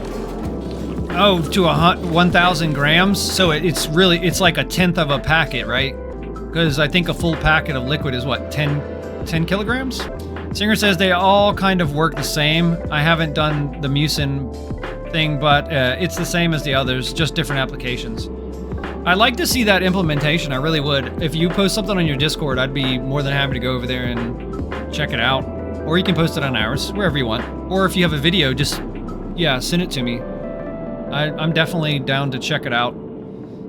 oh, to 1,000 grams? So it's like a tenth of a packet, right? Because I think a full packet of liquid is what, 10 kilograms? Singer says they all kind of work the same. I haven't done the mucin thing, but it's the same as the others, just different applications. I'd like to see that implementation, I really would. If you post something on your Discord, I'd be more than happy to go over there and check it out. Or you can post it on ours, wherever you want. Or if you have a video, just, yeah, send it to me. I'm definitely down to check it out.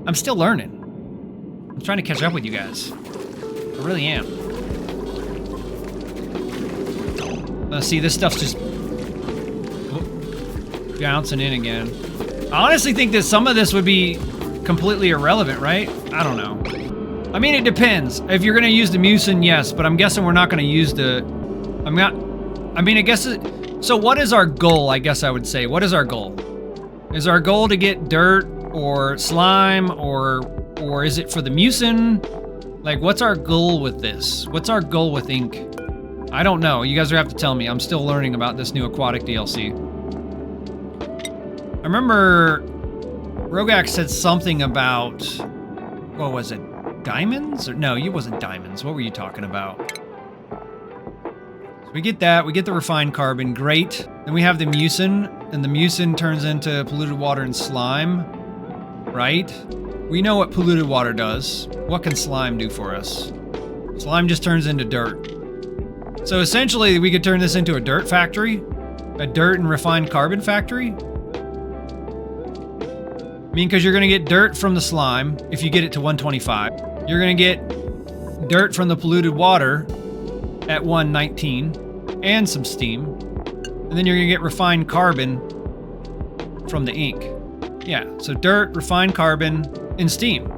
I'm still learning. I'm trying to catch up with you guys. I really am. See, this stuff's just bouncing in again. I honestly think that some of this would be completely irrelevant, right? I don't know. I mean, it depends. If you're gonna use the mucin, yes, but I'm guessing we're not gonna use the... I guess... So what is our goal, I guess I would say? What is our goal? Is our goal to get dirt or slime or is it for the mucin? Like, what's our goal with this? What's our goal with ink? I don't know. You guys are gonna have to tell me. I'm still learning about this new aquatic DLC. I remember Rogax said something about, what was it? Diamonds? Or no, it wasn't diamonds. What were you talking about? So we get that. We get the refined carbon. Great. Then we have the mucin, and the mucin turns into polluted water and slime. Right? We know what polluted water does. What can slime do for us? Slime just turns into dirt. So essentially, we could turn this into a dirt factory, a dirt and refined carbon factory. I mean, because you're going to get dirt from the slime if you get it to 125. You're going to get dirt from the polluted water at 119 and some steam. And then you're going to get refined carbon from the ink. Yeah, so dirt, refined carbon, and steam.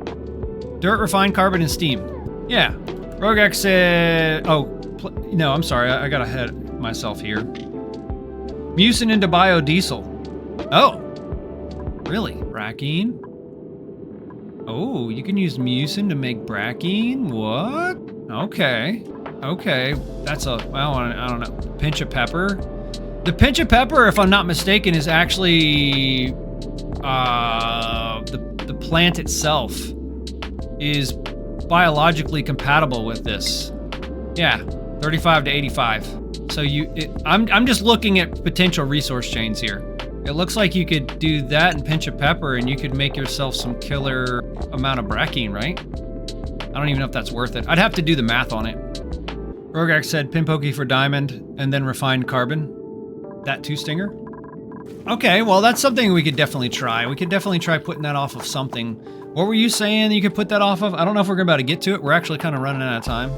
Dirt, refined carbon, and steam. Yeah. Rogax said... Oh, no, I'm sorry. I got ahead of myself here. Mucin into biodiesel. Oh. Really? Brackine? Oh, you can use mucin to make brackine? What? Okay. Okay. That's a... Well, I don't know. Pinch of pepper? The pinch of pepper, if I'm not mistaken, is actually... the plant itself is biologically compatible with this. Yeah, 35 to 85. So I'm just looking at potential resource chains here. It looks like you could do that and pinch of pepper and you could make yourself some killer amount of brackine, right? I don't even know if that's worth it. I'd have to do the math on it. Rogak said pin pokey for diamond and then refined carbon. That too, Stinger? Okay, well, that's something we could definitely try. We could definitely try putting that off of something. What were you saying you could put that off of? I don't know if we're about to get to it. We're actually kind of running out of time.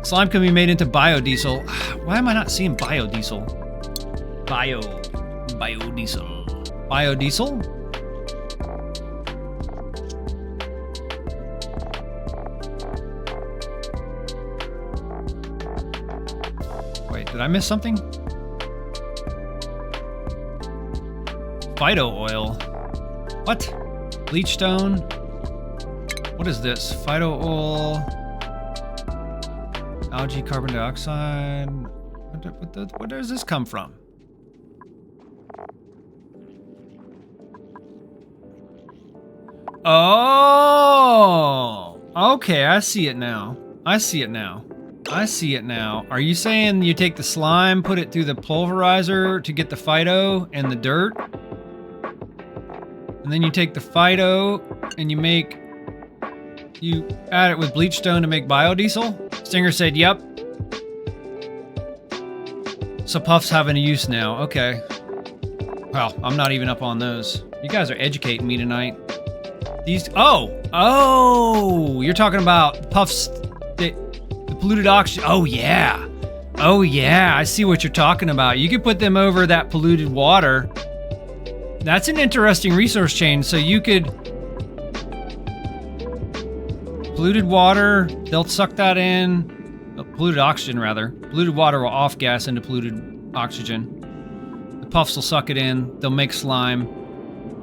Slime can be made into biodiesel. Why am I not seeing biodiesel? Biodiesel. Biodiesel? Wait, did I miss something? Phyto oil. What? Bleach stone. What is this? Phyto oil. Algae, carbon dioxide. Where does this come from? Oh! Okay, I see it now. I see it now. I see it now. Are you saying you take the slime, put it through the pulverizer to get the phyto and the dirt? And then you take the phyto and you add it with bleach stone to make biodiesel? Stinger said, yep. So puffs having a use now. Okay. Well, I'm not even up on those. You guys are educating me tonight. These, oh, you're talking about puffs, the polluted oxygen. Oh yeah. Oh yeah, I see what you're talking about. You could put them over that polluted water. That's an interesting resource chain. So you could, polluted water, they'll suck that in, polluted oxygen rather. Polluted water will off gas into polluted oxygen. The puffs will suck it in, they'll make slime.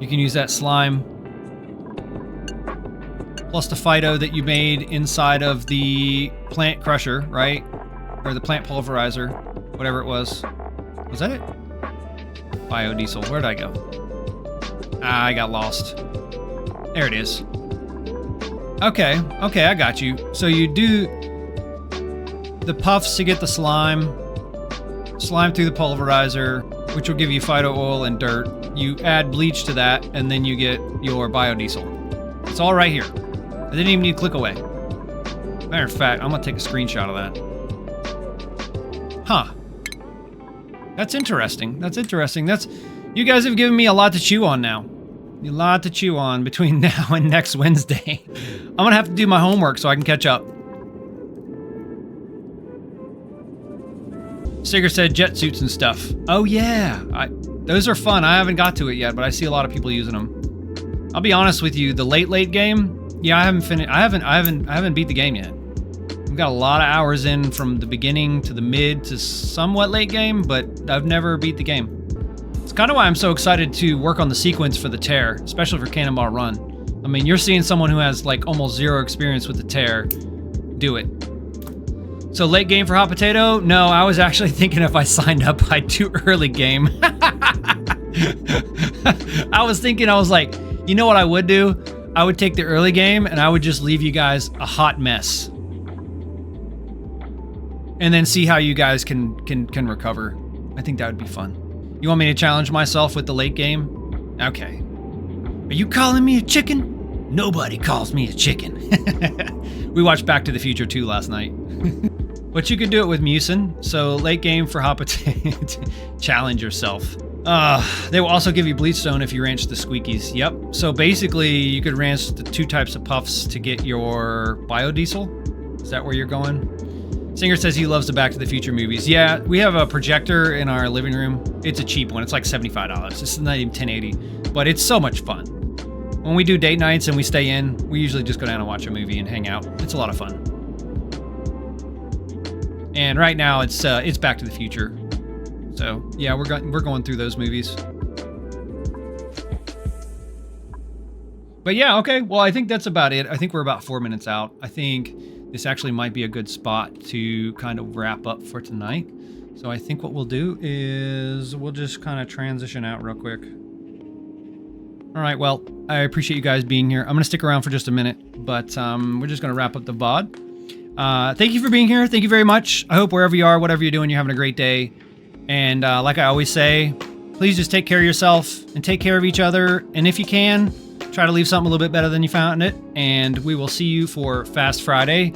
You can use that slime plus the phyto that you made inside of the plant crusher, right? Or the plant pulverizer, whatever it was. Was that it? Biodiesel, where'd I go? Ah, I got lost. There it is. Okay, I got you. So you do the puffs to get the slime through the pulverizer, which will give you phyto oil and dirt. You add bleach to that, and then you get your biodiesel. It's all right here. I didn't even need to click away. Matter of fact, I'm gonna take a screenshot of that. Huh. That's interesting. That's interesting. You guys have given me a lot to chew on now. A lot to chew on between now and next Wednesday. I'm gonna have to do my homework so I can catch up. Sigger said jet suits and stuff. Oh yeah, those are fun. I haven't got to it yet, but I see a lot of people using them. I'll be honest with you, the late game. Yeah, I haven't finished. I haven't beat the game yet. I've got a lot of hours in from the beginning to the mid to somewhat late game, but I've never beat the game. It's kind of why I'm so excited to work on the sequence for the tear, especially for Cannonball Run. I mean, you're seeing someone who has like almost zero experience with the tear do it. So late game for Hot Potato? No, I was actually thinking if I signed up, I'd do early game. I was like, you know what I would do? I would take the early game and I would just leave you guys a hot mess. And then see how you guys can recover. I think that would be fun. You want me to challenge myself with the late game? Okay. Are you calling me a chicken? Nobody calls me a chicken. We watched Back to the Future 2 last night. But you could do it with Mucin. So late game for Hot Potato. Challenge yourself. They will also give you bleach stone if you ranch the squeakies. Yep. So basically, you could ranch the 2 types of puffs to get your biodiesel. Is that where you're going? Singer says he loves the Back to the Future movies. Yeah, we have a projector in our living room. It's a cheap one. It's like $75. This is not even $10.80, but it's so much fun. When we do date nights and we stay in, we usually just go down and watch a movie and hang out. It's a lot of fun. And right now, it's Back to the Future. So yeah, we're going through those movies. But yeah, okay. Well, I think that's about it. I think we're about 4 minutes out. I think this actually might be a good spot to kind of wrap up for tonight. So I think what we'll do is we'll just kind of transition out real quick. All right, well, I appreciate you guys being here. I'm going to stick around for just a minute, but we're just going to wrap up the VOD. Thank you for being here. Thank you very much. I hope wherever you are, whatever you're doing, you're having a great day. And like I always say, please just take care of yourself and take care of each other. And if you can, try to leave something a little bit better than you found it, and we will see you for Fast Friday.